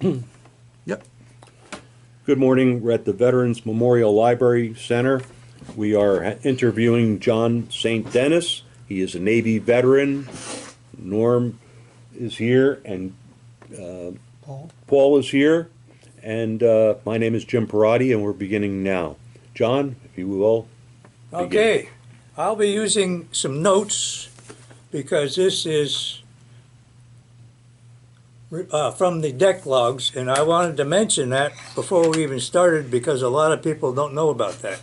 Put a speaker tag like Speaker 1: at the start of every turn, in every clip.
Speaker 1: Yep.
Speaker 2: Good morning. We're at the Veterans Memorial Library Center. We are interviewing John St. Denis. He is a Navy veteran. Norm is here, and Paul is here. And my name is Jim Perotti, and we're beginning now. John, if you will.
Speaker 3: Okay, I'll be using some notes because this is from the deck logs, and I wanted to mention that before we even started because a lot of people don't know about that.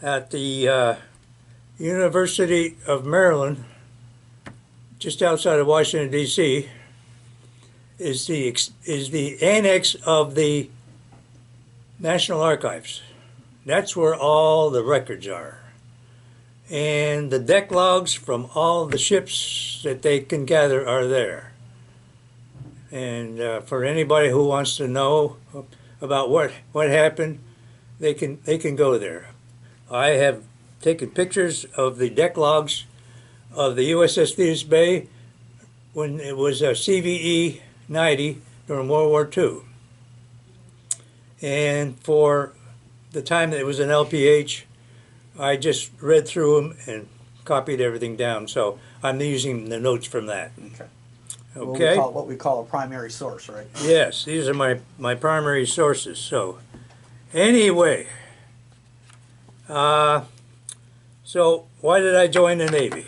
Speaker 3: At the University of Maryland, just outside of Washington, D.C., is the annex of the National Archives. That's where all the records are. And the deck logs from all the ships that they can gather are there. And for anybody who wants to know about what happened, they can go there. I have taken pictures of the deck logs of the USS Thetis Bay when it was a CVE 90 during World War II. And for the time that it was an LPH, I just read through them and copied everything down. So I'm using the notes from that.
Speaker 1: Okay.
Speaker 3: Okay?
Speaker 1: What we call a primary source, right?
Speaker 3: Yes, these are my primary sources. So anyway, so why did I join the Navy?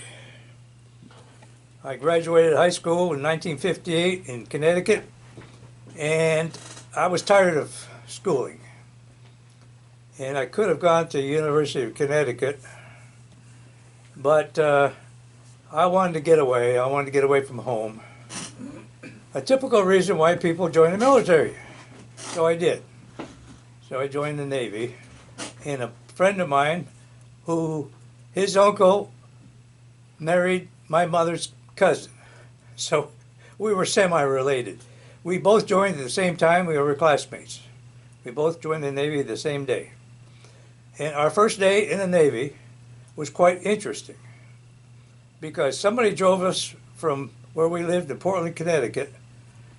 Speaker 3: I graduated high school in 1958 in Connecticut, and I was tired of schooling. And I could have gone to University of Connecticut, but I wanted to get away. I wanted to get away from home. A typical reason why people join the military. So I did. So I joined the Navy. And a friend of mine, his uncle married my mother's cousin. So we were semi-related. We both joined at the same time. We were classmates. We both joined the Navy the same day. And our first day in the Navy was quite interesting because somebody drove us from where we lived in Portland, Connecticut,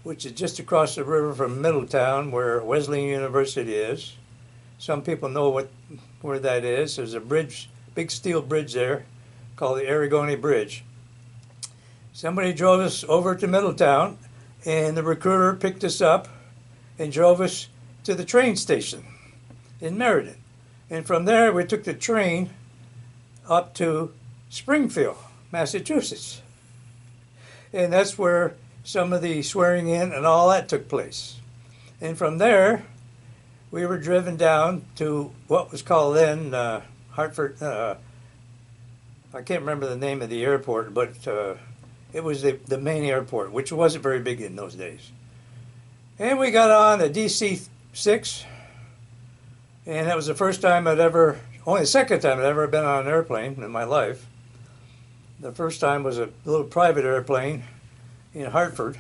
Speaker 3: which is just across the river from Middletown, where Wesleyan University is. Some people know where that is. There's a bridge, big steel bridge there called the Aragoni Bridge. Somebody drove us over to Middletown, and the recruiter picked us up and drove us to the train station in Meriden. And from there, we took the train up to Springfield, Massachusetts. And that's where some of the swearing in and all that took place. And from there, we were driven down to what was called then Hartford. I can't remember the name of the airport, but it was the main airport, which wasn't very big in those days. And we got on the DC-6. And that was the first time only the second time I'd ever been on an airplane in my life. The first time was a little private airplane in Hartford.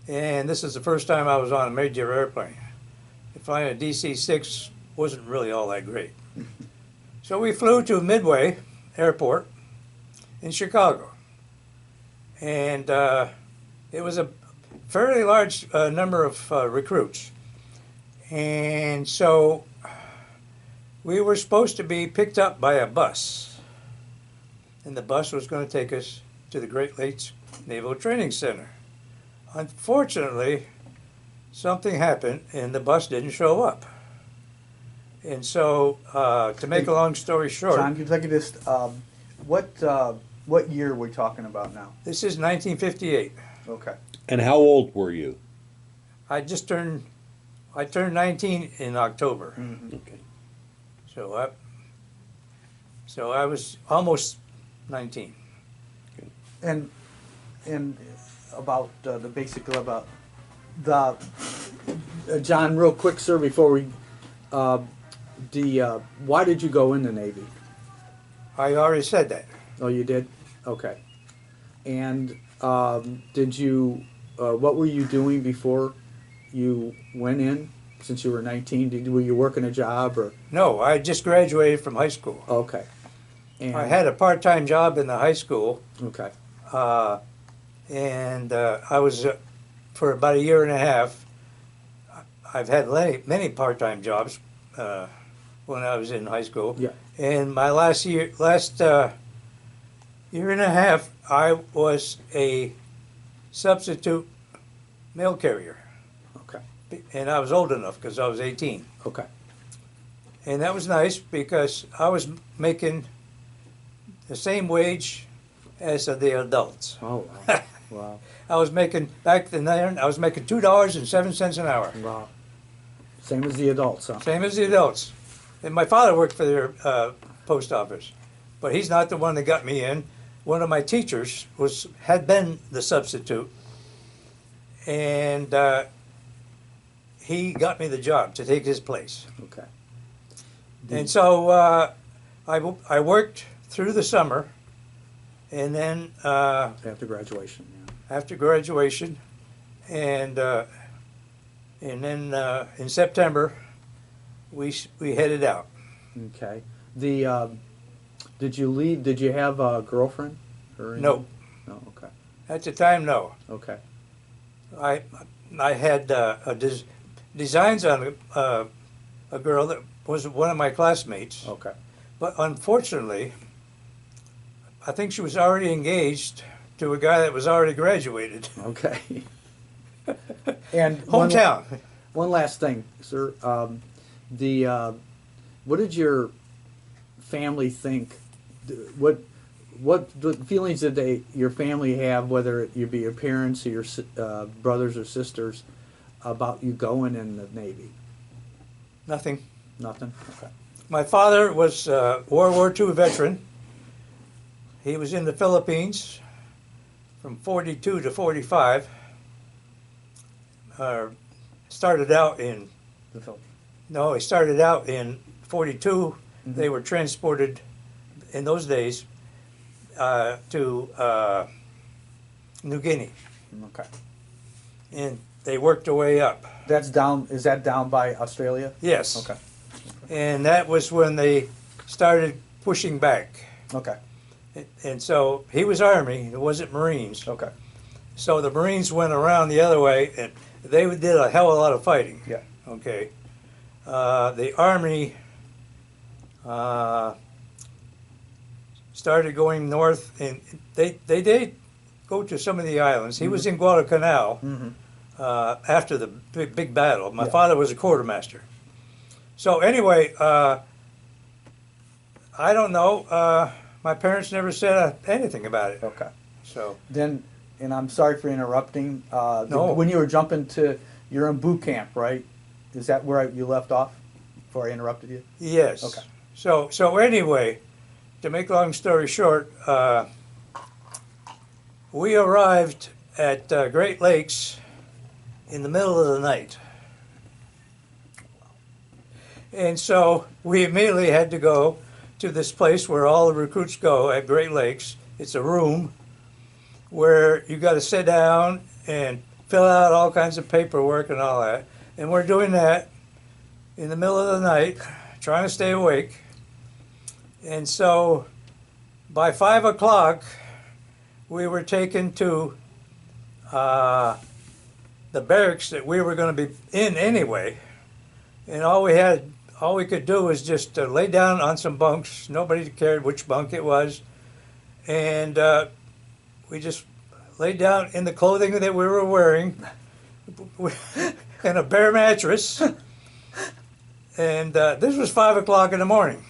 Speaker 3: And this is the first time I was on a major airplane. Flying a DC-6 wasn't really all that great. So we flew to Midway Airport in Chicago. And it was a fairly large number of recruits. And so we were supposed to be picked up by a bus. And the bus was going to take us to the Great Lakes Naval Training Center. Unfortunately, something happened and the bus didn't show up. And so, to make a long story short...
Speaker 1: John, could I just, what year are we talking about now?
Speaker 3: This is 1958.
Speaker 1: Okay.
Speaker 2: And how old were you?
Speaker 3: I turned 19 in October.
Speaker 1: Mm-hmm.
Speaker 2: Okay.
Speaker 3: So I was almost 19.
Speaker 1: And about John, real quick, sir, before we why did you go in the Navy?
Speaker 3: I already said that.
Speaker 1: Oh, you did? Okay. And did you? What were you doing before you went in? Since you were 19, were you working a job or?
Speaker 3: No, I just graduated from high school.
Speaker 1: Okay. And
Speaker 3: I had a part-time job in the high school.
Speaker 1: Okay.
Speaker 3: and I was for about a year and a half. I've had many part-time jobs when I was in high school.
Speaker 1: Yeah.
Speaker 3: And my last year and a half, I was a substitute mail carrier.
Speaker 1: Okay.
Speaker 3: And I was old enough because I was 18.
Speaker 1: Okay.
Speaker 3: And that was nice because I was making the same wage as the adults.
Speaker 1: Oh, wow. Wow.
Speaker 3: I was making, back then, I was making $2.07 an hour.
Speaker 1: Wow. Same as the adults, huh?
Speaker 3: Same as the adults. And my father worked for their post office, but he's not the one that got me in. One of my teachers had been the substitute, and he got me the job to take his place.
Speaker 1: Okay.
Speaker 3: And so I worked through the summer, and then
Speaker 1: After graduation, yeah.
Speaker 3: after graduation, and then in September, we headed out.
Speaker 1: Okay. Did you leave? Did you have a girlfriend? Or anything?
Speaker 3: No.
Speaker 1: No. Okay.
Speaker 3: At the time, no.
Speaker 1: Okay.
Speaker 3: I had designs on a girl that was one of my classmates,
Speaker 1: Okay.
Speaker 3: but unfortunately, I think she was already engaged to a guy that was already graduated.
Speaker 1: Okay. And
Speaker 3: Hometown.
Speaker 1: One last thing, sir. What did your family think? What feelings did your family have, whether it be your parents or your brothers or sisters, about you going in the Navy?
Speaker 3: Nothing.
Speaker 1: Nothing. Okay.
Speaker 3: My father was a World War II veteran. He was in the Philippines from 42 to 45. Started out in
Speaker 1: The Philippines.
Speaker 3: No, he started out in 42. They were transported in those days to New Guinea,
Speaker 1: Okay.
Speaker 3: and they worked their way up.
Speaker 1: That's down. Is that down by Australia?
Speaker 3: Yes.
Speaker 1: Okay.
Speaker 3: And that was when they started pushing back.
Speaker 1: Okay.
Speaker 3: And so he was Army, it wasn't Marines.
Speaker 1: Okay.
Speaker 3: So the Marines went around the other way, and they did a hell of a lot of fighting.
Speaker 1: Yeah.
Speaker 3: Okay. The Army started going north, and they did go to some of the islands. He was in Guadalcanal after the big battle. My father was a quartermaster. So anyway, I don't know. My parents never said anything about it.
Speaker 1: Okay.
Speaker 3: So
Speaker 1: Then, and I'm sorry for interrupting.
Speaker 3: No.
Speaker 1: When you were jumping to, you're in boot camp, right? Is that where you left off before I interrupted you?
Speaker 3: yes.
Speaker 1: Okay.
Speaker 3: So anyway, to make a long story short, we arrived at Great Lakes in the middle of the night. And so we immediately had to go to this place where all the recruits go at Great Lakes. It's a room where you got to sit down and fill out all kinds of paperwork and all that. And we're doing that in the middle of the night, trying to stay awake. And so by 5 o'clock, we were taken to the barracks that we were going to be in anyway. And all we could do was just lay down on some bunks. Nobody cared which bunk it was. And we just laid down in the clothing that we were wearing and a bare mattress. And this was 5 o'clock in the morning.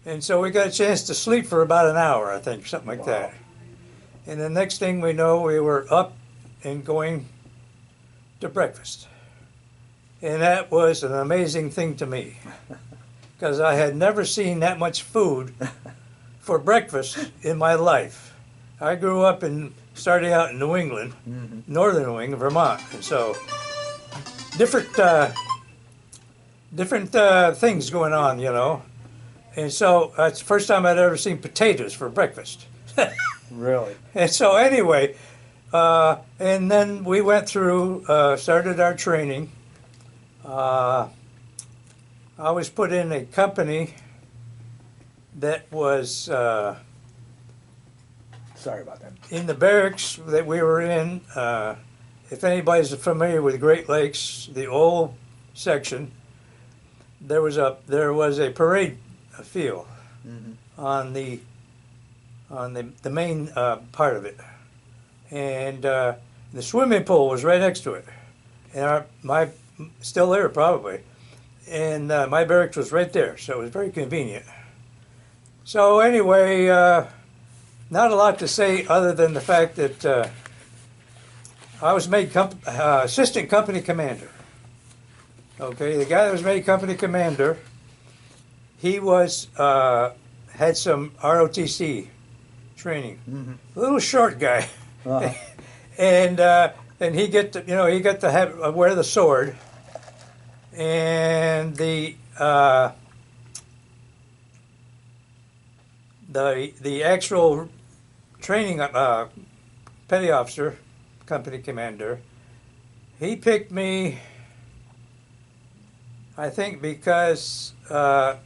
Speaker 3: And so we got a chance to sleep for about an hour, I think, something like that. And the next thing we know, we were up and going to breakfast. And that was an amazing thing to me, because I had never seen that much food for breakfast in my life. I grew up starting out in New England, northern New England, Vermont, and so different things going on, you know. And so it's the first time I'd ever seen potatoes for breakfast.
Speaker 1: Really?
Speaker 3: And so anyway, and then we went through, started our training. I was put in a company that was
Speaker 1: Sorry about that.
Speaker 3: In the barracks that we were in, if anybody's familiar with Great Lakes, the old section, there was a parade field on the main part of it, and the swimming pool was right next to it, and my still there probably, and my barracks was right there, so it was very convenient. So anyway, not a lot to say other than the fact that I was made assistant company commander. Okay, the guy that was made company commander, he was had some ROTC training. A little short guy, and he got to wear the sword, and the actual training petty officer, company commander, he picked me, I think, because I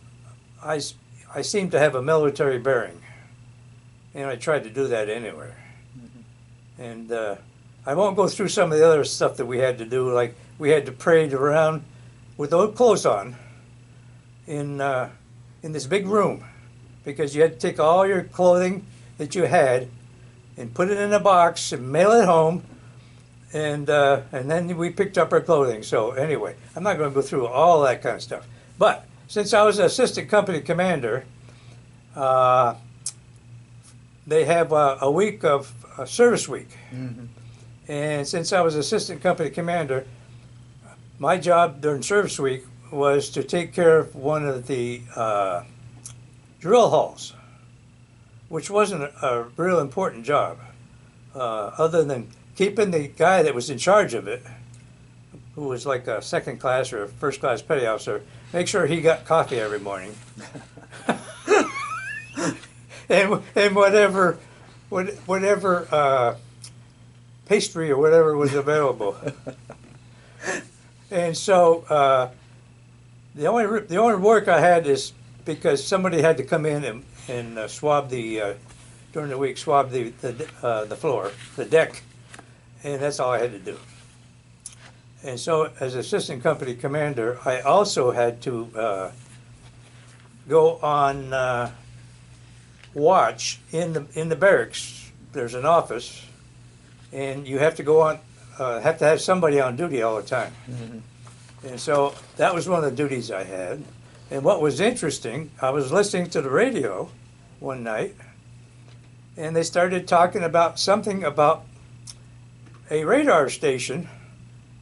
Speaker 3: seemed to have a military bearing, and I tried to do that anywhere. And I won't go through some of the other stuff that we had to do, like we had to parade around with no clothes on in this big room, because you had to take all your clothing that you had and put it in a box and mail it home, and then we picked up our clothing. So anyway, I'm not going to go through all that kind of stuff. But since I was an assistant company commander, they have a week of service week. And since I was assistant company commander, my job during service week was to take care of one of the drill halls, which wasn't a real important job, other than keeping the guy that was in charge of it, who was like a second class or a first class petty officer, make sure he got coffee every morning. and whatever pastry or whatever was available. And so the only work I had is because somebody had to come in and swab during the week, swab the floor, the deck, and that's all I had to do. And so, as assistant company commander, I also had to go on watch in the barracks. There's an office, and you have to go on, have to have somebody on duty all the time. And so that was one of the duties I had. And what was interesting, I was listening to the radio one night, and they started talking about something about a radar station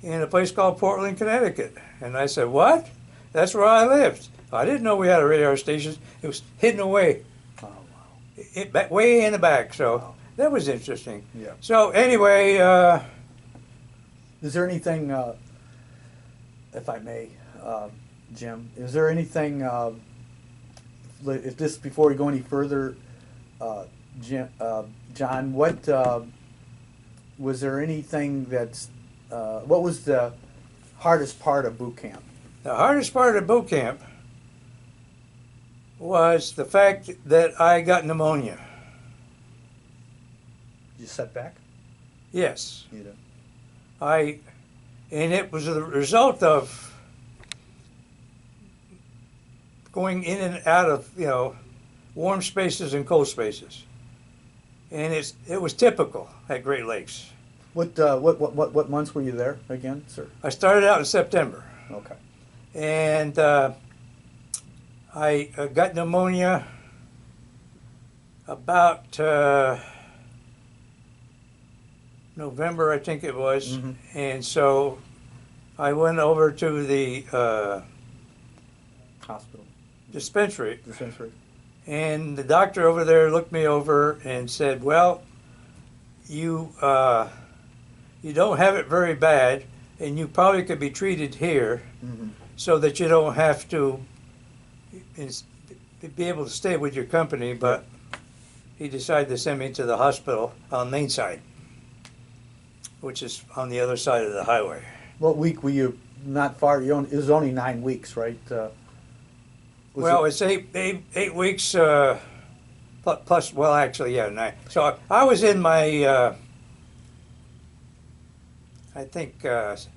Speaker 3: in a place called Portland, Connecticut. And I said, what? That's where I lived. I didn't know we had a radar station. It was hidden away. Oh, wow. Way in the back. So that was interesting.
Speaker 1: Yeah.
Speaker 3: So anyway.
Speaker 1: Is there anything, if I may, Jim, is there anything, if this, before we go any further, John, what, was there anything that's, what was the hardest part of boot camp?
Speaker 3: The hardest part of boot camp was the fact that I got pneumonia.
Speaker 1: Did you set back?
Speaker 3: Yes.
Speaker 1: You did.
Speaker 3: And it was the result of going in and out of, warm spaces and cold spaces. And it was typical at Great Lakes.
Speaker 1: What months were you there again, sir?
Speaker 3: I started out in September.
Speaker 1: Okay.
Speaker 3: And I got pneumonia about November, I think it was. And so I went over to the
Speaker 1: hospital
Speaker 3: dispensary. And the doctor over there looked me over and said, well, you don't have it very bad, and you probably could be treated here so that you don't have to be able to stay with your company. But he decided to send me to the hospital on Main Side, which is on the other side of the highway.
Speaker 1: What week were you not far? It was only 9 weeks, right?
Speaker 3: Well, it's eight weeks plus, well, actually, yeah, 9. So I was in my, I think, if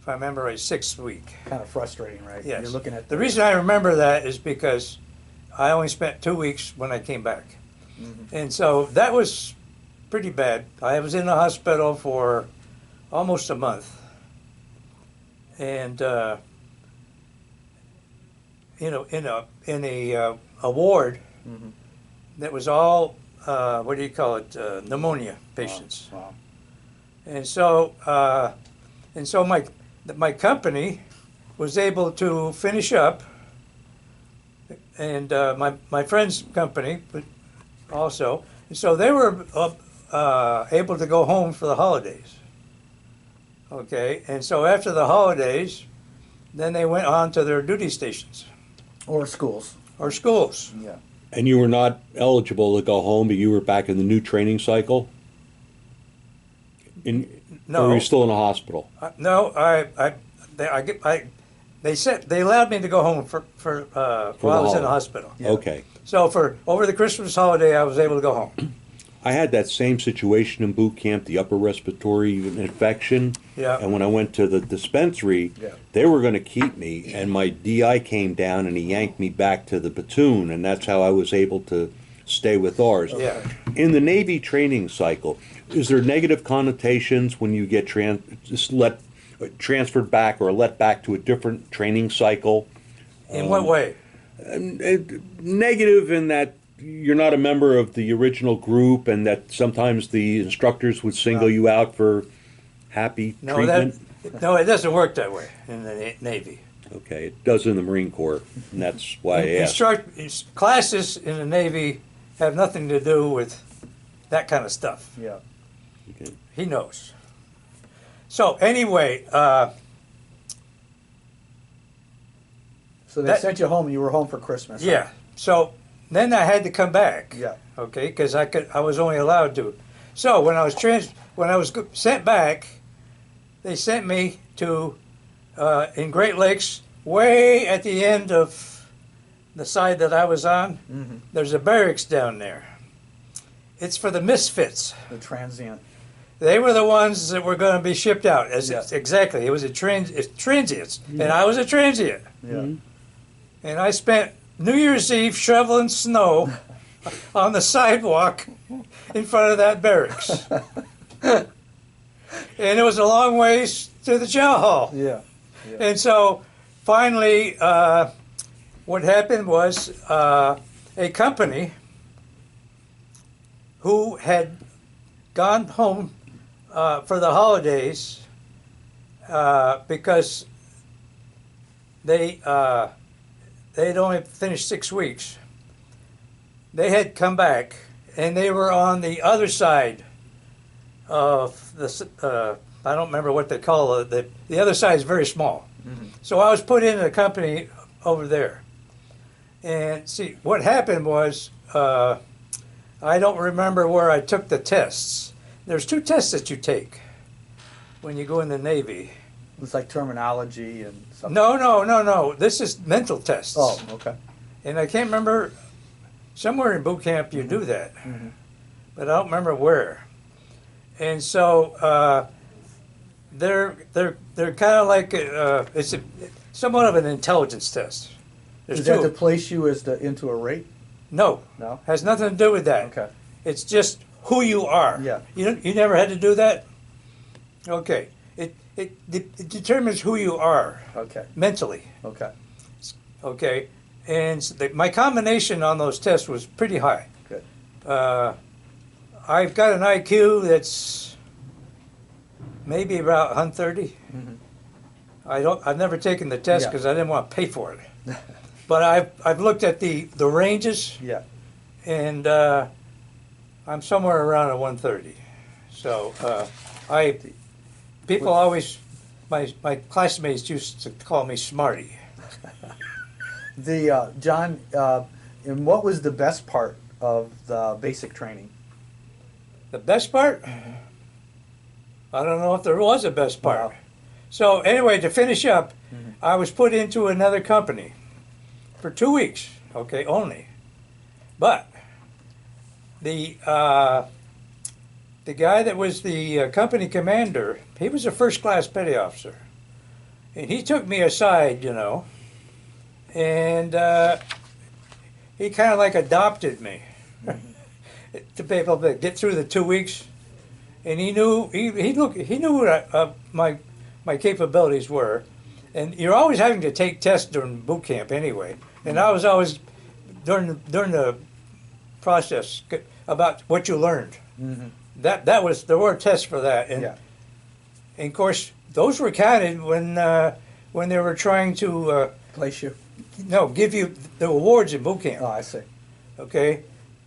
Speaker 3: I remember right, 6th week.
Speaker 1: Kind of frustrating, right?
Speaker 3: Yes.
Speaker 1: You're looking at
Speaker 3: The reason I remember that is because I only spent 2 weeks when I came back. And so that was pretty bad. I was in the hospital for almost a month. And, in a ward that was all, what do you call it, pneumonia patients.
Speaker 1: Wow.
Speaker 3: And so my company was able to finish up, and my friend's company also. And so they were able to go home for the holidays. Okay, and so after the holidays, then they went on to their duty stations
Speaker 1: Or schools.
Speaker 3: or schools.
Speaker 1: Yeah.
Speaker 2: And you were not eligible to go home, but you were back in the new training cycle? Or
Speaker 3: No,
Speaker 2: were you still in the hospital?
Speaker 3: no, they allowed me to go home for while I was in the hospital.
Speaker 1: Yeah.
Speaker 2: Okay.
Speaker 3: So for over the Christmas holiday, I was able to go home.
Speaker 2: I had that same situation in boot camp, the upper respiratory infection.
Speaker 3: Yeah.
Speaker 2: And when I went to the dispensary,
Speaker 1: Yeah.
Speaker 2: they were going to keep me, and my DI came down and he yanked me back to the platoon, and that's how I was able to stay with ours.
Speaker 3: Yeah.
Speaker 2: In the Navy training cycle, is there negative connotations when you get transferred back or let back to a different training cycle?
Speaker 3: In what way?
Speaker 2: Negative in that you're not a member of the original group, and that sometimes the instructors would single you out for happy treatment.
Speaker 3: No, it doesn't work that way in the Navy.
Speaker 2: Okay, it does in the Marine Corps, and that's why I asked.
Speaker 3: Classes in the Navy have nothing to do with that kind of stuff.
Speaker 1: Yeah.
Speaker 2: Okay.
Speaker 3: He knows. So anyway,
Speaker 1: So they sent you home, and you were home for Christmas.
Speaker 3: yeah. So then I had to come back.
Speaker 1: Yeah.
Speaker 3: Okay, because I was only allowed to. So when I was sent back, they sent me to in Great Lakes, way at the end of the side that I was on.
Speaker 1: Mm-hmm.
Speaker 3: There's a barracks down there. It's for the misfits.
Speaker 1: The transient.
Speaker 3: They were the ones that were going to be shipped out.
Speaker 1: Yeah.
Speaker 3: Exactly. It was it's transients, and I was a transient.
Speaker 1: Yeah.
Speaker 3: And I spent New Year's Eve shoveling snow on the sidewalk in front of that barracks. And it was a long ways to the chow hall.
Speaker 1: Yeah.
Speaker 3: And so finally, what happened was a company who had gone home for the holidays because they'd only finished 6 weeks. They had come back, and they were on the other side of the. I don't remember what they call it. The other side is very small.
Speaker 1: Mm-hmm.
Speaker 3: So I was put in a company over there. And see, what happened was, I don't remember where I took the tests. There's 2 tests that you take when you go in the Navy.
Speaker 1: It's like terminology and something.
Speaker 3: No. This is mental tests.
Speaker 1: Oh, okay.
Speaker 3: And I can't remember, somewhere in boot camp you do that.
Speaker 1: Mm-hmm.
Speaker 3: But I don't remember where. And so they're kind of like it's somewhat of an intelligence test. There's
Speaker 1: Is that
Speaker 3: 2.
Speaker 1: to place you into a rate?
Speaker 3: No,
Speaker 1: No.
Speaker 3: has nothing to do with that.
Speaker 1: Okay.
Speaker 3: It's just who you are.
Speaker 1: Yeah.
Speaker 3: You never had to do that. Okay. It determines who you are
Speaker 1: Okay.
Speaker 3: mentally.
Speaker 1: Okay.
Speaker 3: Okay. And so my combination on those tests was pretty high.
Speaker 1: Good.
Speaker 3: I've got an IQ that's maybe about 130.
Speaker 1: Mm-hmm.
Speaker 3: I've never taken the test
Speaker 1: Yeah.
Speaker 3: because I didn't want to pay for it. But I've looked at the ranges,
Speaker 1: Yeah.
Speaker 3: and I'm somewhere around a 130. So people always, my classmates used to call me Smarty.
Speaker 1: John, and what was the best part of the basic training?
Speaker 3: The best part? I don't know if there was a best part.
Speaker 1: Wow.
Speaker 3: So anyway, to finish up, I was put into another company for 2 weeks, okay, only. But the guy that was the company commander, he was a first class petty officer, and he took me aside, and he kind of like adopted me to be able to get through the 2 weeks, and he knew what my capabilities were, and you're always having to take tests during boot camp anyway, and I was always during the process about what you learned.
Speaker 1: Mm-hmm.
Speaker 3: There were tests for that, and of course those were counted when they were trying to
Speaker 1: Place you.
Speaker 3: give you the awards in boot camp.
Speaker 1: Oh, I see.
Speaker 3: Okay,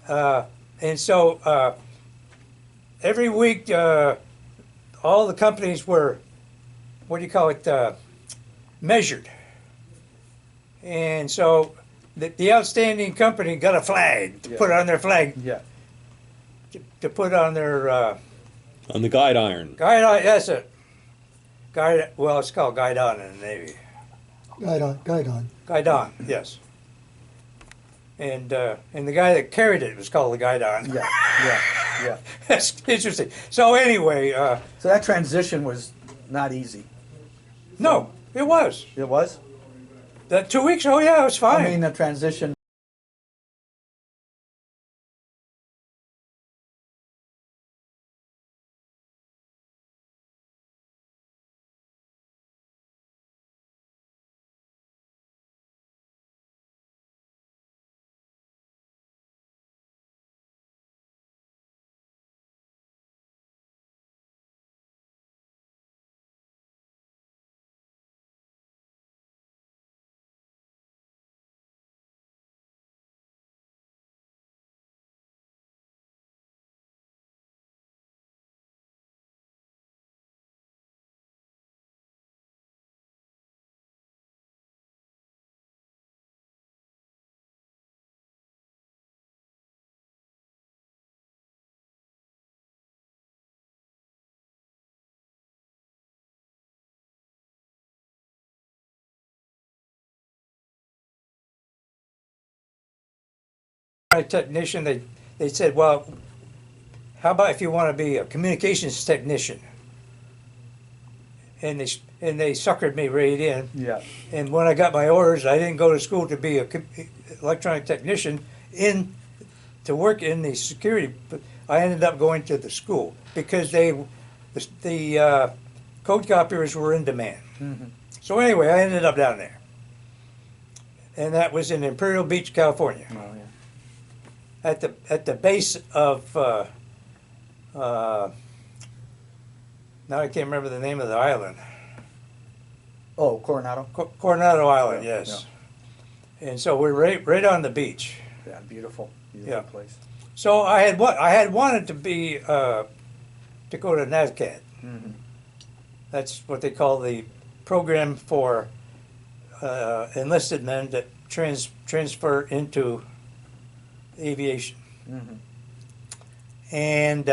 Speaker 3: and so every week all the companies were measured, and so the outstanding company got a flag to put on their flag.
Speaker 1: Yeah.
Speaker 3: To put on their
Speaker 2: On the guide iron.
Speaker 3: guide. That's it. Guide. Well, it's called guide on in the Navy.
Speaker 4: Guide on.
Speaker 3: Guide on. Yes. And the guy that carried it was called the guide on.
Speaker 1: Yeah.
Speaker 3: That's interesting. So anyway,
Speaker 1: So that transition was not easy.
Speaker 3: no, it was
Speaker 1: It was?
Speaker 3: that 2 weeks. Oh yeah, it was fine.
Speaker 1: I mean, the transition.
Speaker 3: Technician, they said, well, how about if you want to be a communications technician? And they suckered me right in.
Speaker 1: Yeah.
Speaker 3: And when I got my orders, I didn't go to school to be a electronic technician to work in the security. But I ended up going to the school because the code copiers were in demand.
Speaker 1: Mm-hmm.
Speaker 3: So anyway, I ended up down there, and that was in Imperial Beach, California.
Speaker 1: Oh, yeah.
Speaker 3: At the base of now I can't remember the name of the island.
Speaker 1: Oh, Coronado?
Speaker 3: Coronado Island,
Speaker 1: Yeah,
Speaker 3: yes. And so we're right on the beach.
Speaker 1: Yeah, beautiful. Beautiful
Speaker 3: Yeah.
Speaker 1: place.
Speaker 3: So I had wanted to be to go to NAVCAD.
Speaker 1: Mm-hmm.
Speaker 3: That's what they call the program for enlisted men that transfer into aviation.
Speaker 1: Mm-hmm.
Speaker 3: And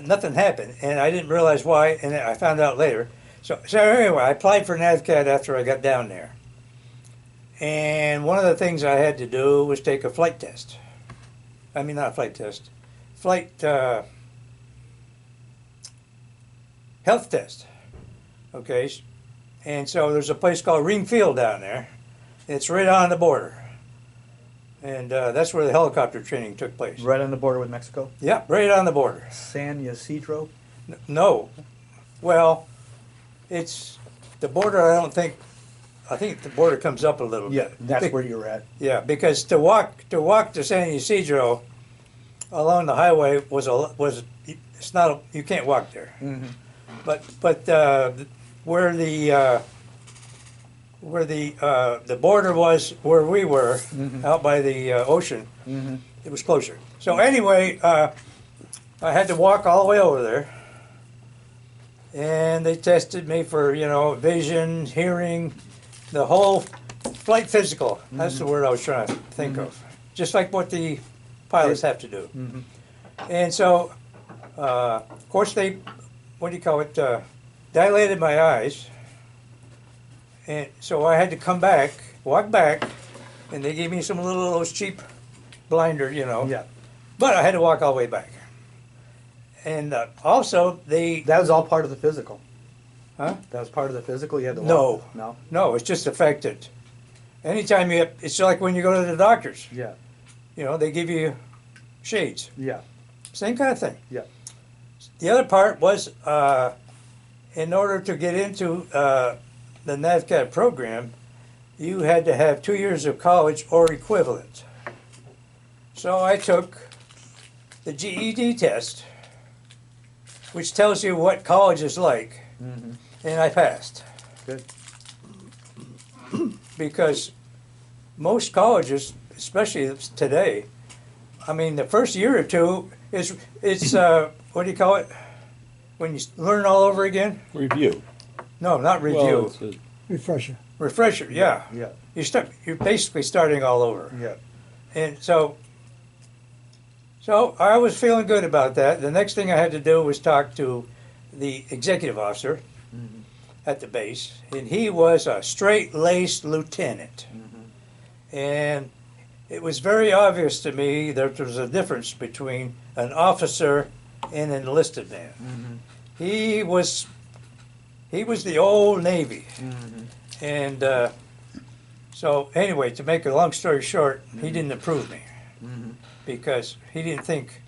Speaker 3: nothing happened, and I didn't realize why, and I found out later. So anyway, I applied for NAVCAD after I got down there. And one of the things I had to do was take a flight test. I mean, not a flight test, health test. Okay, and so there's a place called Ring Field down there. It's right on the border, and that's where the helicopter training took place.
Speaker 1: Right on the border with Mexico?
Speaker 3: Yeah, right on the border.
Speaker 1: San Ysidro?
Speaker 3: No, well, it's the border. I think the border comes up a little
Speaker 1: Yeah,
Speaker 3: bit.
Speaker 1: that's where you were at.
Speaker 3: Yeah, because to walk to San Ysidro along the highway it's not you can't walk there.
Speaker 1: Mm-hmm.
Speaker 3: But where the border was, where we were, out by the ocean, it was closer. So anyway, I had to walk all the way over there, and they tested me for vision, hearing, the whole flight physical. That's the word I was trying to think of. Just like what the pilots have to do. And so, of course, they dilated my eyes. And so I had to walk back, and they gave me some little those cheap blinder, you know.
Speaker 1: Yeah.
Speaker 3: But I had to walk all the way back. And also,
Speaker 1: That was all part of the physical.
Speaker 3: Huh?
Speaker 1: That was part of the physical. You had to
Speaker 3: No.
Speaker 1: walk. No.
Speaker 3: No, it's just affected. Anytime it's like when you go to the doctors.
Speaker 1: Yeah.
Speaker 3: You know, they give you shades.
Speaker 1: Yeah.
Speaker 3: Same kind of thing.
Speaker 1: Yeah.
Speaker 3: The other part was, in order to get into the NAVCAD program, you had to have 2 years of college or equivalent. So I took the GED test, which tells you what college is like, and I passed.
Speaker 1: Good.
Speaker 3: Because most colleges, especially today, I mean, the first year or two it's what do you call it? When you learn all over again?
Speaker 2: Review.
Speaker 3: No, not review.
Speaker 2: Well, it's a-
Speaker 4: Refresher.
Speaker 3: Refresher, yeah.
Speaker 1: Yeah.
Speaker 3: You're basically starting all over.
Speaker 1: Yeah.
Speaker 3: And so I was feeling good about that. The next thing I had to do was talk to the executive officer at the base, and he was a straight-laced lieutenant. And it was very obvious to me that there was a difference between an officer and an enlisted man. He was the old Navy. And so anyway, to make a long story short, he didn't approve me because he didn't think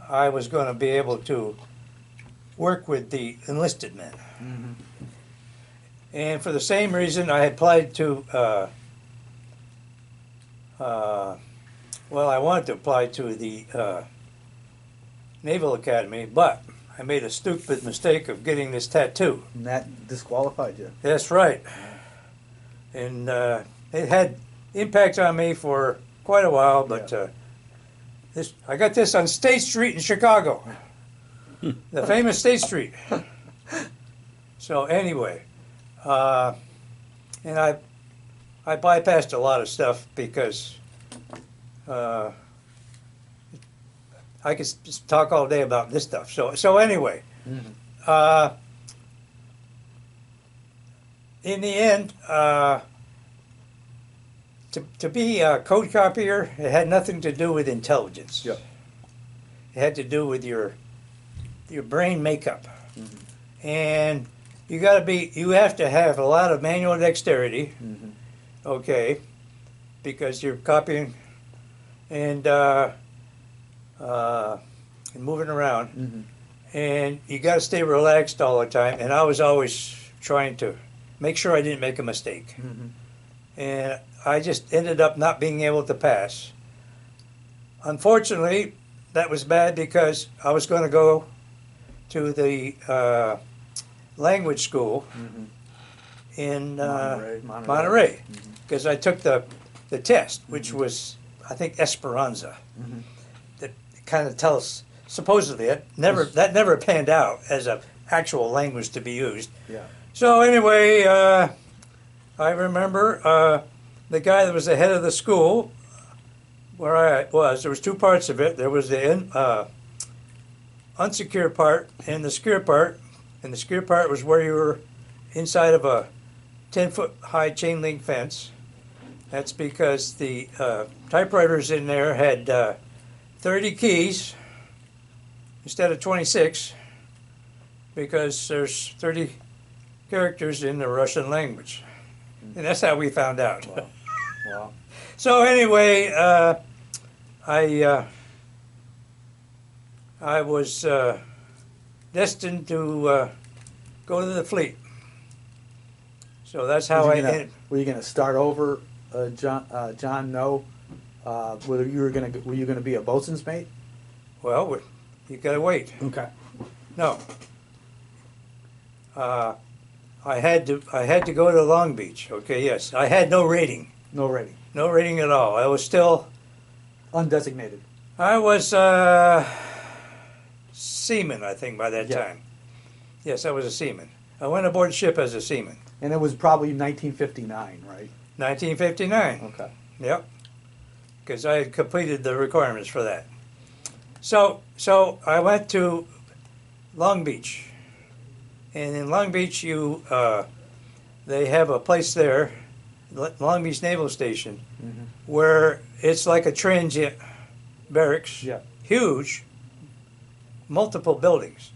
Speaker 3: I was going to be able to work with the enlisted men. And for the same reason, I applied to, I wanted to apply to the Naval Academy, but I made a stupid mistake of getting this tattoo.
Speaker 1: And that disqualified you.
Speaker 3: That's right. And it had impact on me for quite a while, but I got this on State Street in Chicago, the famous State Street. So anyway, and I bypassed a lot of stuff because I could just talk all day about this stuff. So anyway, in the end, to be a code copier, it had nothing to do with intelligence.
Speaker 1: Yep.
Speaker 3: It had to do with your brain makeup, and you have to have a lot of manual dexterity, okay, because you're copying and moving around, and you got to stay relaxed all the time. And I was always trying to make sure I didn't make a mistake, and I just ended up not being able to pass. Unfortunately, that was bad because I was going to go to the language school in Monterey, because I took the test, which was, I think, Esperanza. That kind of tells, supposedly, that never panned out as an actual language to be used.
Speaker 1: Yeah.
Speaker 3: So anyway, I remember the guy that was the head of the school where I was. There was two parts of it. There was the unsecure part and the secure part. And the secure part was where you were inside of a 10-foot high chain link fence. That's because the typewriters in there had 30 keys instead of 26, because there's 30 characters in the Russian language. And that's how we found out.
Speaker 1: Wow. Wow.
Speaker 3: So anyway, I was destined to go to the fleet. So that's how I ended.
Speaker 1: Were you going to start over, John? No. Were you going to be a boatswain's mate?
Speaker 3: Well, you got to wait.
Speaker 1: Okay.
Speaker 3: No. I had to go to Long Beach. Okay, yes. I had no rating.
Speaker 1: No rating.
Speaker 3: No rating at all. I was still.
Speaker 1: Undesignated.
Speaker 3: I was seaman, I think, by that time. Yes, I was a seaman. I went aboard ship as a seaman.
Speaker 1: And it was probably 1959, right?
Speaker 3: 1959.
Speaker 1: Okay.
Speaker 3: Yep. Because I had completed the requirements for that. So I went to Long Beach. And in Long Beach, they have a place there Long Beach Naval Station, where it's like a transient barracks,
Speaker 1: Yeah.
Speaker 3: huge, multiple buildings.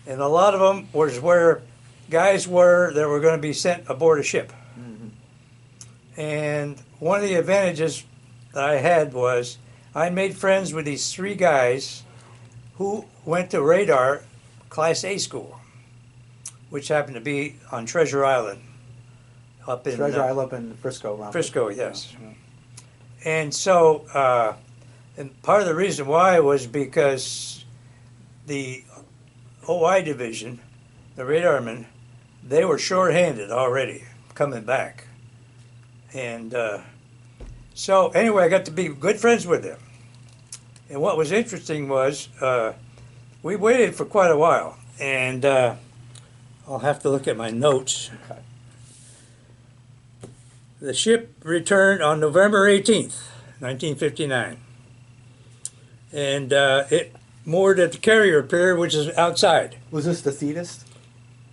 Speaker 3: And a lot of them was where guys were that were going to be sent aboard a ship. And one of the advantages that I had was I made friends with these three guys who went to radar Class A school, which happened to be on Treasure Island, up in
Speaker 1: Treasure Island up in Frisco. Around
Speaker 3: Frisco, yes.
Speaker 1: Yeah.
Speaker 3: And so, and part of the reason why was because the OI division, the radarmen, they were short-handed already coming back. And so anyway, I got to be good friends with them. And what was interesting was we waited for quite a while. And I'll have to look at my notes.
Speaker 1: Okay.
Speaker 3: The ship returned on November 18th, 1959. And it moored at the carrier pier, which is outside.
Speaker 1: Was this the Thetis?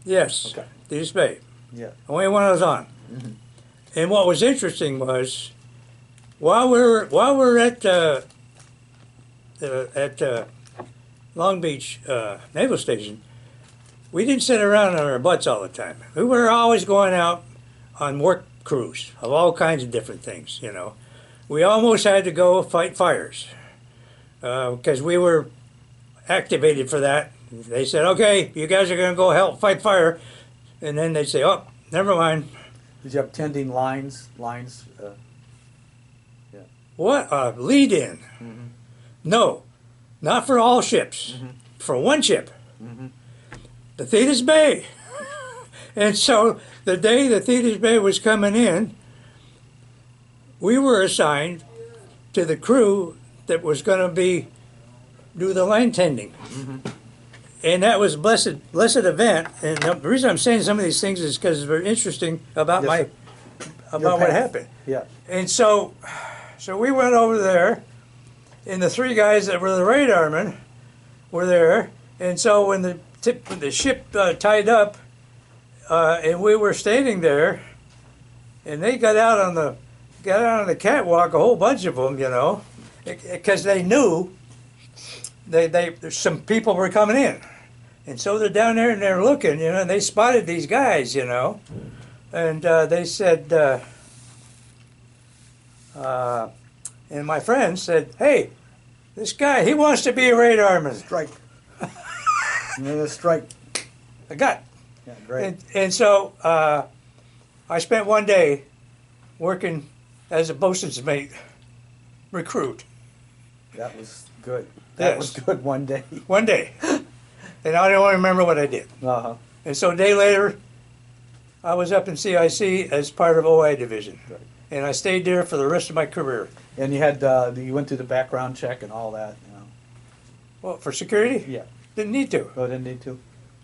Speaker 3: Yes,
Speaker 1: Okay.
Speaker 3: Denis Bay.
Speaker 1: Yeah.
Speaker 3: Only one I was on. And what was interesting was, while we were at Long Beach Naval Station, we didn't sit around on our butts all the time. We were always going out on work crews of all kinds of different things, you know. We almost had to go fight fires because we were activated for that. They said, okay, you guys are going to go help fight fire. And then they'd say, oh, never mind.
Speaker 1: Did you have tending lines?
Speaker 3: What a lead-in. No, not for all ships. For one ship. The Thetis Bay. And so the day the Thetis Bay was coming in, we were assigned to the crew that was going to do the line tending. And that was a blessed event. And the reason I'm saying some of these things is because it's very interesting about
Speaker 1: Yes,
Speaker 3: what
Speaker 1: path.
Speaker 3: happened.
Speaker 1: Yeah.
Speaker 3: And so we went over there, and the three guys that were the radarmen were there. And so when the ship tied up, and we were standing there, and they got out on the catwalk, a whole bunch of them, you know, because they knew some people were coming in. And so they're down there and they're looking, you know, and they spotted these guys, you know. And they said, and my friend said, hey, this guy, he wants to be a radarman.
Speaker 1: Strike. And then a strike.
Speaker 3: I got.
Speaker 1: Yeah, great.
Speaker 3: And so I spent one day working as a bosun's mate recruit.
Speaker 1: That was good. That was
Speaker 3: Yes.
Speaker 1: good one day.
Speaker 3: One day. And I don't remember what I did.
Speaker 1: Uh-huh.
Speaker 3: And so a day later, I was up in CIC as part of OI division.
Speaker 1: Right.
Speaker 3: And I stayed there for the rest of my career.
Speaker 1: And you had you went through the background check and all that, you know.
Speaker 3: Well, for security?
Speaker 1: Yeah.
Speaker 3: Didn't need to.
Speaker 1: Oh, didn't need to?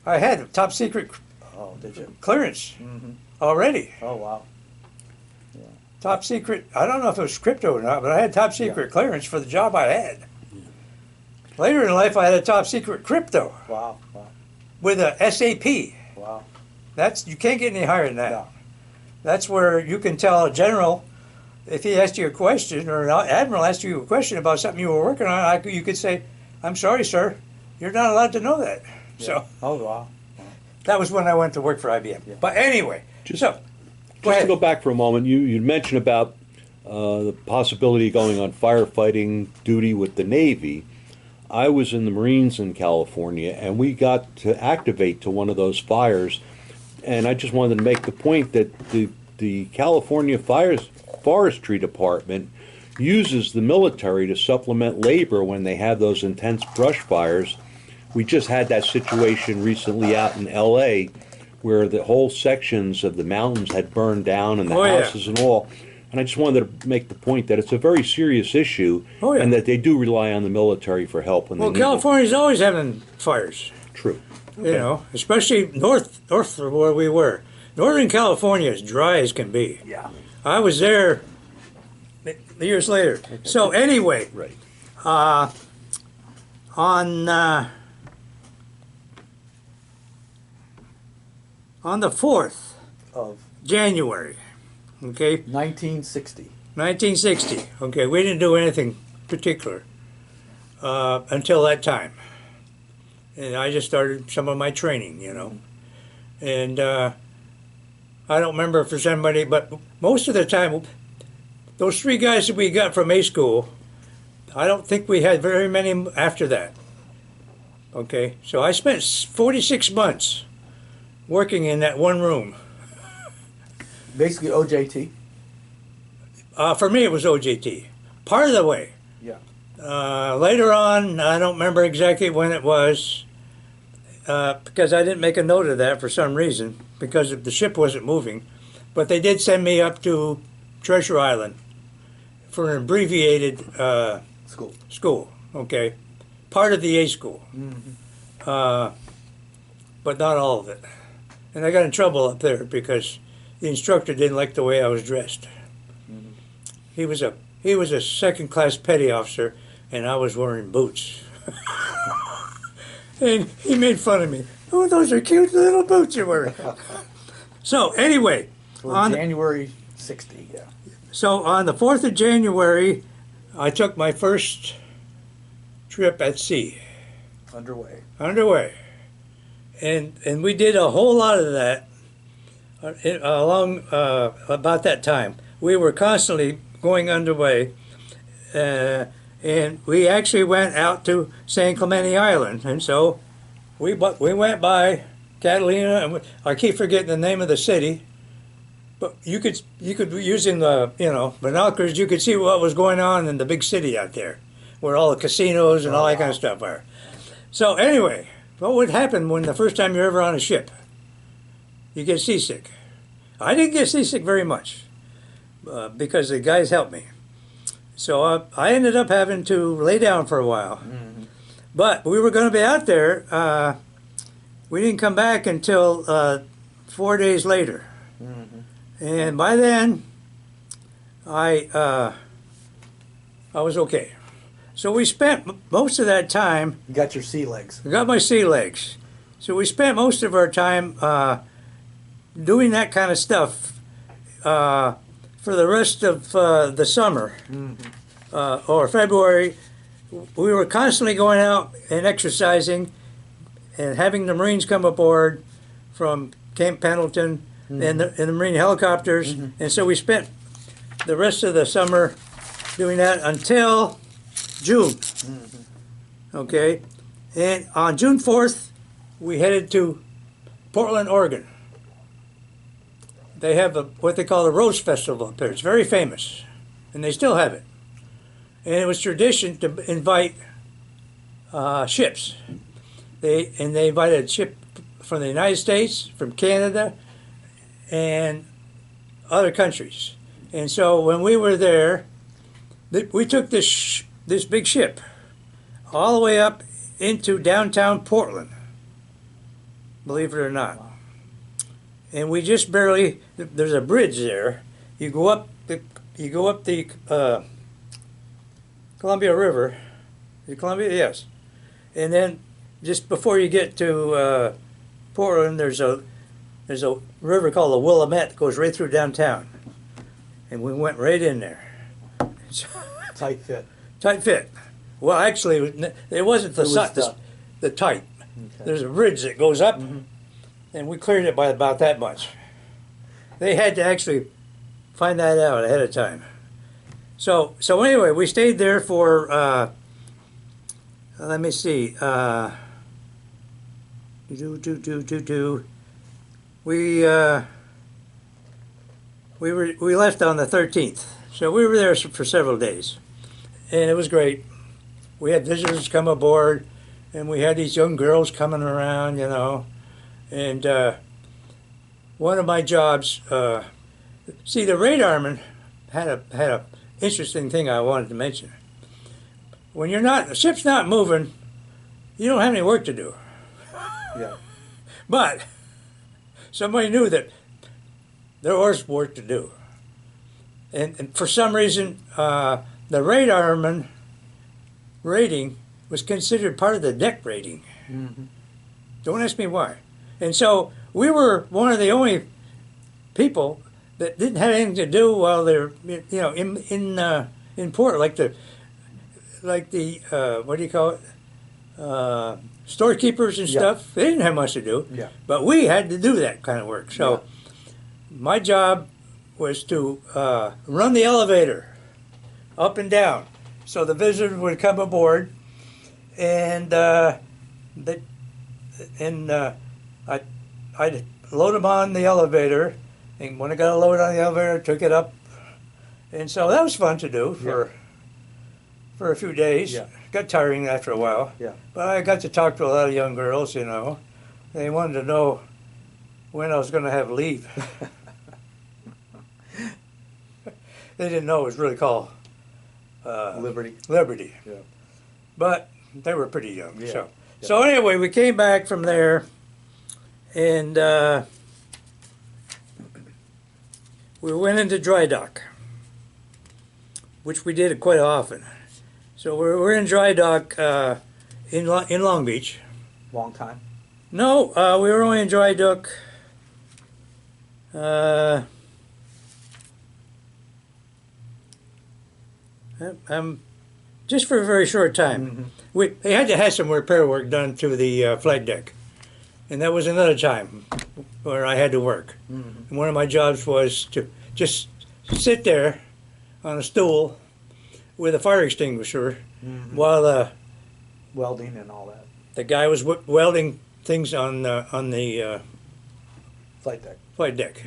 Speaker 3: I had top secret
Speaker 1: Oh, did you?
Speaker 3: clearance
Speaker 1: Mm-hmm.
Speaker 3: already.
Speaker 1: Oh, wow.
Speaker 3: Top secret, I don't know if it was crypto or not, but I had top secret clearance for the job I had. Later in life, I had a top secret crypto
Speaker 1: Wow. Wow.
Speaker 3: with a SAP.
Speaker 1: Wow.
Speaker 3: You can't get any higher than that.
Speaker 1: No.
Speaker 3: That's where you can tell a general, if he asked you a question, or an admiral asked you a question about something you were working on, you could say, I'm sorry, sir, you're not allowed to know that.
Speaker 1: Yeah.
Speaker 3: So
Speaker 1: Oh, wow.
Speaker 3: that was when I went to work for IBM.
Speaker 1: Yeah.
Speaker 3: But anyway,
Speaker 2: Just
Speaker 3: go
Speaker 2: to
Speaker 3: ahead.
Speaker 2: go back for a moment, you mentioned about the possibility of going on firefighting duty with the Navy. I was in the Marines in California, and we got to activate to one of those fires. And I just wanted to make the point that the California Forestry Department uses the military to supplement labor when they have those intense brush fires. We just had that situation recently out in LA where the whole sections of the mountains had burned down and the
Speaker 3: Oh, yeah.
Speaker 2: houses and all. And I just wanted to make the point that it's a very serious issue
Speaker 3: Oh, yeah.
Speaker 2: and that they do rely on the military for help when
Speaker 3: Well,
Speaker 2: they need
Speaker 3: California's always having fires,
Speaker 2: it. True.
Speaker 3: you know, especially north of where we were. Northern California is dry as can be.
Speaker 1: Yeah.
Speaker 3: I was there years later. So anyway,
Speaker 2: Right.
Speaker 3: on the 4th
Speaker 1: Of
Speaker 3: January Okay,
Speaker 1: 1960.
Speaker 3: 1960. Okay, we didn't do anything particular until that time. And I just started some of my training, you know. And I don't remember if there's anybody, but most of the time, those three guys that we got from A school, I don't think we had very many after that. Okay, so I spent 46 months working in that one room.
Speaker 1: Basically OJT.
Speaker 3: For me, it was OJT. Part of the way.
Speaker 1: Yeah.
Speaker 3: Later on, I don't remember exactly when it was, because I didn't make a note of that for some reason, because the ship wasn't moving. But they did send me up to Treasure Island for an abbreviated school. Okay, part of the A school, but not all of it. And I got in trouble up there because the instructor didn't like the way I was dressed. He was a second-class petty officer, and I was wearing boots. And he made fun of me. Oh, those are cute little boots you're wearing. So anyway,
Speaker 1: So January 60. Yeah.
Speaker 3: so on the 4th of January, I took my first trip at sea.
Speaker 1: Underway.
Speaker 3: And we did a whole lot of that along about that time. We were constantly going underway, and we actually went out to San Clemente Island, and so we went by Catalina, and I keep forgetting the name of the city, but you could using the binoculars, you could see what was going on in the big city out there, where all the casinos and all that kind of stuff are. So anyway, what would happen when the first time you're ever on a ship? You get seasick. I didn't get seasick very much because the guys helped me. So I ended up having to lay down for a while. But we were going to be out there. We didn't come back until 4 days later. And by then, I was okay. So we spent most of that time.
Speaker 1: You got your sea legs.
Speaker 3: I got my sea legs. So we spent most of our time doing that kind of stuff for the rest of the summer or February. We were constantly going out and exercising and having the Marines come aboard from Camp Pendleton and the Marine helicopters. And so we spent the rest of the summer doing that until June. Okay, and on June 4th, we headed to Portland, Oregon. They have what they call the Rose Festival up there. It's very famous, and they still have it. And it was tradition to invite ships. They invited a ship from the United States, from Canada, and other countries. And so when we were there, we took this big ship all the way up into downtown Portland, believe it or not. And we just barely, there's a bridge there. You go up the Columbia River. Is it Columbia? Yes. And then just before you get to Portland, there's a river called the Willamette that goes right through downtown. And we went right in there.
Speaker 1: Tight fit.
Speaker 3: Tight fit. Well, actually, it wasn't the tight.
Speaker 1: Okay.
Speaker 3: There's a bridge that goes up, and we cleared it by about that much. They had to actually find that out ahead of time. So anyway, we stayed there for, let me see, we left on the 13th, so we were there for several days, and it was great. We had visitors come aboard, and we had these young girls coming around, and one of my jobs, see, the Radarman had a interesting thing I wanted to mention. When the ship's not moving, you don't have any work to do.
Speaker 1: Yeah.
Speaker 3: But somebody knew that there was work to do. And for some reason, the Radarman rating was considered part of the deck rating. Don't ask me why. And so we were one of the only people that didn't have anything to do while they're in port, like the what do you call it, storekeepers and
Speaker 1: Yeah.
Speaker 3: stuff. They didn't have much to do,
Speaker 1: Yeah.
Speaker 3: but we had to do that kind of work. So
Speaker 1: Yeah.
Speaker 3: my job was to run the elevator up and down, so the visitors would come aboard, and I'd load them on the elevator, and when I got a load on the elevator, I took it up, and so that was fun to do for a few days.
Speaker 1: Yeah.
Speaker 3: Got tiring after a while.
Speaker 1: Yeah.
Speaker 3: But I got to talk to a lot of young girls. They wanted to know when I was going to have leave. They didn't know it was really called
Speaker 1: Liberty.
Speaker 3: Liberty.
Speaker 1: Yeah.
Speaker 3: But they were pretty young.
Speaker 1: Yeah.
Speaker 3: So anyway, we came back from there, and we went into dry dock, which we did quite often. So we're in dry dock in Long Beach.
Speaker 1: Long time.
Speaker 3: No, we were only in dry dock just for a very short time. They had to have some repair work done to the flight deck, and that was another time where I had to work. And one of my jobs was to just sit there on a stool with a fire extinguisher while
Speaker 1: Welding and all that.
Speaker 3: the guy was welding things on the
Speaker 1: Flight deck.
Speaker 3: flight deck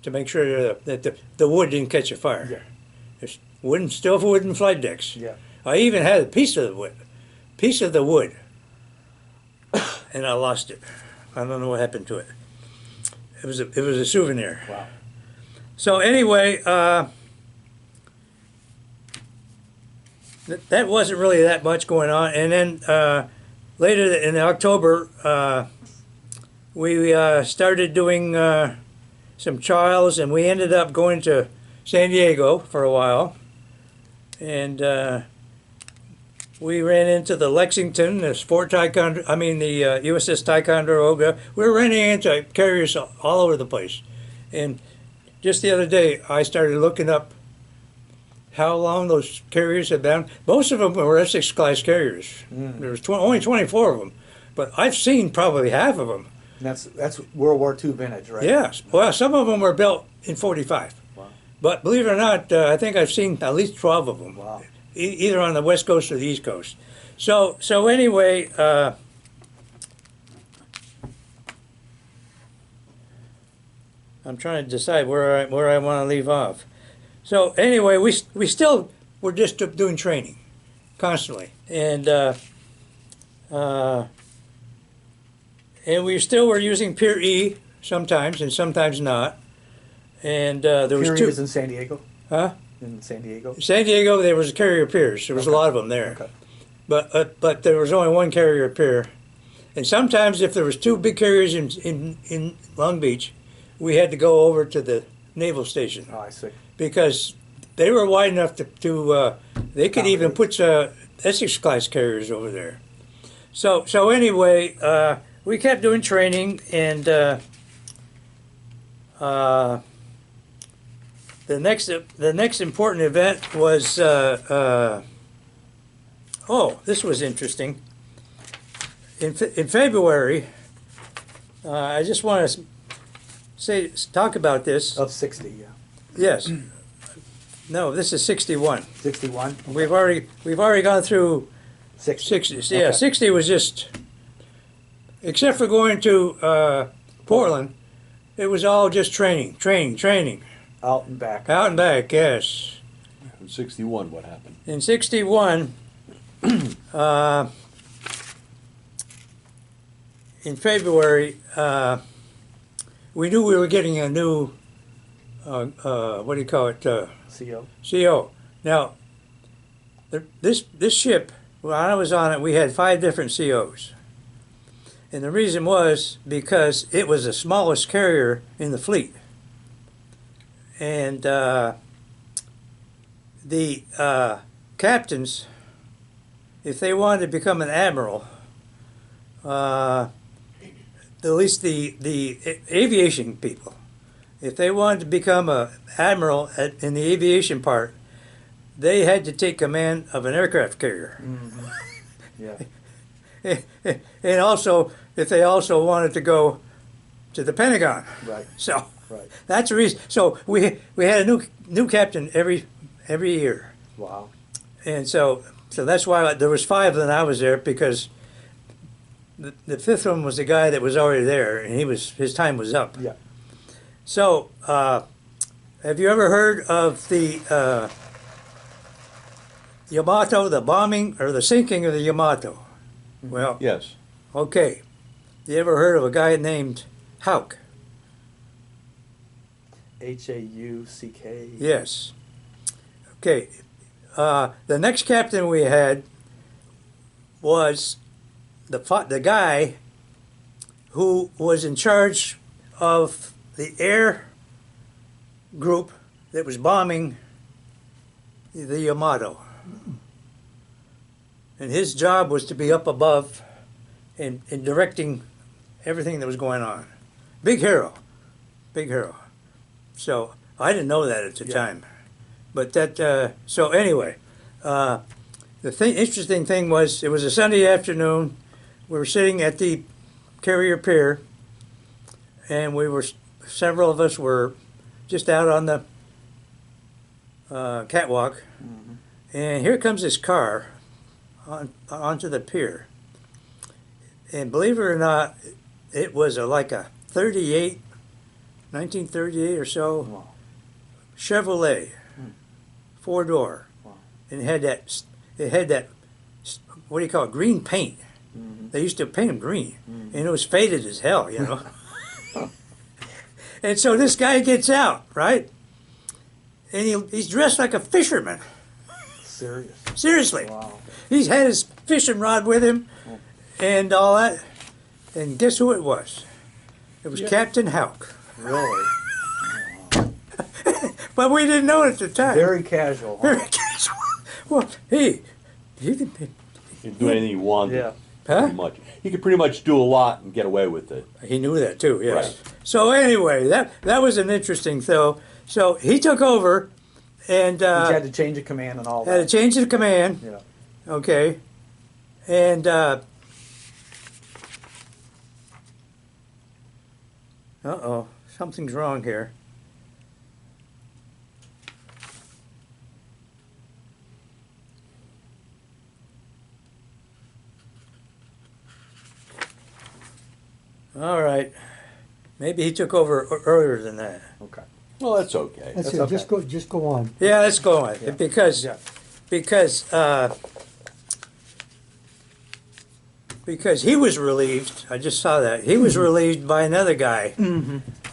Speaker 3: to make sure that the wood didn't catch a fire.
Speaker 1: Yeah.
Speaker 3: There's still wooden flight decks.
Speaker 1: Yeah.
Speaker 3: I even had a piece of the wood, and I lost it. I don't know what happened to it. It was a souvenir.
Speaker 1: Wow.
Speaker 3: So anyway, that wasn't really that much going on. And then later in October, we started doing some trials, and we ended up going to San Diego for a while. And we ran into the Lexington, the the USS Ticonderoga. We were running into carriers all over the place. And just the other day, I started looking up how long those carriers had been. Most of them were Essex class carriers. There was only 24 of them, but I've seen probably half of them.
Speaker 1: And that's World War II vintage, right?
Speaker 3: Yes. Well, some of them were built in '45.
Speaker 1: Wow.
Speaker 3: But believe it or not, I think I've seen at least 12 of them.
Speaker 1: Wow.
Speaker 3: Either on the West Coast or the East Coast. So anyway, I'm trying to decide where I want to leave off. So anyway, we still were just doing training constantly, and we still were using Pier E sometimes and sometimes not. And there was
Speaker 1: Pier E
Speaker 3: two.
Speaker 1: is in San Diego?
Speaker 3: Huh?
Speaker 1: In San Diego?
Speaker 3: San Diego, there was carrier piers. There was a lot of them there.
Speaker 1: Okay.
Speaker 3: But there was only one carrier pier. And sometimes if there was two big carriers in Long Beach, we had to go over to the naval station
Speaker 1: Oh, I see.
Speaker 3: because they were wide enough to they could even put Essex class carriers over there. So anyway, we kept doing training, and the next important event was this was interesting. In February, I just want to talk about this.
Speaker 1: Of 60, yeah.
Speaker 3: Yes. No, this is 61.
Speaker 1: 61?
Speaker 3: We've already gone through
Speaker 1: 60.
Speaker 3: 60. Yeah,
Speaker 1: Okay.
Speaker 3: 60 was just, except for going to Portland, it was all just training.
Speaker 1: Out and back.
Speaker 3: Out and back, yes.
Speaker 2: In 61, what happened?
Speaker 3: In 61, in February, we knew we were getting a new, what do you call it?
Speaker 1: CO?
Speaker 3: CO. Now, this ship, when I was on it, we had 5 different COs. And the reason was because it was the smallest carrier in the fleet. And the captains, if they wanted to become an admiral, at least the aviation people, if they wanted to become a admiral in the aviation part, they had to take command of an aircraft carrier.
Speaker 1: Yeah.
Speaker 3: And also, if they also wanted to go to the Pentagon.
Speaker 1: Right.
Speaker 3: So
Speaker 1: Right.
Speaker 3: that's the reason. So we had a new captain every year,
Speaker 1: Wow.
Speaker 3: and so that's why there was 5 when I was there, because the 5th one was the guy that was already there, and his time was up.
Speaker 1: Yeah.
Speaker 3: So have you ever heard of the Yamato, the bombing or the sinking of the Yamato? Well,
Speaker 2: Yes.
Speaker 3: okay. You ever heard of a guy named Houck?
Speaker 1: Hauck.
Speaker 3: Yes. Okay. The next captain we had was the guy who was in charge of the air group that was bombing the Yamato. And his job was to be up above and directing everything that was going on. Big hero. Big hero. So I didn't know that at the time. But that, so anyway, the interesting thing was, it was a Sunday afternoon. We were sitting at the carrier pier, and several of us were just out on the catwalk, and here comes this car onto the pier. And believe it or not, it was like a 1938 or so,
Speaker 1: Wow.
Speaker 3: Chevrolet, 4-door,
Speaker 1: Wow.
Speaker 3: and it had that, what do you call it, green paint. They used to paint them green, and it was faded as hell, you know. And so this guy gets out, right? And he's dressed like a fisherman.
Speaker 1: Serious.
Speaker 3: Seriously.
Speaker 1: Wow.
Speaker 3: He's had his fishing rod with him and all that. And guess who it was? It was Captain Houck.
Speaker 1: Really?
Speaker 3: But we didn't know it at the time.
Speaker 1: Very casual. Huh?
Speaker 3: Very casual. Well, he didn't.
Speaker 2: You can do anything you want.
Speaker 1: Yeah.
Speaker 3: Huh?
Speaker 2: Pretty much. He could pretty much do a lot and get away with it.
Speaker 3: He knew that too, yes.
Speaker 2: Right.
Speaker 3: So anyway, that was an interesting though. So he took over and
Speaker 1: You had to change the command and all
Speaker 3: had to
Speaker 1: that.
Speaker 3: change the command.
Speaker 1: Yeah.
Speaker 3: Okay. And uh-oh, something's wrong here. All right. Maybe he took over earlier than that.
Speaker 1: Okay.
Speaker 2: Well, that's okay.
Speaker 4: That's
Speaker 1: That's
Speaker 4: it.
Speaker 1: okay.
Speaker 4: Just go on.
Speaker 3: Yeah, let's go on.
Speaker 1: Yeah.
Speaker 3: Because
Speaker 1: Yeah.
Speaker 3: because he was relieved. I just saw that he was relieved by another guy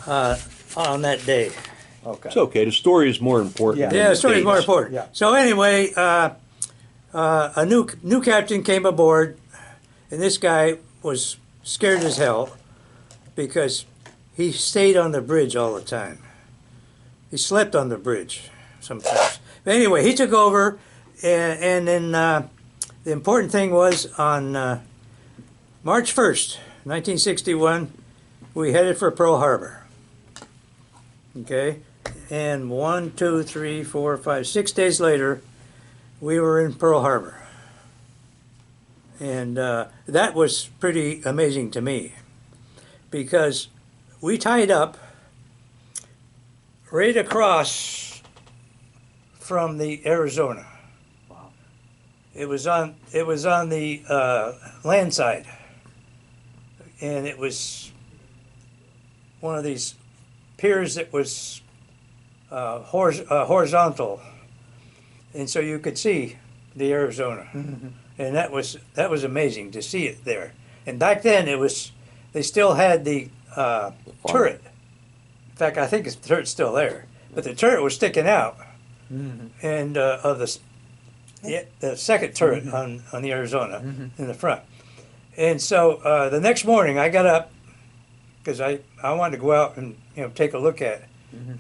Speaker 3: on that day.
Speaker 1: Okay.
Speaker 2: It's okay. The story is more important.
Speaker 1: Yeah.
Speaker 2: than
Speaker 3: Yeah, the story's more
Speaker 2: dates.
Speaker 3: important.
Speaker 1: Yeah.
Speaker 3: So anyway, a new captain came aboard, and this guy was scared as hell because he stayed on the bridge all the time. He slept on the bridge sometimes. But anyway, he took over, and then the important thing was on March 1st, 1961, we headed for Pearl Harbor. Okay? And 1, 2, 3, 4, 5, 6 days later, we were in Pearl Harbor. And that was pretty amazing to me because we tied up right across from the Arizona.
Speaker 1: Wow.
Speaker 3: It was on the land side, and it was one of these piers that was horizontal, and so you could see the Arizona, and that was amazing to see it there. And back then they still had the turret. In fact, I think the turret's still there, but the turret was sticking out, and of the second turret on the Arizona in the front. And so the next morning I got up because I wanted to go out and take a look at it.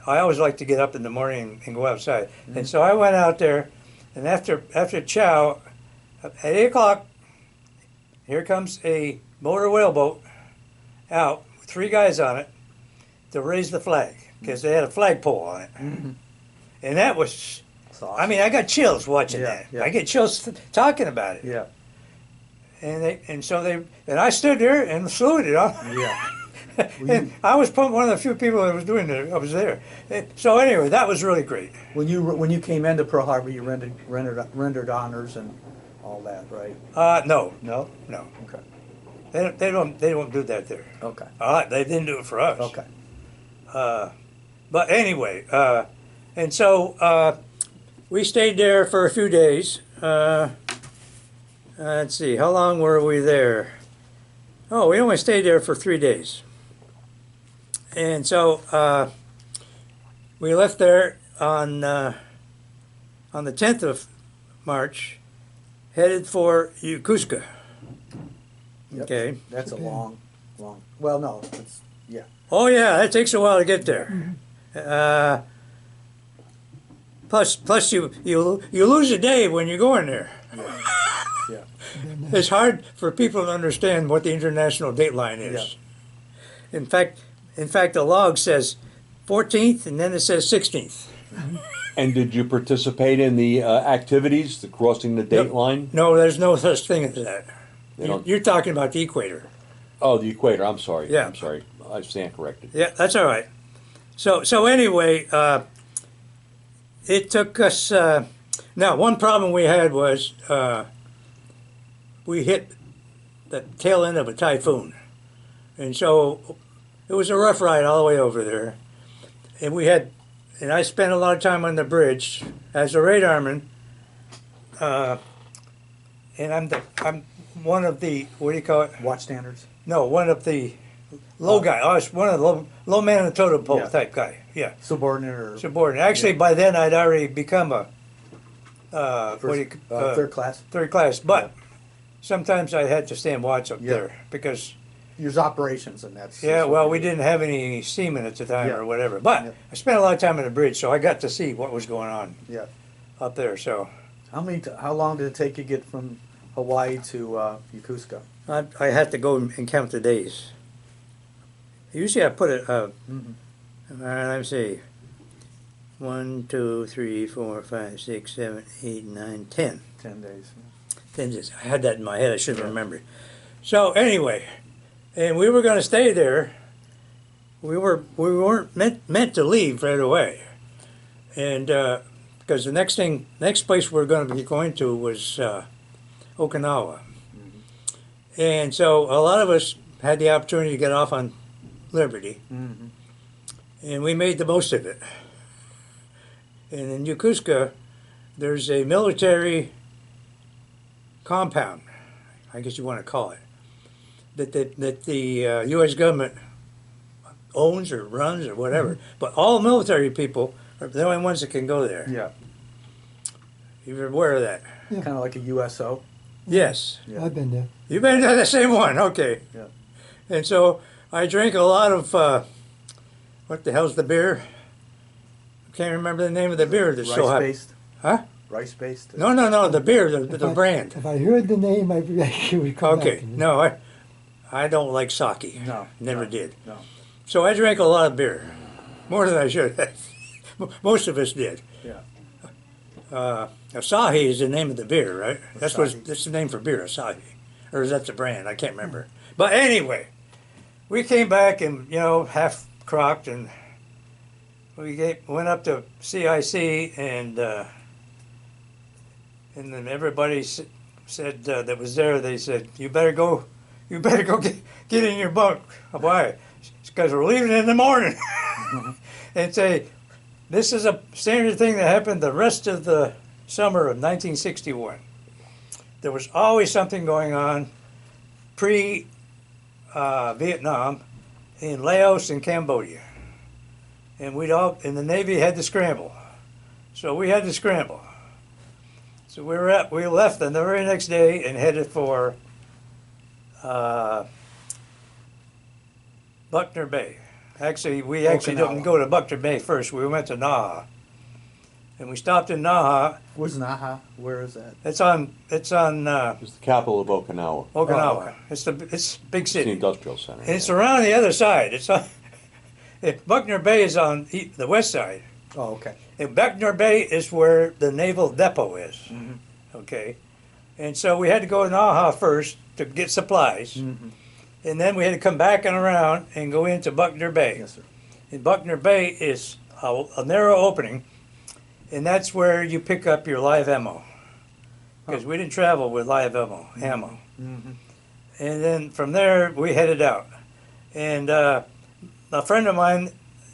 Speaker 3: I always like to get up in the morning and go outside. And so I went out there, and after chow, at 8 o'clock, here comes a motor whaleboat out with 3 guys on it to raise the flag. because they had a flagpole on it, and that was.
Speaker 1: That's awesome.
Speaker 3: I mean, I got chills watching
Speaker 1: Yeah,
Speaker 3: that.
Speaker 1: yeah.
Speaker 3: I get chills talking about it.
Speaker 1: Yeah.
Speaker 3: And I stood there and saluted.
Speaker 1: Yeah.
Speaker 3: And I was one of the few people that was doing it. I was there. So anyway, that was really great.
Speaker 1: When you came into Pearl Harbor, you rendered honors and all that, right?
Speaker 3: No,
Speaker 1: No.
Speaker 3: no.
Speaker 1: Okay.
Speaker 3: They don't do that there.
Speaker 1: Okay.
Speaker 3: They didn't do it for us.
Speaker 1: Okay.
Speaker 3: But anyway, and so we stayed there for a few days. Let's see, how long were we there? Oh, we only stayed there for 3 days. And so we left there on the 10th of March, headed for Yokosuka.
Speaker 1: Yep.
Speaker 3: Okay.
Speaker 1: That's a long. Well, no. It's yeah.
Speaker 3: Oh yeah, that takes a while to get there. Plus you lose a day when you're going there.
Speaker 1: Yeah.
Speaker 3: It's hard for people to understand what the international date line is. In fact, the log says 14th, and then it says 16th.
Speaker 2: And did you participate in the activities, the crossing the date
Speaker 3: Yep.
Speaker 2: line?
Speaker 3: No, there's no such thing as that.
Speaker 2: They don't-
Speaker 3: You're talking about the equator.
Speaker 2: Oh, the equator. I'm sorry.
Speaker 3: Yeah.
Speaker 2: I'm sorry. I stand corrected.
Speaker 3: Yeah, that's all right. So anyway, it took us. Now, one problem we had was we hit the tail end of a typhoon, and so it was a rough ride all the way over there. And I spent a lot of time on the bridge as a radarman, and I'm one of the, what do you call it?
Speaker 1: Watch standards.
Speaker 3: No, one of the low guy. I was one of the low man on the totem pole
Speaker 1: Yeah.
Speaker 3: type guy. Yeah,
Speaker 1: Subordinate or
Speaker 3: subordinate. Actually, by then I'd already become a
Speaker 1: third class.
Speaker 3: third class. But sometimes I had to stand watch up
Speaker 1: Yeah.
Speaker 3: there because
Speaker 1: Use operations and that's.
Speaker 3: yeah,
Speaker 1: that's what
Speaker 3: well,
Speaker 1: you
Speaker 3: we
Speaker 1: do.
Speaker 3: didn't have any seamen at the time
Speaker 1: Yeah.
Speaker 3: or whatever. But
Speaker 1: Yeah.
Speaker 3: I spent a lot of time on the bridge, so I got to see what was going on
Speaker 1: Yeah.
Speaker 3: up there. So
Speaker 1: How long did it take you to get from Hawaii to Yokosuka?
Speaker 3: I had to go and count the days. Usually I put it. Let me see. 1, 2, 3, 4, 5, 6, 7, 8, 9, 10.
Speaker 1: 10 days.
Speaker 3: 10 days. I had that in my head. I should have remembered. So anyway, and we were going to stay there. We weren't meant to leave right away, and because the next place we were going to be going to was Okinawa, and so a lot of us had the opportunity to get off on Liberty, and we made the most of it. And in Yokosuka, there's a military compound, I guess you want to call it, that the U.S. government owns or runs or whatever. But all military people are the only ones that can go there.
Speaker 1: Yeah.
Speaker 3: You're aware of that?
Speaker 4: Yeah.
Speaker 1: Kind of like a USO.
Speaker 3: Yes.
Speaker 1: Yeah.
Speaker 4: I've been there.
Speaker 3: You've been to the same one, okay.
Speaker 1: Yeah.
Speaker 3: And so I drank a lot of, what the hell's the beer? I can't remember the name of the beer that's so hot.
Speaker 1: Rice-based?
Speaker 3: Huh?
Speaker 1: Rice-based?
Speaker 3: No, the beer, the brand.
Speaker 4: If I heard the name, it would come
Speaker 3: Okay,
Speaker 4: back to me.
Speaker 3: no, I don't like sake.
Speaker 1: No.
Speaker 3: Never
Speaker 1: no,
Speaker 3: did.
Speaker 1: No.
Speaker 3: So I drank a lot of beer, more than I should have. Most of us did.
Speaker 1: Yeah.
Speaker 3: Asahi is the name of the beer, right? That's
Speaker 1: Asahi.
Speaker 3: that's the name for beer, Asahi, or is that the brand? I can't remember. But anyway, we came back and half crocked, and we went up to CIC, and then everybody said that was there. They said, "You better go get in your bunk." Why? Because we're leaving in the morning. And say, this is a standard thing that happened the rest of the summer of 1961. There was always something going on pre-Vietnam in Laos and Cambodia. And the Navy had to scramble. So we had to scramble. So we left the very next day and headed for Buckner Bay. Actually, we actually
Speaker 1: Okinawa.
Speaker 3: didn't go to Buckner Bay first. We went to Naha, and we stopped in Naha.
Speaker 1: Where's Naha? Where is that?
Speaker 3: It's on
Speaker 2: It's the capital of Okinawa.
Speaker 3: Okinawa.
Speaker 1: Oh, okay.
Speaker 3: It's a big
Speaker 2: It's the
Speaker 3: city,
Speaker 2: industrial center.
Speaker 3: and it's around the other side. Buckner Bay is on the west side.
Speaker 1: Oh, okay.
Speaker 3: And Buckner Bay is where the naval depot is.
Speaker 1: Mm-hmm.
Speaker 3: Okay, and so we had to go to Naha first to get supplies,
Speaker 1: Mm-hmm.
Speaker 3: and then we had to come back and around and go into Buckner Bay.
Speaker 1: Yes, sir.
Speaker 3: And Buckner Bay is a narrow opening, and that's where you pick up your live ammo. Because we didn't travel with live ammo.
Speaker 1: Mm-hmm.
Speaker 3: And then from there, we headed out. And a friend of mine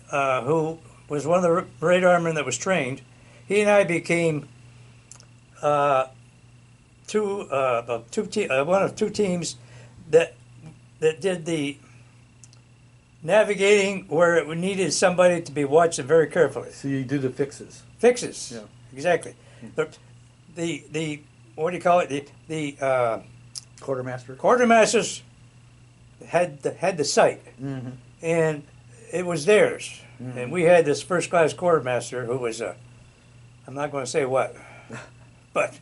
Speaker 3: who was one of the radarmen that was trained, he and I became one of two teams that did the navigating where it needed somebody to be watching very carefully.
Speaker 1: So you do the fixes.
Speaker 3: Fixes.
Speaker 1: Yeah.
Speaker 3: Exactly. The what do you call it? The
Speaker 1: Quartermaster.
Speaker 3: quartermasters had the site,
Speaker 1: Mm-hmm.
Speaker 3: and it was theirs.
Speaker 1: Mm-hmm.
Speaker 3: And we had this first class quartermaster who was I'm not going to say what, but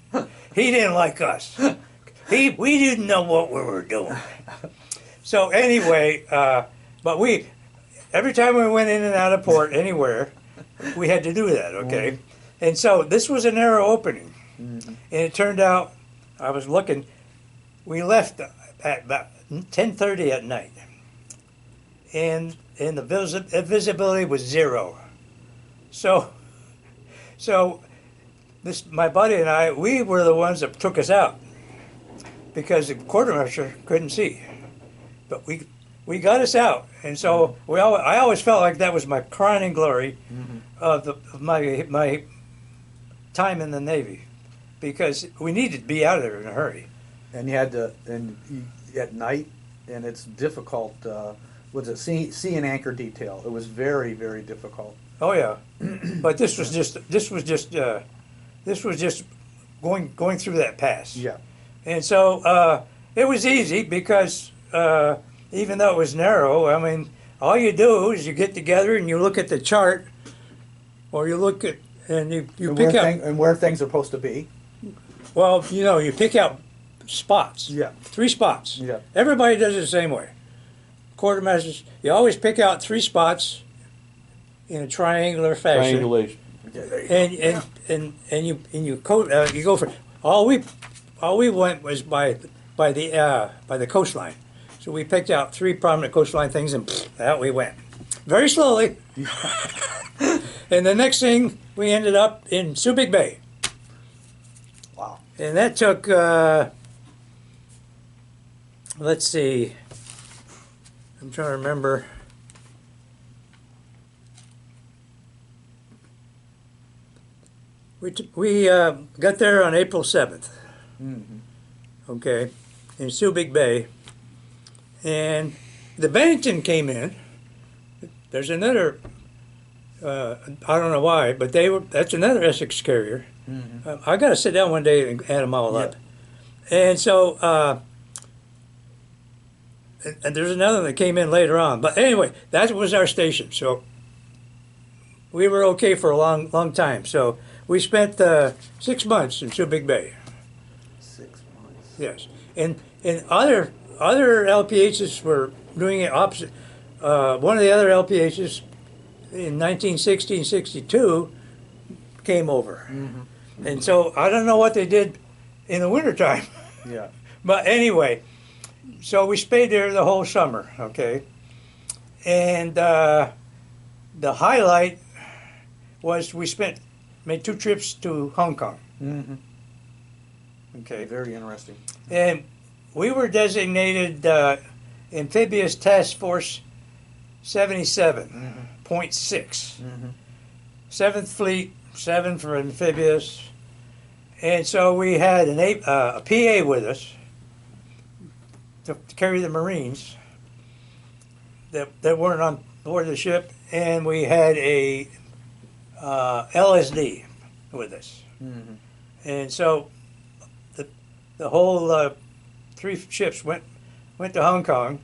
Speaker 3: he didn't like us. We didn't know what we were doing. So anyway, but every time we went in and out of port anywhere, we had to do that. Okay,
Speaker 1: Mm-hmm.
Speaker 3: and so this was a narrow opening,
Speaker 1: Mm-hmm.
Speaker 3: and it turned out I was looking. We left at about 10:30 at night, and the visibility was zero. So my buddy and I, we were the ones that took us out because the quartermaster couldn't see, but we got us out, and so I always felt like that was my crowning glory of my time in the Navy, because we needed to be out of there in a hurry.
Speaker 1: And you had to, at night, and it's difficult. Was it sea and anchor detail? It was very, very difficult.
Speaker 3: Oh yeah, but this was just going through that pass.
Speaker 1: Yeah.
Speaker 3: And so it was easy because even though it was narrow, I mean, all you do is you get together and you look at the chart, or you look at and you
Speaker 1: And
Speaker 3: pick out.
Speaker 1: and where things are supposed to be.
Speaker 3: Well, you pick out spots.
Speaker 1: Yeah.
Speaker 3: 3 spots.
Speaker 1: Yeah.
Speaker 3: Everybody does it the same way. Quartermasters, you always pick out 3 spots in a triangular fashion.
Speaker 2: Triangulation.
Speaker 3: And you go for all we went was by the coastline. So we picked out 3 prominent coastline things, and out we went, very slowly. And the next thing, we ended up in Subic Bay.
Speaker 1: Wow.
Speaker 3: And that took, let's see, I'm trying to remember. We got there on April 7th, okay, in Subic Bay. And the Bennington came in. There's another, I don't know why, but that's another Essex carrier. I got to sit down one day and add them all up. And so, and there's another that came in later on. But anyway, that was our station. So we were okay for a long time. So we spent 6 months in Subic Bay.
Speaker 1: 6 months.
Speaker 3: Yes. And other LPHs were doing it opposite. One of the other LPHs in 1960 and 62 came over. And so I don't know what they did in the wintertime.
Speaker 1: Yeah.
Speaker 3: But anyway, so we stayed there the whole summer, okay? And the highlight was we made 2 trips to Hong Kong.
Speaker 1: Mm-hmm.
Speaker 3: Okay.
Speaker 1: Very interesting.
Speaker 3: And we were designated Amphibious Task Force 77.6. 7th Fleet, 7 for amphibious. And so we had a PA with us to carry the Marines that weren't on board the ship, and we had a LSD with us. And so the whole 3 ships went to Hong Kong,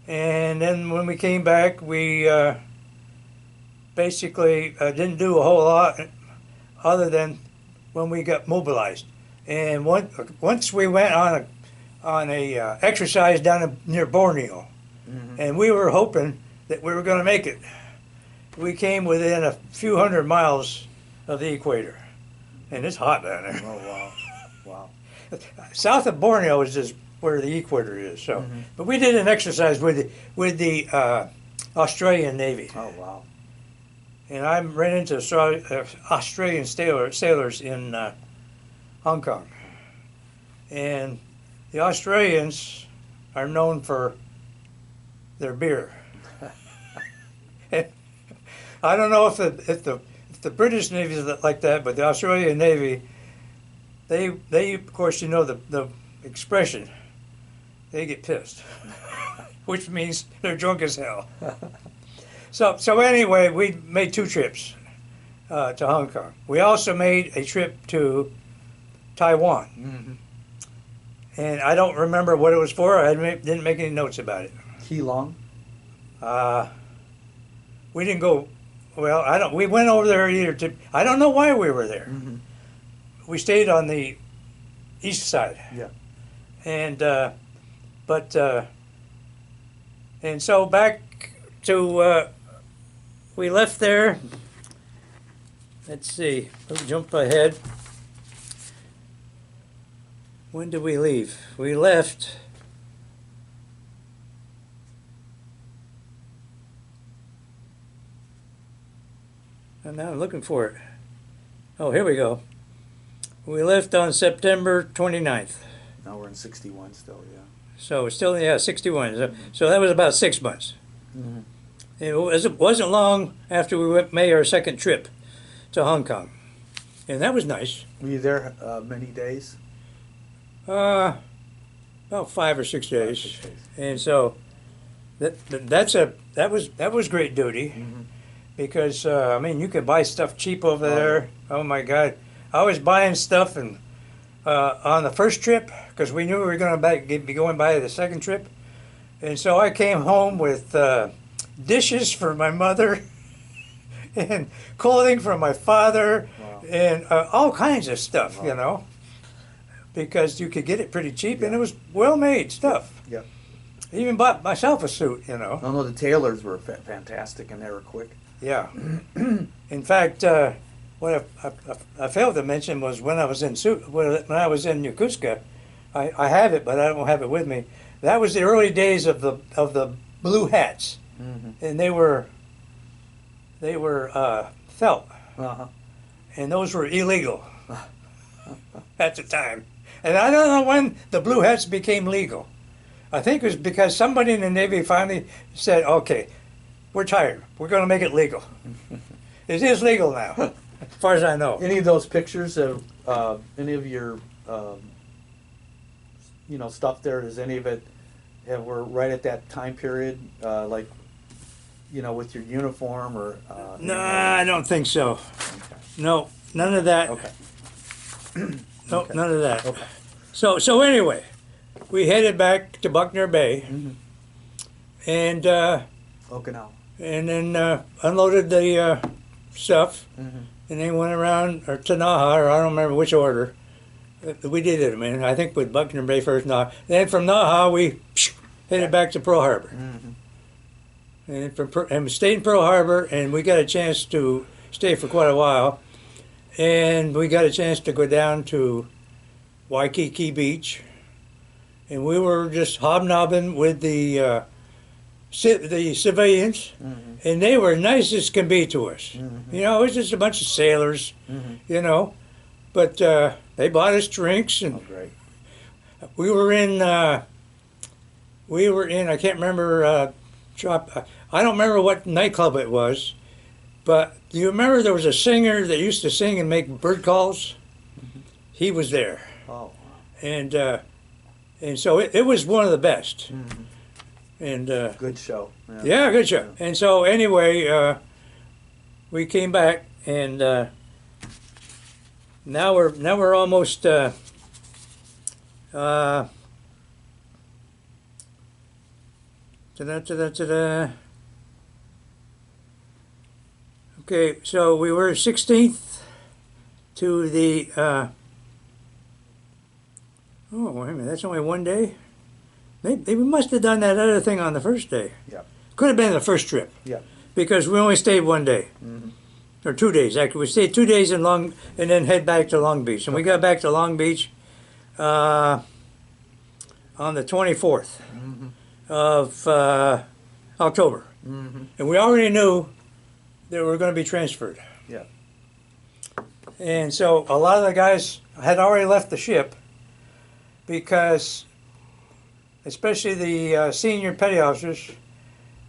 Speaker 3: and then when we came back, we basically didn't do a whole lot other than when we got mobilized. And once we went on a exercise down near Borneo, and we were hoping that we were going to make it, we came within a few hundred miles of the equator, and it's hot down there.
Speaker 1: Oh wow, wow.
Speaker 3: South of Borneo is just where the equator is. So, but we did an exercise with the Australian Navy,
Speaker 1: Oh wow.
Speaker 3: and I ran into Australian sailors in Hong Kong, and the Australians are known for their beer. I don't know if the British Navy is like that, but the Australian Navy, they of course, you know the expression, they get pissed, which means they're drunk as hell. So anyway, we made 2 trips to Hong Kong. We also made a trip to Taiwan, and I don't remember what it was for. I didn't make any notes about it.
Speaker 1: Keelong.
Speaker 3: We didn't go. Well, I don't. We went over there either. I don't know why we were there. We stayed on the east side.
Speaker 1: Yeah.
Speaker 3: And and so back to we left there. Let's see. Let's jump ahead. When did we leave? We left. And now I'm looking for it. Oh, here we go. We left on September 29th.
Speaker 1: Now we're in 61 still. Yeah.
Speaker 3: So it's still, yeah, 61. So that was about 6 months.
Speaker 1: Mhm.
Speaker 3: It wasn't long after we made our second trip to Hong Kong. And that was nice.
Speaker 1: Were you there many days?
Speaker 3: About 5 or 6 days.
Speaker 1: 6 days.
Speaker 3: And so that was great duty. Because, I mean, you could buy stuff cheap over there. Oh, my God. I was buying stuff and on the first trip because we knew we were going to be going by the second trip. And so I came home with dishes for my mother and clothing for my father.
Speaker 1: Wow.
Speaker 3: And all kinds of stuff,
Speaker 1: Wow.
Speaker 3: you know, because you could get it pretty cheap and it was well-made stuff.
Speaker 1: Yep.
Speaker 3: I even bought myself a suit, you know.
Speaker 1: No, the tailors were fantastic and they were quick.
Speaker 3: Yeah. In fact, what I failed to mention was when I was in Yokosuka, I have it, but I don't have it with me. That was the early days of the blue hats, and they were felt,
Speaker 1: Uh-huh.
Speaker 3: and those were illegal at the time. And I don't know when the blue hats became legal. I think it was because somebody in the Navy finally said, "Okay, we're tired. We're going to make it legal." It is legal now, as far as I know.
Speaker 1: Any of those pictures of any of your stuff there? Is any of it were right at that time period, like with your uniform or?
Speaker 3: No, I don't think so.
Speaker 1: Okay.
Speaker 3: No, none of that.
Speaker 1: Okay.
Speaker 3: No,
Speaker 1: Okay.
Speaker 3: none of that.
Speaker 1: Okay.
Speaker 3: So anyway, we headed back to Buckner Bay, and
Speaker 1: Okinawa.
Speaker 3: and then unloaded the stuff, and then went around to Naha, or I don't remember which order. We did it, man. I think with Buckner Bay first, Naha. Then from Naha, we headed back to Pearl Harbor. And we stayed in Pearl Harbor, and we got a chance to stay for quite a while. And we got a chance to go down to Waikiki Beach, and we were just hobnobbing with the civilians, and they were nice as can be to us. You know, it was just a bunch of sailors, you know, but they bought us drinks, and
Speaker 1: Oh, great.
Speaker 3: we were in. I can't remember. I don't remember what nightclub it was, but do you remember there was a singer that used to sing and make bird calls? He was there.
Speaker 1: Oh.
Speaker 3: And so it was one of the best. And
Speaker 1: Good show.
Speaker 3: yeah, good show. And so anyway, we came back, and now we're almost okay, so we were 16th to the oh, wait a minute, that's only one day? Maybe we must have done that other thing on the first day.
Speaker 1: Yeah.
Speaker 3: Could have been the first trip.
Speaker 1: Yeah.
Speaker 3: because we only stayed one day. Or 2 days, actually. We stayed 2 days in and then head back to Long Beach. And we got back to Long Beach on the 24th of October. And we already knew that we were going to be transferred.
Speaker 1: Yeah.
Speaker 3: And so a lot of the guys had already left the ship because, especially the senior petty officers,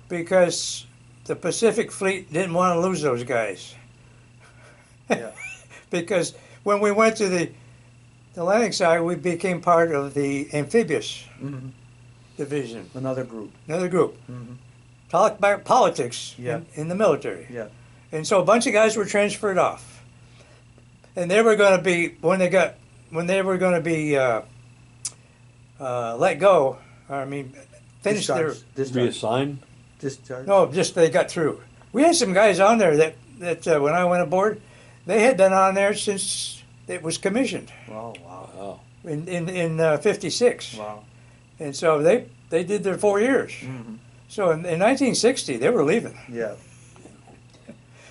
Speaker 3: because the Pacific Fleet didn't want to lose those guys.
Speaker 1: Yeah.
Speaker 3: Because when we went to the Atlantic side, we became part of the amphibious division.
Speaker 1: Another group.
Speaker 3: Another group. Talk about politics
Speaker 1: Yeah.
Speaker 3: in the military.
Speaker 1: Yeah.
Speaker 3: And so a bunch of guys were transferred off. And they were going to be, when they were going to be let go, finish
Speaker 1: Discharge.
Speaker 2: Reassigned?
Speaker 1: Discharge.
Speaker 3: no, just they got through. We had some guys on there that when I went aboard, they had been on there since it was commissioned
Speaker 1: Wow. Wow.
Speaker 2: Wow.
Speaker 3: in 56.
Speaker 1: Wow.
Speaker 3: And so they did their 4 years. So in 1960, they were leaving.
Speaker 1: Yeah.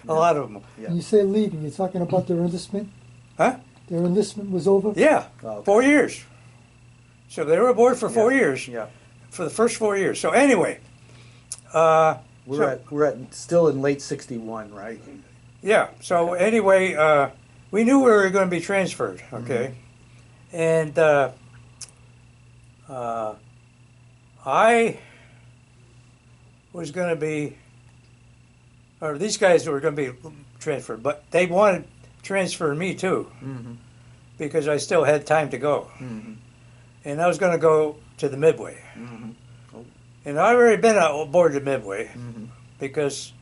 Speaker 3: A lot of them.
Speaker 1: Yeah.
Speaker 4: When you say leaving, you're talking about their enlistment?
Speaker 3: Huh?
Speaker 4: Their enlistment was over?
Speaker 3: Yeah,
Speaker 1: Oh, okay.
Speaker 3: 4 years. So they were aboard for 4
Speaker 1: Yeah.
Speaker 3: years,
Speaker 1: Yeah.
Speaker 3: for the first 4 years. So anyway,
Speaker 1: We're at still in late '61, right?
Speaker 3: yeah. So anyway, we knew we were going to be transferred. Okay, and I was going to be, or these guys were going to be transferred, but they wanted to transfer me too, because I still had time to go, and I was going to go to the Midway, and I'd already been aboard the Midway because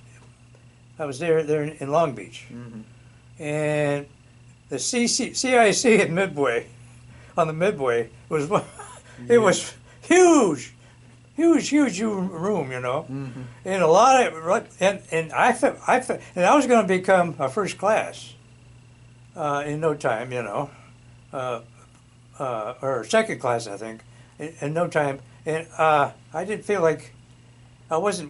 Speaker 3: I was there in Long Beach, and the CIC at Midway, on the Midway was it was huge room, you know, and a lot of and I was going to become a first class in no time, you know, or second class, I think, in no time, and I didn't feel like I was.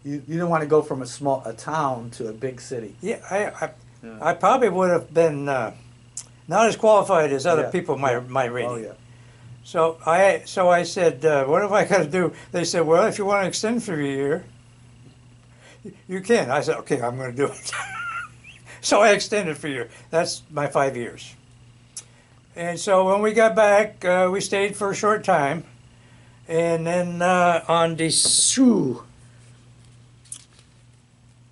Speaker 1: You didn't want to go from a town to a big city.
Speaker 3: Yeah, I probably would have been not as qualified as other
Speaker 1: Yeah.
Speaker 3: people my rating.
Speaker 1: Oh yeah.
Speaker 3: So I said, what have I got to do? They said, well, if you want to extend for a year, you can. I said, okay, I'm going to do it. So I extended for a year. That's my 5 years. And so when we got back, we stayed for a short time. And then on Dessous,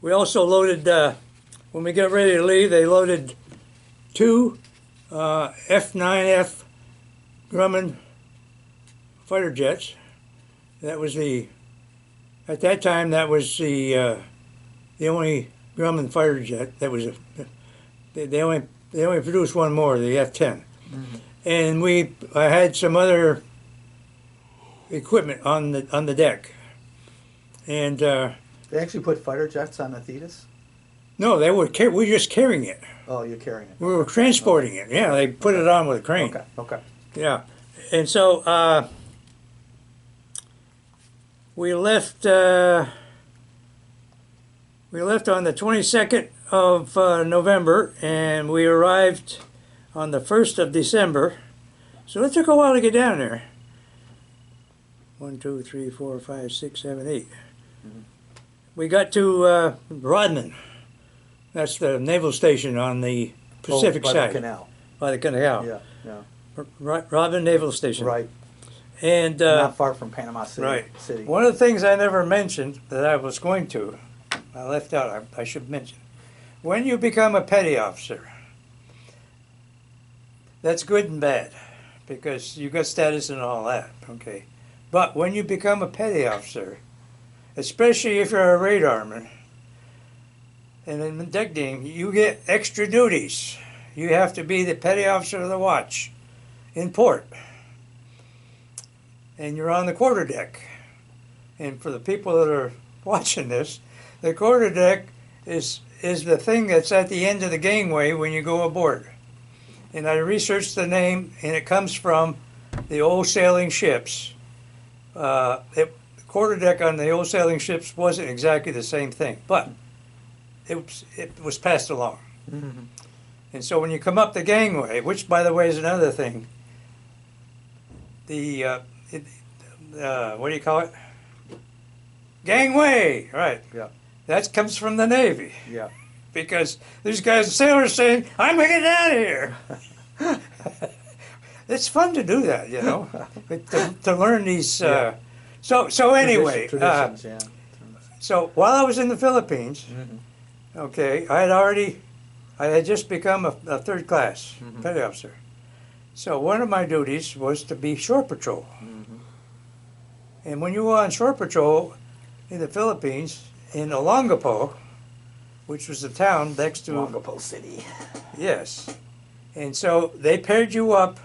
Speaker 3: we also loaded, when we got ready to leave, they loaded 2 F-9F Grumman fighter jets. That was at that time, that was the only Grumman fighter jet. That was they only produced one more, the F-10. And I had some other equipment on the deck. And
Speaker 1: They actually put fighter jets on the Thetis.
Speaker 3: no, we were just carrying it.
Speaker 1: Oh, you're carrying it.
Speaker 3: We were transporting it. Yeah, they put it on with a crane.
Speaker 1: Okay. Okay.
Speaker 3: Yeah, and so we left. We left on the 22nd of November, and we arrived on the 1st of December. So it took a while to get down there. 1, 2, 3, 4, 5, 6, 7, 8. We got to Rodman. That's the naval station on the Pacific
Speaker 1: by
Speaker 3: side.
Speaker 1: the canal.
Speaker 3: By the canal.
Speaker 1: Yeah. Yeah.
Speaker 3: Rodman Naval Station.
Speaker 1: Right.
Speaker 3: And
Speaker 1: Not far from Panama City.
Speaker 3: right.
Speaker 1: City.
Speaker 3: One of the things I never mentioned that I was going to, I left out, I should mention. When you become a petty officer, that's good and bad because you got status and all that, okay? But when you become a petty officer, especially if you're a radarman, and in deck team, you get extra duties. You have to be the petty officer of the watch in port. And you're on the quarterdeck. And for the people that are watching this, the quarterdeck is the thing that's at the end of the gangway when you go aboard. And I researched the name, and it comes from the old sailing ships. quarterdeck on the old sailing ships wasn't exactly the same thing, but it was passed along.
Speaker 1: Mm-hmm.
Speaker 3: And so when you come up the gangway, which by the way is another thing, the what do you call it? Gangway, right?
Speaker 1: Yeah.
Speaker 3: That comes from the Navy,
Speaker 1: Yeah.
Speaker 3: because these guys, sailors, saying, "I'm gonna get out of here." It's fun to do that, you know, to learn these.
Speaker 1: Yeah.
Speaker 3: So anyway,
Speaker 1: Traditions, yeah.
Speaker 3: so while I was in the Philippines,
Speaker 1: Mm-hmm.
Speaker 3: okay, I had just become a third class
Speaker 1: Mhm.
Speaker 3: petty officer. So one of my duties was to be shore patrol.
Speaker 1: Mm-hmm.
Speaker 3: And when you were on shore patrol in the Philippines, in Olongapo, which was the town next to,
Speaker 1: Longapo City.
Speaker 3: yes, and so they paired you up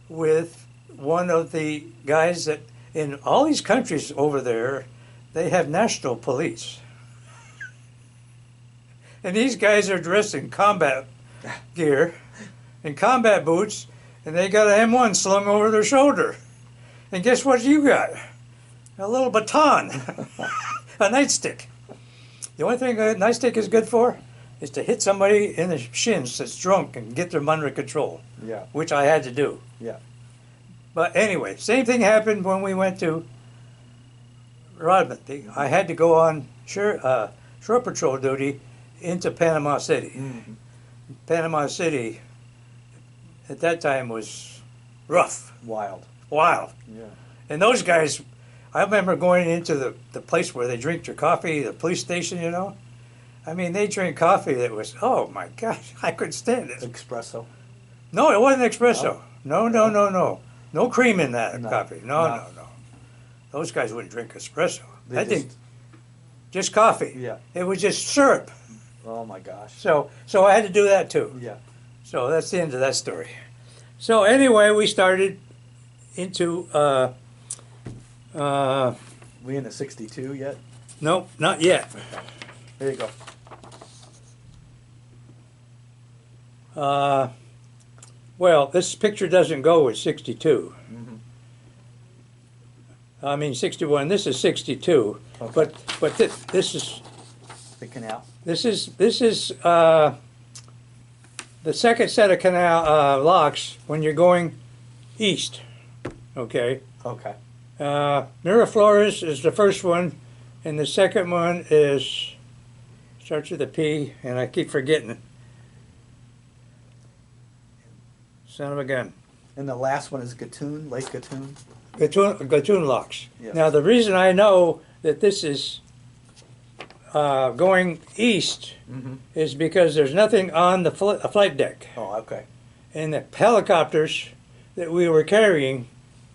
Speaker 3: with one of the guys that, in all these countries over there, they have national police. And these guys are dressed in combat gear and combat boots, and they got an M1 slung over their shoulder. And guess what you got? A little baton, a nightstick. The only thing a nightstick is good for is to hit somebody in the shins that's drunk and get them under control,
Speaker 1: Yeah.
Speaker 3: which I had to do.
Speaker 1: Yeah.
Speaker 3: But anyway, same thing happened when we went to Radarman. I had to go on shore patrol duty into Panama City.
Speaker 1: Mm-hmm.
Speaker 3: Panama City at that time was rough,
Speaker 1: Wild.
Speaker 3: wild.
Speaker 1: Yeah.
Speaker 3: And those guys, I remember going into the place where they drink their coffee, the police station, you know. I mean, they drink coffee that was, oh my gosh, I couldn't stand it.
Speaker 1: Espresso.
Speaker 3: No, it wasn't espresso. No. No cream in that
Speaker 1: No.
Speaker 3: coffee. No. Those guys wouldn't drink espresso.
Speaker 1: They
Speaker 3: I think just coffee.
Speaker 1: Yeah.
Speaker 3: It was just syrup.
Speaker 1: Oh my gosh.
Speaker 3: So I had to do that too.
Speaker 1: Yeah.
Speaker 3: So that's the end of that story. So anyway, we started into
Speaker 1: We in the 62 yet?
Speaker 3: no, not yet.
Speaker 1: There you go.
Speaker 3: Well, this picture doesn't go with 62.
Speaker 1: Mm-hmm.
Speaker 3: I mean 61. This is 62.
Speaker 1: Okay.
Speaker 3: But this is
Speaker 1: The canal.
Speaker 3: this is the second set of canal locks when you're going east. Okay.
Speaker 1: Okay.
Speaker 3: Miraflores is the first one, and the second one is starts with a P, and I keep forgetting it. Son of a gun.
Speaker 1: And the last one is Gatun, Lake Gatun.
Speaker 3: Gatun locks.
Speaker 1: Yes.
Speaker 3: Now the reason I know that this is going east
Speaker 1: Mm-hmm.
Speaker 3: is because there's nothing on the flight deck,
Speaker 1: Oh, okay.
Speaker 3: and the helicopters that we were carrying.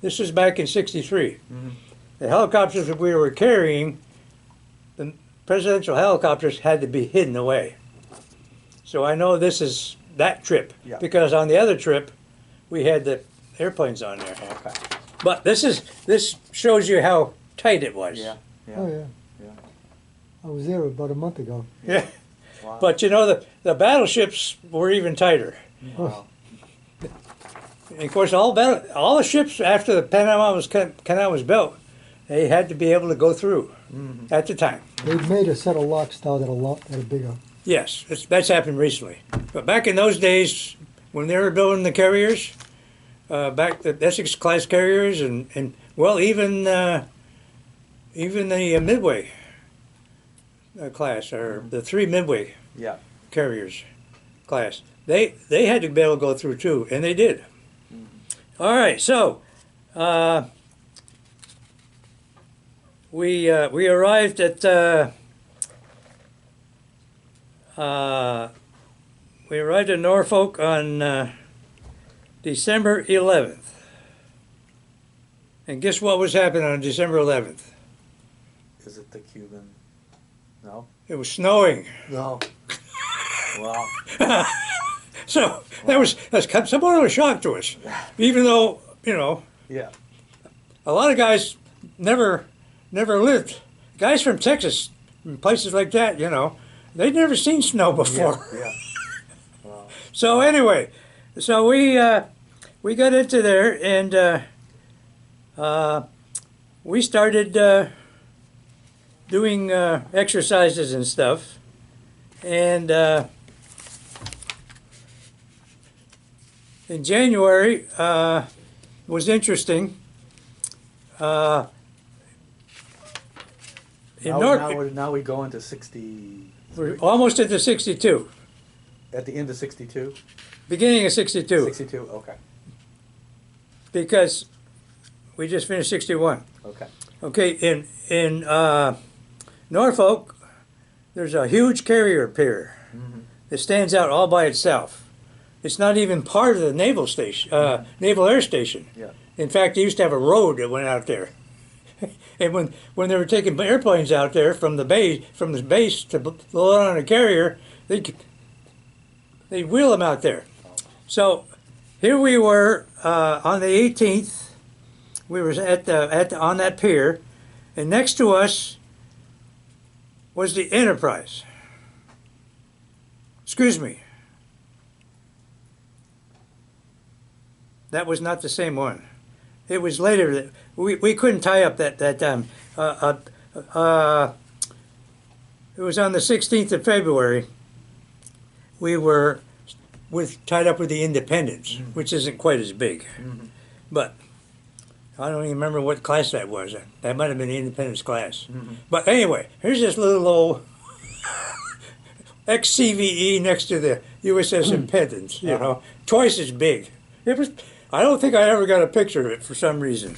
Speaker 3: This was back in '63.
Speaker 1: Mhm.
Speaker 3: The helicopters that we were carrying, the presidential helicopters, had to be hidden away. So I know this is that trip,
Speaker 1: Yeah.
Speaker 3: because on the other trip we had the airplanes on there.
Speaker 1: Okay.
Speaker 3: But this shows you how tight it was.
Speaker 1: Yeah. Yeah.
Speaker 4: Oh, yeah.
Speaker 1: Yeah.
Speaker 4: I was there about a month ago.
Speaker 3: Yeah.
Speaker 1: Wow.
Speaker 3: But you know, the battleships were even tighter.
Speaker 1: Wow.
Speaker 3: And of course, all the ships after the Panama Canal was built, they had to be able to go through
Speaker 1: Mhm.
Speaker 3: at the time.
Speaker 4: They've made a set of locks now that are bigger.
Speaker 3: Yes, that's happened recently. But back in those days, when they were building the carriers, back the Essex class carriers, and well, even the Midway class, or the 3 Midway
Speaker 1: Yeah.
Speaker 3: carriers class, they had to be able to go through too, and they did. All right, so we arrived at Norfolk on December 11th. And guess what was happening on December 11th?
Speaker 1: Is it the Cuban? No.
Speaker 3: It was snowing.
Speaker 1: No. Wow.
Speaker 3: So that's somewhat of a shock to us, even though, you know,
Speaker 1: Yeah.
Speaker 3: a lot of guys never lived. Guys from Texas, and places like that, you know, they'd never seen snow before.
Speaker 1: Yeah. Wow.
Speaker 3: So anyway, we got into there, and we started doing exercises and stuff, and in January was interesting.
Speaker 1: Now we go into 60.
Speaker 3: We're almost into 62,
Speaker 1: At the end of 62?
Speaker 3: beginning of 62,
Speaker 1: 62, okay.
Speaker 3: because we just finished 61.
Speaker 1: Okay.
Speaker 3: Okay, in Norfolk, there's a huge carrier pier that stands out all by itself. It's not even part of the naval station, Naval Air Station.
Speaker 1: Yeah.
Speaker 3: In fact, they used to have a road that went out there. And when they were taking airplanes out there from the base to load on a carrier, they'd wheel them out there. So here we were on the 18th. We were on that pier, and next to us was the Enterprise. Excuse me. That was not the same one. It was later that we couldn't tie up that time. It was on the 16th of February. We were tied up with the Independence, which isn't quite as big, but I don't even remember what class that was. That might have been the Independence class. But anyway, here's this little old XCVE next to the USS Independence. You know, twice as big. It was. I don't think I ever got a picture of it for some reason.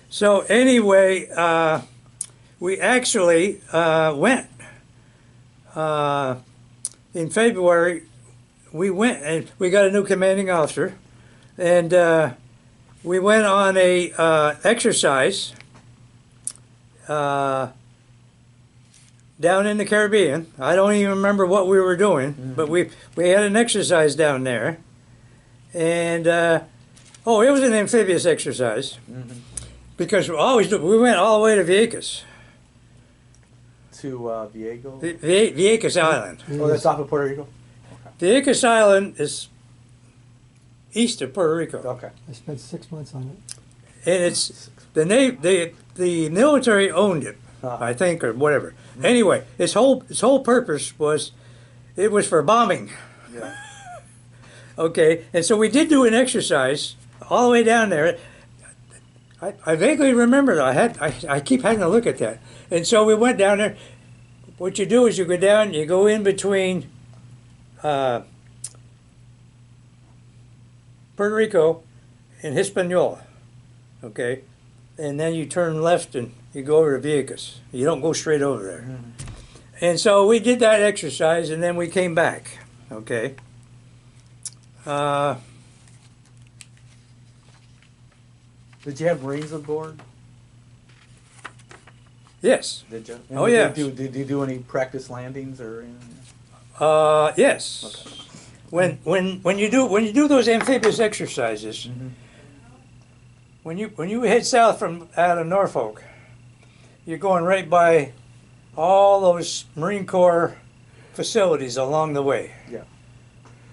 Speaker 3: So anyway, we actually went in February. We went and we got a new commanding officer, and we went on a exercise down in the Caribbean. I don't even remember what we were doing, but we had an exercise down there, and it was an amphibious exercise because we went all the way to Vieques.
Speaker 1: To Viego?
Speaker 3: Vieques Island.
Speaker 1: Oh, that's off of Puerto Rico?
Speaker 3: Vieques Island is east of Puerto Rico.
Speaker 1: Okay.
Speaker 4: I spent 6 months on it.
Speaker 3: And it's the military owned it, I think, or whatever. Anyway, its whole purpose was it was for bombing.
Speaker 1: Yeah.
Speaker 3: Okay, and so we did do an exercise all the way down there. I vaguely remember that. I keep having to look at that. And so we went down there. What you do is you go down, you go in between Puerto Rico and Hispaniola, okay? And then you turn left and you go over to Vieques. You don't go straight over there. And so we did that exercise and then we came back, okay?
Speaker 1: Did you have Marines aboard?
Speaker 3: Yes.
Speaker 1: Did you?
Speaker 3: Oh, yes.
Speaker 1: Did you do any practice landings or anything?
Speaker 3: Yes.
Speaker 1: Okay.
Speaker 3: When you do those amphibious exercises, when you head south from out of Norfolk, you're going right by all those Marine Corps facilities along the way.
Speaker 1: Yeah.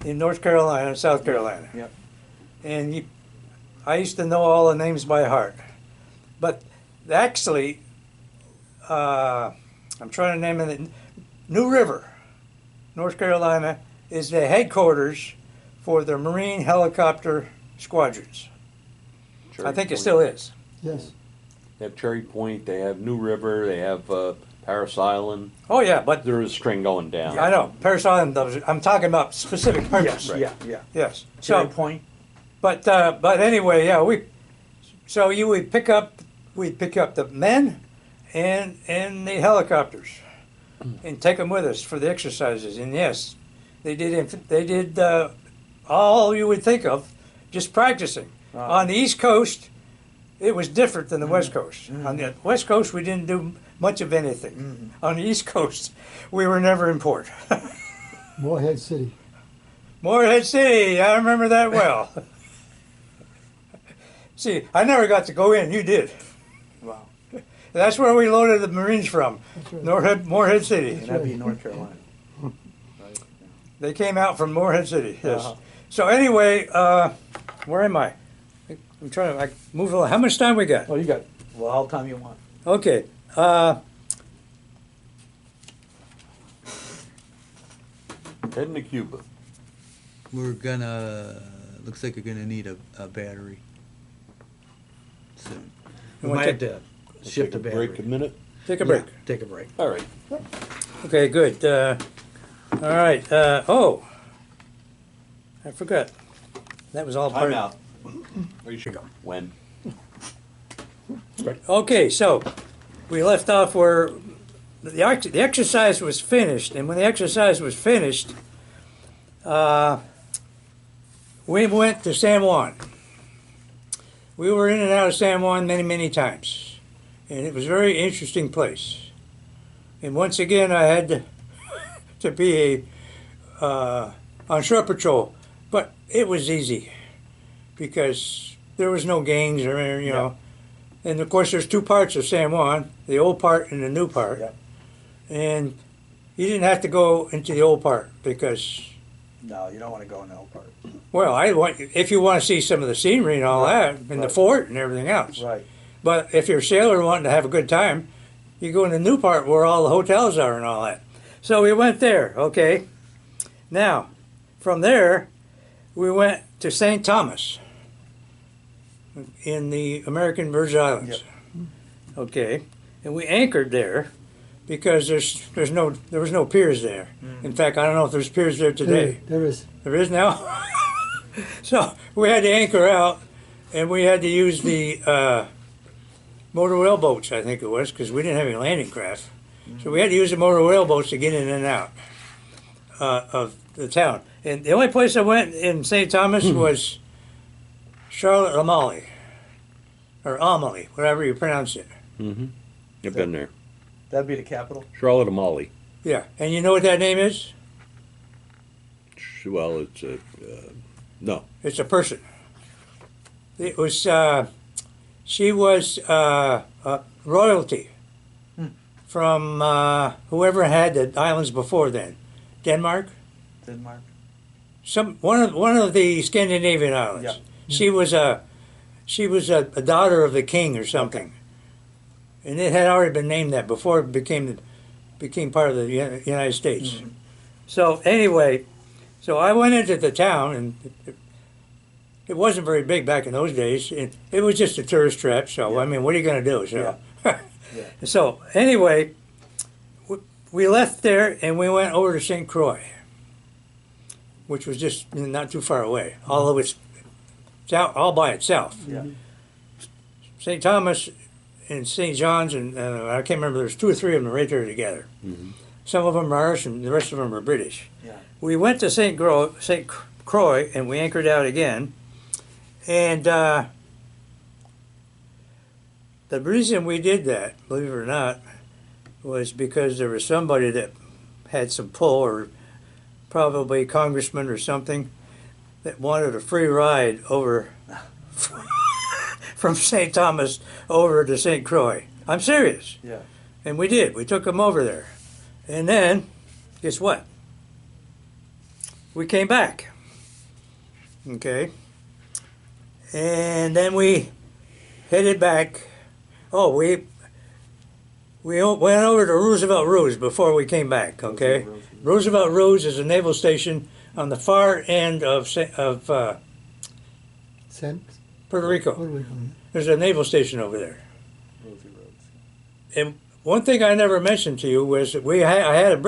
Speaker 3: In North Carolina and South Carolina.
Speaker 1: Yep.
Speaker 3: And I used to know all the names by heart. But actually, I'm trying to name it, New River, North Carolina, is the headquarters for the Marine helicopter squadrons. I think it still is.
Speaker 4: Yes.
Speaker 2: They have Cherry Point, they have New River, they have Paris Island.
Speaker 3: Oh yeah, but
Speaker 2: There is a string going down.
Speaker 3: I know, Paris Island, I'm talking about specific purpose.
Speaker 1: Yes. Yeah.
Speaker 3: Yes.
Speaker 1: Cherry
Speaker 3: So,
Speaker 1: Point.
Speaker 3: but anyway, yeah, we'd pick up the men and the helicopters and take them with us for the exercises. And yes, they did all you would think of, just practicing. On the East Coast, it was different than the West Coast. On the West Coast, we didn't do much of anything. On the East Coast, we were never in port.
Speaker 4: Morehead City.
Speaker 3: Morehead City, I remember that well. See, I never got to go in. You did.
Speaker 1: Wow.
Speaker 3: That's where we loaded the Marines from,
Speaker 4: That's right.
Speaker 3: Morehead City.
Speaker 1: And that'd be North Carolina. Right.
Speaker 3: They came out from Morehead City. Yes.
Speaker 1: Uh-huh.
Speaker 3: So anyway, where am I? I'm trying to move along. How much time we got?
Speaker 1: Oh, you got Well, all time you want.
Speaker 3: Okay.
Speaker 2: Heading to Cuba.
Speaker 5: We're gonna, looks like you're gonna need a battery soon.
Speaker 1: We
Speaker 3: wanna
Speaker 1: might have to
Speaker 2: Take
Speaker 1: shift
Speaker 2: a
Speaker 1: the
Speaker 2: break a
Speaker 1: battery.
Speaker 2: minute.
Speaker 3: Take a break.
Speaker 1: Yeah, take a break.
Speaker 2: All right.
Speaker 3: Okay, good. All right. Oh, I forgot. That was all part
Speaker 2: Time
Speaker 3: of.
Speaker 2: out. Where you should go. When?
Speaker 3: Okay, so we left off where the exercise was finished, and when the exercise was finished, we went to San Juan. We were in and out of San Juan many, many times, and it was a very interesting place. And once again, I had to be on shore patrol, but it was easy because there was no gangs or you know. And of course, there's two parts of San Juan: the old part and the new part.
Speaker 1: Yeah.
Speaker 3: And you didn't have to go into the old part because,
Speaker 1: No, you don't want to go in the old part.
Speaker 3: well, if you want to see some of the scenery and all that, and the
Speaker 1: right.
Speaker 3: fort and everything else.
Speaker 1: Right.
Speaker 3: But if you're a sailor wanting to have a good time, you go in the new part where all the hotels are and all that. So we went there, okay? Now, from there, we went to St. Thomas in the American Virgin Islands. Okay, and we anchored there because there was no piers there. In fact, I don't know if there's piers there today.
Speaker 4: There is.
Speaker 3: There is now? So we had to anchor out, and we had to use the motor whale boats, I think it was, because we didn't have any landing craft. So we had to use the motor whale boats to get in and out of the town. And the only place I went in St. Thomas was Charlotte Amalie, or Amalie, whatever you pronounce it.
Speaker 2: Mm-hmm. I've been there.
Speaker 1: That'd be the capital.
Speaker 2: Charlotte Amalie.
Speaker 3: Yeah, and you know what that name is?
Speaker 2: Well, it's a no.
Speaker 3: It's a person. It was, she was royalty from whoever had the islands before then. Denmark?
Speaker 1: Denmark.
Speaker 3: One of the Scandinavian islands.
Speaker 1: Yeah.
Speaker 3: She was a daughter of the king or something. And it had already been named that before it became part of the United States.
Speaker 1: Mm-hmm.
Speaker 3: So anyway, so I went into the town, and it wasn't very big back in those days. It was just a tourist trap. So
Speaker 1: Yeah.
Speaker 3: I mean, what are you going to do? So,
Speaker 1: Yeah.
Speaker 3: so anyway, we left there and we went over to St. Croix, which was just not too far away. Although it's out all by itself.
Speaker 1: Yeah.
Speaker 3: St. Thomas and St. John's, and I can't remember, there's two or three of them right there together.
Speaker 2: Mhm.
Speaker 3: Some of them are Irish and the rest of them are British.
Speaker 1: Yeah.
Speaker 3: We went to St. Croix and we anchored out again. And the reason we did that, believe it or not, was because there was somebody that had some pull, or probably a congressman or something, that wanted a free ride over from St. Thomas over to St. Croix. I'm serious.
Speaker 1: Yeah.
Speaker 3: And we did. We took them over there. And then, guess what? We came back. Okay. And then we headed back. Oh, we went over to Roosevelt Roads before we came back, okay? Roosevelt Roads is a naval station on the far end of Puerto Rico.
Speaker 4: What are we calling
Speaker 3: There's a naval station over there.
Speaker 1: Rosie Roads.
Speaker 3: And one thing I never mentioned to you was that I had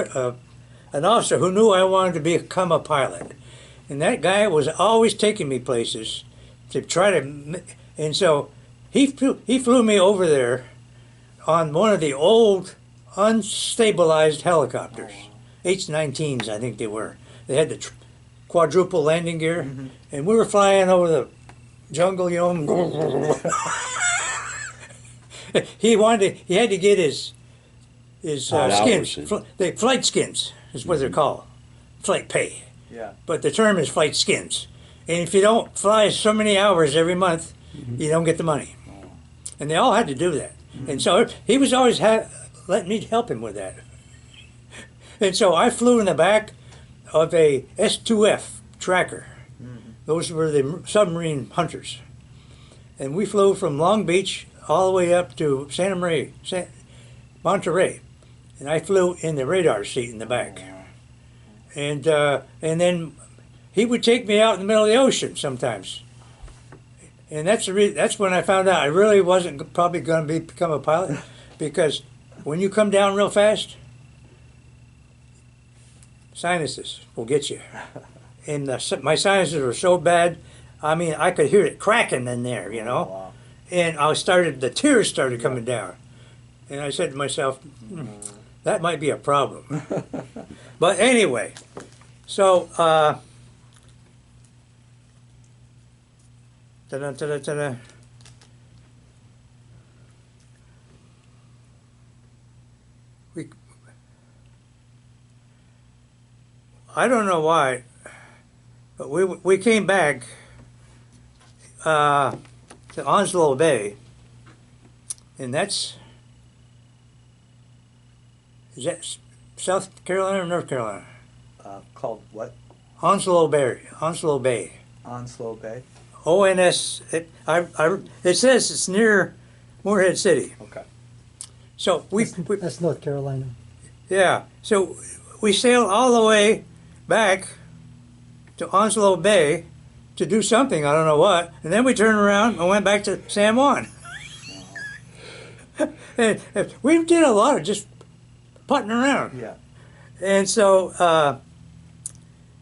Speaker 3: an officer who knew I wanted to become a pilot. And that guy was always taking me places to try to, and so he flew me over there on one of the old unstabilized helicopters, H-19s I think they were. They had the quadruple landing gear, and we were flying over the jungle, you know. He had to get his skins, flight skins is what they're called, flight pay.
Speaker 1: Yeah.
Speaker 3: But the term is flight skins. And if you don't fly so many hours every month, you don't get the money. And they all had to do that. And so he was always letting me help him with that. And so I flew in the back of a S-2F tracker. Those were the submarine hunters. And we flew from Long Beach all the way up to Santa Maria, Monterey, and I flew in the radar seat in the back. And then he would take me out in the middle of the ocean sometimes. And that's when I found out I really wasn't probably going to become a pilot, because when you come down real fast, sinuses will get you. And my sinuses were so bad, I mean, I could hear it cracking in there, you know.
Speaker 1: Wow.
Speaker 3: And the tears started coming down. And I said to myself, that might be a problem. But anyway, so, ta-da. I don't know why, but we came back to Onslow Bay, and is that South Carolina or North Carolina?
Speaker 1: Called what?
Speaker 3: Onslow Bay. Onslow Bay.
Speaker 1: Onslow Bay.
Speaker 3: ONS. It says it's near Morehead City.
Speaker 1: Okay.
Speaker 3: So
Speaker 4: That's North Carolina.
Speaker 3: yeah. So we sailed all the way back to Onslow Bay to do something, I don't know what, and then we turned around and went back to San Juan. And we did a lot of just putting around.
Speaker 1: Yeah.
Speaker 3: And so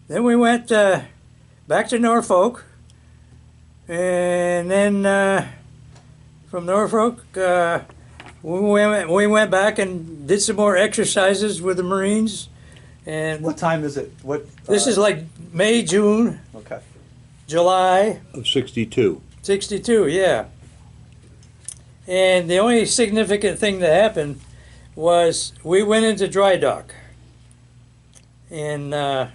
Speaker 3: then we went back to Norfolk, and then from Norfolk we went back and did some more exercises with the Marines. And
Speaker 1: What time is it?
Speaker 3: this is like May, June,
Speaker 1: Okay.
Speaker 3: July.
Speaker 2: Of 62.
Speaker 3: 62, yeah. And the only significant thing that happened was we went into dry dock in the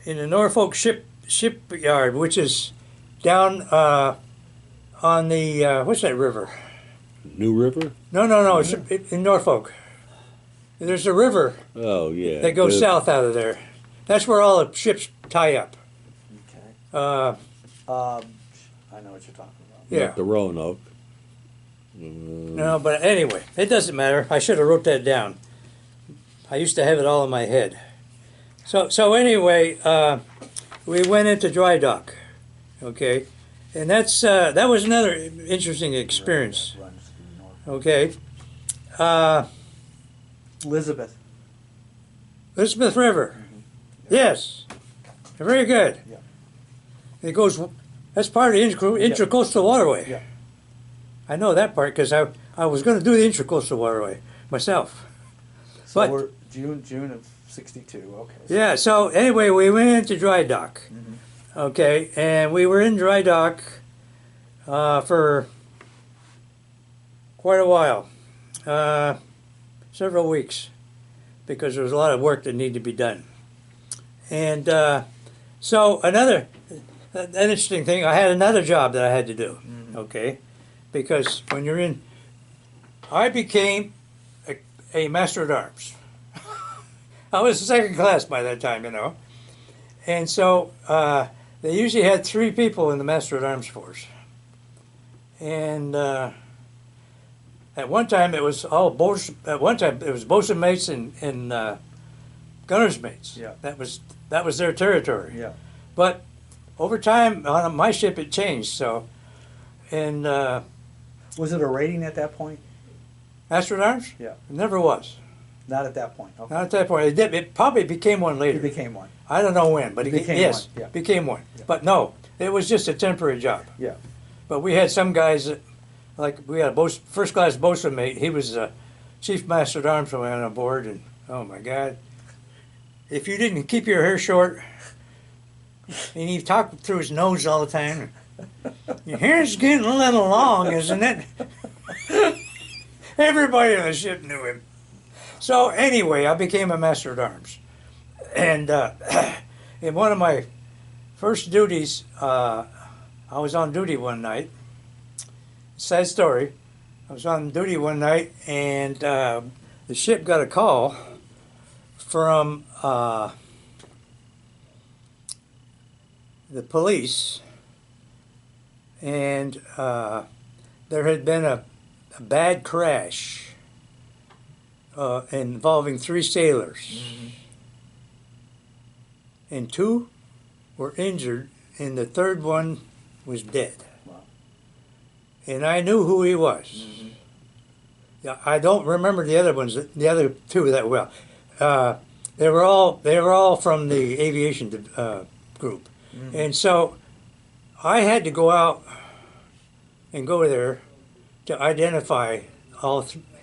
Speaker 3: Norfolk shipyard, which is down on the what's that river?
Speaker 2: New River?
Speaker 3: No, it's in Norfolk. There's a river
Speaker 2: Oh, yeah.
Speaker 3: that goes south out of there. That's where all the ships tie up.
Speaker 1: Okay.
Speaker 3: Uh,
Speaker 1: I know what you're talking about.
Speaker 3: yeah.
Speaker 2: Not the Roanoke.
Speaker 3: No, but anyway, it doesn't matter. I should have wrote that down. I used to have it all in my head. So anyway, we went into dry dock, okay, and that was another interesting experience.
Speaker 1: Runs through North.
Speaker 3: Okay,
Speaker 1: Elizabeth.
Speaker 3: Elizabeth River, yes, very good.
Speaker 1: Yeah.
Speaker 3: It goes. That's part of the intracoastal waterway.
Speaker 1: Yeah.
Speaker 3: I know that part because I was going to do the intracoastal waterway myself.
Speaker 1: So
Speaker 3: But-
Speaker 1: we're June of '62. Okay.
Speaker 3: Yeah, so anyway, we went into dry dock.
Speaker 1: Mm-hmm.
Speaker 3: Okay, and we were in dry dock for quite a while, several weeks, because there was a lot of work that needed to be done. And so an interesting thing, I had another job that I had to do, okay, because when you're in, I became a master at arms. I was second class by that time, you know. And so they usually had 3 people in the Master at Arms force. And at one time it was bosun mates and gunner's mates.
Speaker 1: Yeah.
Speaker 3: That was their territory.
Speaker 1: Yeah.
Speaker 3: But over time on my ship it changed. So, and
Speaker 1: Was it a rating at that point?
Speaker 3: Master at Arms?
Speaker 1: Yeah.
Speaker 3: It never was.
Speaker 1: Not at that point. Okay.
Speaker 3: Not at that point. It probably became one later.
Speaker 1: You became one.
Speaker 3: I don't know when, but
Speaker 1: You became
Speaker 3: yes,
Speaker 1: one, yeah.
Speaker 3: became one.
Speaker 1: Yeah.
Speaker 3: But no, it was just a temporary job.
Speaker 1: Yeah.
Speaker 3: But we had some guys that, like we had a first class bosun mate. He was a chief master at arms when we went on board, and oh my God, if you didn't keep your hair short, and he talked through his nose all the time, your hair's getting a little long, isn't it? Everybody on the ship knew him. So anyway, I became a master at arms, and in one of my first duties, I was on duty one night. Sad story. I was on duty one night, and the ship got a call from the police, and there had been a bad crash involving 3 sailors. And 2 were injured, and the 3rd one was dead.
Speaker 1: Wow.
Speaker 3: And I knew who he was. Yeah, I don't remember the other 2 that well. They were all from the aviation group, and so I had to go out and go there to identify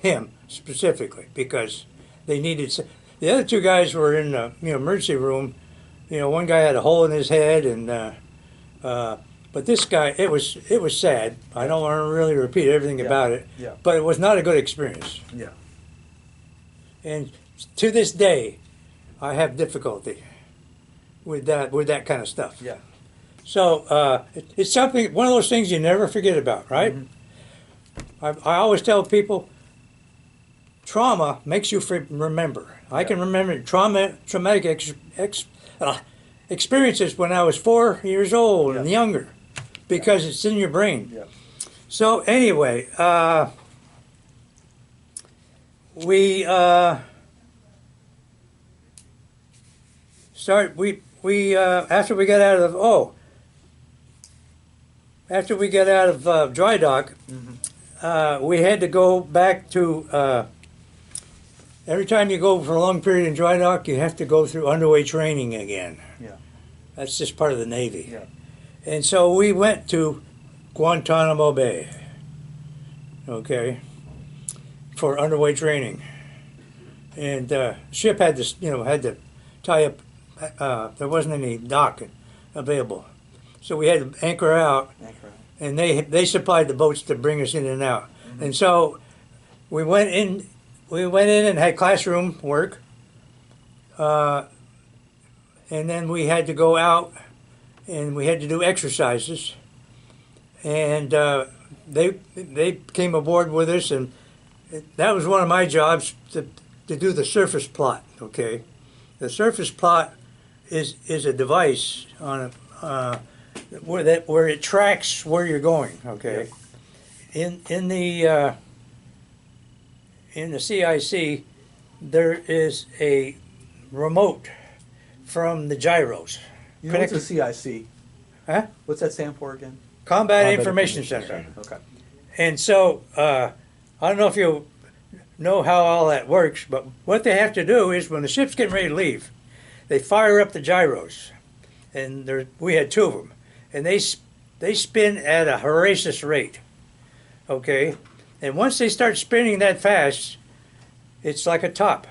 Speaker 3: him specifically because they needed. The other 2 guys were in the emergency room. One guy had a hole in his head, and but this guy, it was sad. I don't want to really repeat everything about it, but it was not a good experience.
Speaker 1: Yeah.
Speaker 3: And to this day, I have difficulty with that kind of stuff.
Speaker 1: Yeah.
Speaker 3: So it's something, one of those things you never forget about, right? I always tell people, trauma makes you remember. I can remember traumatic experiences when I was 4 years old and younger, because it's in your brain.
Speaker 1: Yeah.
Speaker 3: So anyway, we after we got out of dry dock, we had to go back to. Every time you go for a long period in dry dock, you have to go through underway training again.
Speaker 1: Yeah.
Speaker 3: That's just part of the Navy.
Speaker 1: Yeah.
Speaker 3: And so we went to Guantanamo Bay, okay, for underway training. And ship had to tie up. There wasn't any dock available, so we had to anchor out. And they supplied the boats to bring us in and out. And so we went in. We went in and had classroom work, and then we had to go out and we had to do exercises. And they came aboard with us, and that was one of my jobs to do the surface plot. Okay, the surface plot is a device on where it tracks where you're going. Okay, in the CIC, there is a remote from the gyros.
Speaker 1: You know what's a CIC?
Speaker 3: Huh?
Speaker 1: What's that stand for again?
Speaker 3: Combat Information Center.
Speaker 1: Okay.
Speaker 3: And so, I don't know if you know how all that works, but what they have to do is when the ship's getting ready to leave, they fire up the gyros. And we had 2 of them. And they spin at a voracious rate. Okay? And once they start spinning that fast, it's like a top.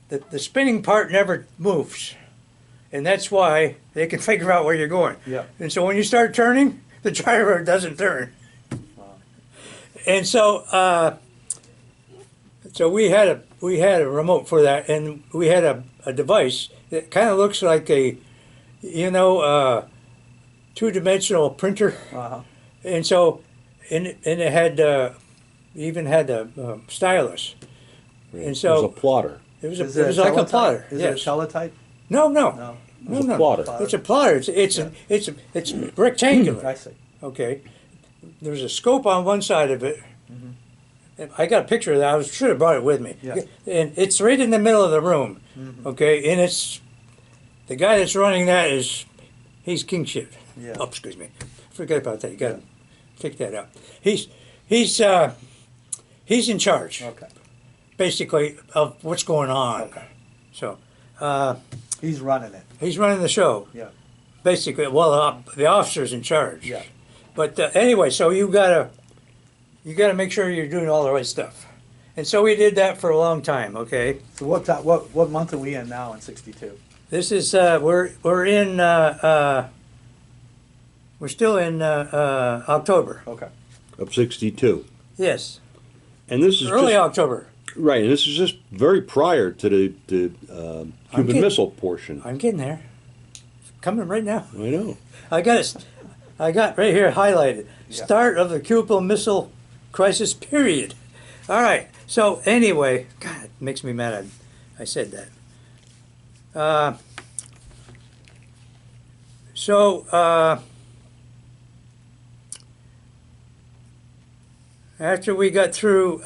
Speaker 3: The spinning part never moves. And that's why they can figure out where you're going.
Speaker 1: Yeah.
Speaker 3: And so when you start turning, the gyro doesn't turn.
Speaker 1: Wow.
Speaker 3: And so we had a remote for that, and we had a device that kind of looks like a, two-dimensional printer.
Speaker 1: Uh-huh.
Speaker 3: And so, and it had even had a stylus. And so
Speaker 2: It was a plotter.
Speaker 3: it was
Speaker 1: Is
Speaker 3: like a
Speaker 1: teletype?
Speaker 3: plotter.
Speaker 1: Is
Speaker 3: yes.
Speaker 1: it a teletype?
Speaker 3: No.
Speaker 1: No.
Speaker 2: It was a plotter.
Speaker 3: It's a plotter. It's rectangular.
Speaker 1: I see.
Speaker 3: Okay. There's a scope on one side of it. I got a picture of that. I should have brought it with me.
Speaker 1: Yeah.
Speaker 3: And it's right in the middle of the room. Okay. And it's the guy that's running that he's king shit.
Speaker 1: Yeah.
Speaker 3: Oh, excuse me. Forget about that. You got to take that out. He's in charge.
Speaker 1: Okay.
Speaker 3: Basically of what's going on.
Speaker 1: Okay.
Speaker 3: So
Speaker 1: He's running it.
Speaker 3: he's running the show.
Speaker 1: Yeah.
Speaker 3: Basically, well, the officer's in charge.
Speaker 1: Yeah.
Speaker 3: But anyway, so you gotta make sure you're doing all the right stuff, and so we did that for a long time. Okay.
Speaker 1: So what month are we in now in '62?
Speaker 3: This is we're still in October.
Speaker 1: Okay.
Speaker 2: Of 62.
Speaker 3: Yes.
Speaker 2: And this is
Speaker 3: Early
Speaker 2: just,
Speaker 3: October.
Speaker 2: right, and this is just very prior to the Cuban
Speaker 3: getting-
Speaker 2: Missile portion.
Speaker 3: I'm getting there. Coming right now.
Speaker 2: I know.
Speaker 3: I got right here highlighted.
Speaker 1: Yeah.
Speaker 3: Start of the Cuban Missile Crisis period. All right. So anyway, God, it makes me mad. I said that. after we got through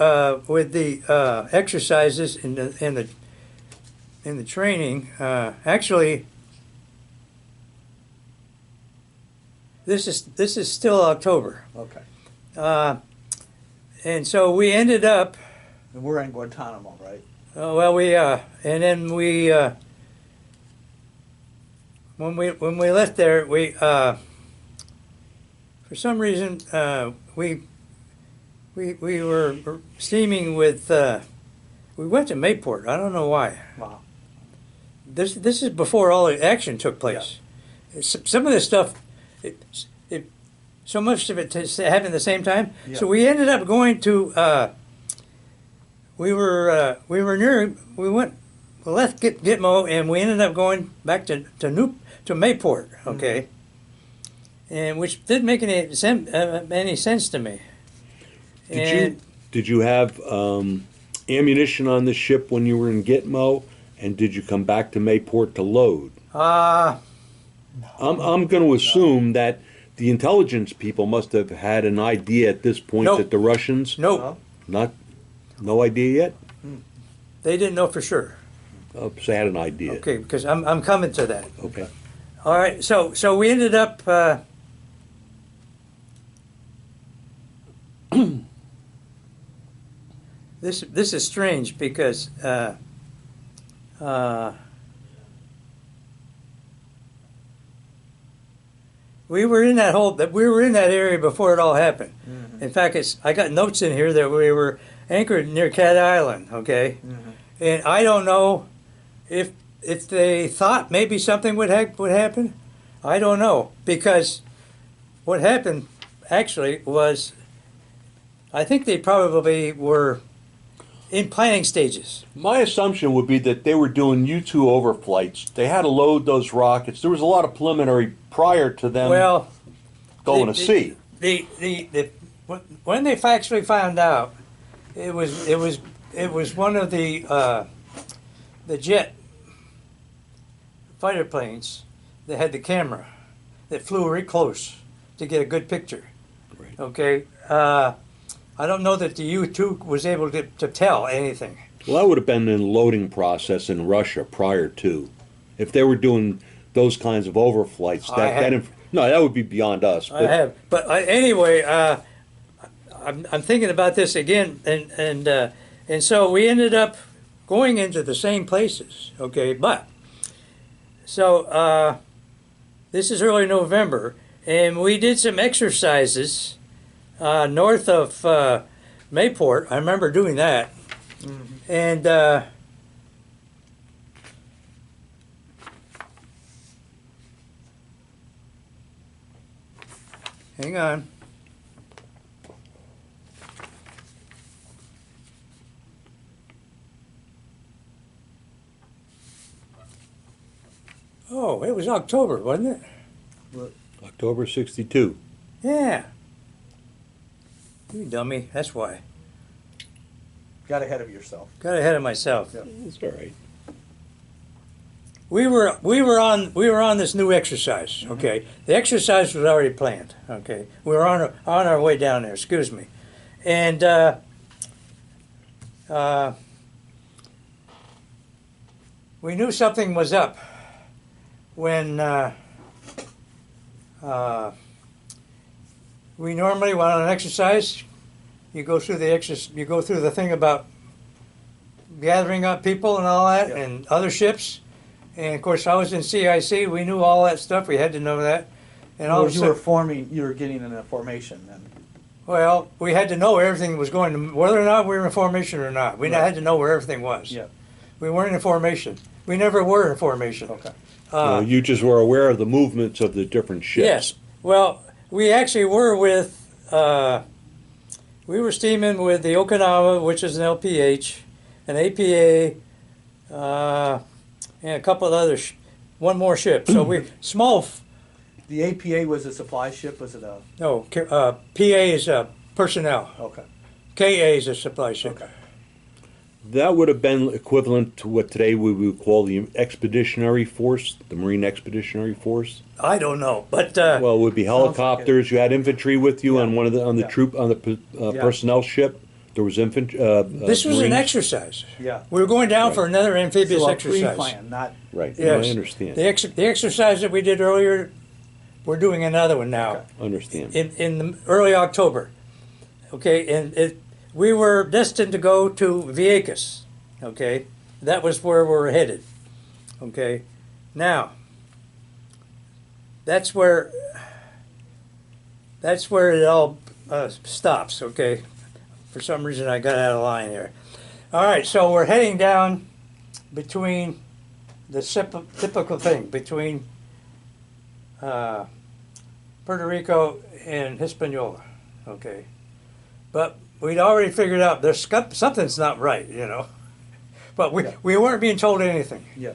Speaker 3: with the exercises in the training, actually, this is still October,
Speaker 1: Okay.
Speaker 3: and so we ended up.
Speaker 1: And we're in Guantanamo, right?
Speaker 3: Well, and then when we left there, we for some reason we were steaming with. We went to Mayport. I don't know why.
Speaker 1: Wow.
Speaker 3: This is before all the action took place. Some of this stuff, so much of it happened at the same time.
Speaker 1: Yeah.
Speaker 3: So we ended up going to. We left Gitmo and we ended up going back to Mayport. Okay. And which didn't make any sense to me.
Speaker 2: Did you have ammunition on the ship when you were in Gitmo, and did you come back to Mayport to load? I'm going to assume that the intelligence people must have had an idea at this point
Speaker 3: Nope.
Speaker 2: that the Russians.
Speaker 3: Nope.
Speaker 2: No idea yet.
Speaker 3: They didn't know for sure.
Speaker 2: So they had an idea.
Speaker 3: Okay, because I'm coming to that.
Speaker 2: Okay.
Speaker 3: All right. So we ended up. This is strange because we were in that area before it all happened. Mm-hmm. In fact, I got notes in here that we were anchored near Cat Island. Okay, and I don't know if they thought maybe something would happen. I don't know, because what happened actually was, I think they probably were in planning stages.
Speaker 2: My assumption would be that they were doing U-2 overflights. They had to load those rockets. There was a lot of preliminary prior to them going to sea.
Speaker 3: When they actually found out, it was one of the jet fighter planes that had the camera that flew very close to get a good picture.
Speaker 2: Right.
Speaker 3: Okay. I don't know that the U-2 was able to tell anything.
Speaker 2: Well, that would have been in the loading process in Russia prior to. If they were doing those kinds of overflights, that would be beyond us.
Speaker 3: But anyway, I'm thinking about this again, and so we ended up going into the same places. Okay, but so this is early November, and we did some exercises. North of Mayport. I remember doing that. Mm-hmm. And hang on. Oh, it was October, wasn't it?
Speaker 2: October 62.
Speaker 3: Yeah. You dummy, that's why.
Speaker 1: Got ahead of yourself.
Speaker 3: Got ahead of myself.
Speaker 1: Yeah.
Speaker 2: That's all right.
Speaker 3: We were on this new exercise. Okay, the exercise was already planned. Okay, we were on our way down there. Excuse me, and we knew something was up when we normally, when on an exercise, you go through the thing about gathering up people and all that, and other ships. And of course, I was in CIC. We knew all that stuff. We had to know that. And all
Speaker 1: you were getting in a formation then.
Speaker 3: Well, we had to know everything was going to, whether or not we were in formation or not. We had to know where everything was.
Speaker 1: Yeah.
Speaker 3: We weren't in formation. We never were in formation.
Speaker 1: Okay.
Speaker 2: You just were aware of the movements of the different ships.
Speaker 3: Yes. Well, we actually were with, we were steaming with the Okinawa, which is an LPH, an APA, and a couple of other, one more ship. So we, small.
Speaker 1: The APA was a supply ship, was it a?
Speaker 3: No, PA is personnel.
Speaker 1: Okay.
Speaker 3: KA is a supply ship.
Speaker 1: Okay.
Speaker 2: That would have been equivalent to what today we would call the Expeditionary Force, the Marine Expeditionary Force.
Speaker 3: I don't know, but
Speaker 2: Well, it would be
Speaker 1: Sounds like
Speaker 2: helicopters. You had infantry with you
Speaker 1: Yeah.
Speaker 2: on one of the
Speaker 1: Yeah.
Speaker 2: troop on the
Speaker 1: Yeah.
Speaker 2: personnel ship. There was infantry.
Speaker 3: this was an
Speaker 2: Marines.
Speaker 3: exercise.
Speaker 1: Yeah.
Speaker 3: We were going down
Speaker 2: Right.
Speaker 3: for another amphibious
Speaker 1: So a
Speaker 3: exercise.
Speaker 1: pre-plan, not
Speaker 2: Right.
Speaker 3: Yes.
Speaker 2: I understand.
Speaker 3: The exercise that we did earlier, we're doing another one now.
Speaker 2: Understand.
Speaker 3: In the early October. Okay, and we were destined to go to Vieques. Okay, that was where we were headed. Okay, now that's where it all stops. Okay, for some reason I got out of line here. All right, so we're heading down between the typical thing between Puerto Rico and Hispaniola. Okay, but we'd already figured out something's not right, you know. But we weren't being told anything.
Speaker 1: yeah.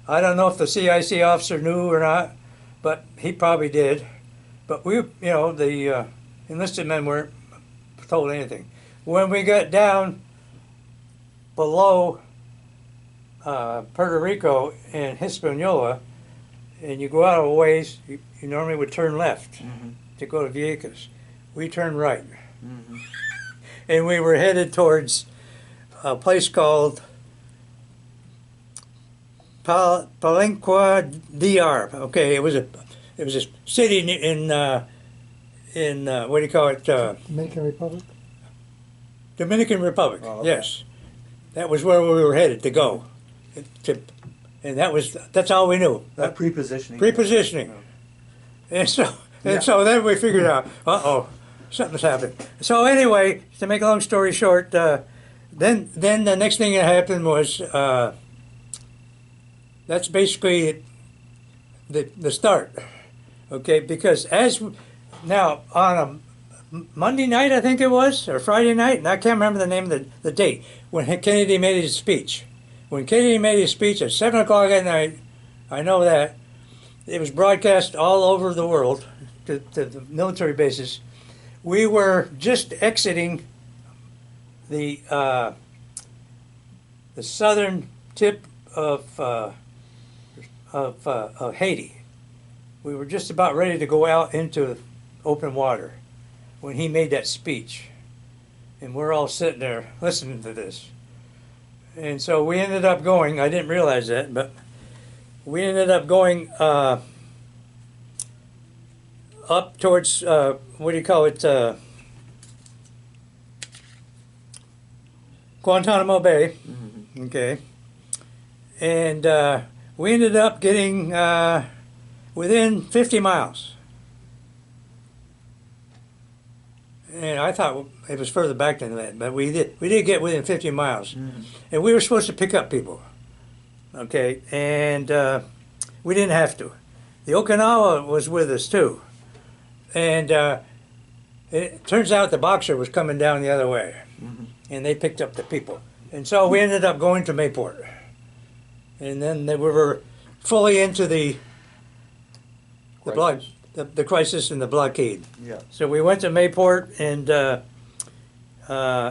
Speaker 3: I don't know if the CIC officer knew or not, but he probably did. But the enlisted men weren't told anything. When we got down below Puerto Rico and Hispaniola, and you go out a ways, you normally would turn left to go to Vieques. We turned right. And we were headed towards a place called Palenque DR. Okay, it was a city in what do you call it?
Speaker 4: Dominican Republic.
Speaker 3: Dominican Republic.
Speaker 1: Oh, okay.
Speaker 3: Yes, that was where we were headed to go, and that's all we knew.
Speaker 1: That pre-positioning.
Speaker 3: Prepositioning. And so then we figured out, something's happened. So anyway, to make a long story short, then the next thing that happened was that's basically the start. Okay, because now on a Monday night, I think it was, or Friday night, and I can't remember the name of the date, when Kennedy made his speech. When Kennedy made his speech at 7 o'clock at night, I know that, it was broadcast all over the world to the military bases. We were just exiting the southern tip of Haiti. We were just about ready to go out into open water when he made that speech. And we're all sitting there listening to this. And so we ended up going, I didn't realize that, but we ended up going up towards, what do you call it, Guantanamo Bay, okay, and we ended up getting within 50 miles. And I thought it was further back than that, but we did get within 50 miles. And we were supposed to pick up people, okay, and we didn't have to. The Okinawa was with us too, and it turns out the Boxer was coming down the other way, and they picked up the people. And so we ended up going to Mayport, and then we were fully into the crisis and the blockade.
Speaker 1: Yeah.
Speaker 3: So we went to Mayport, and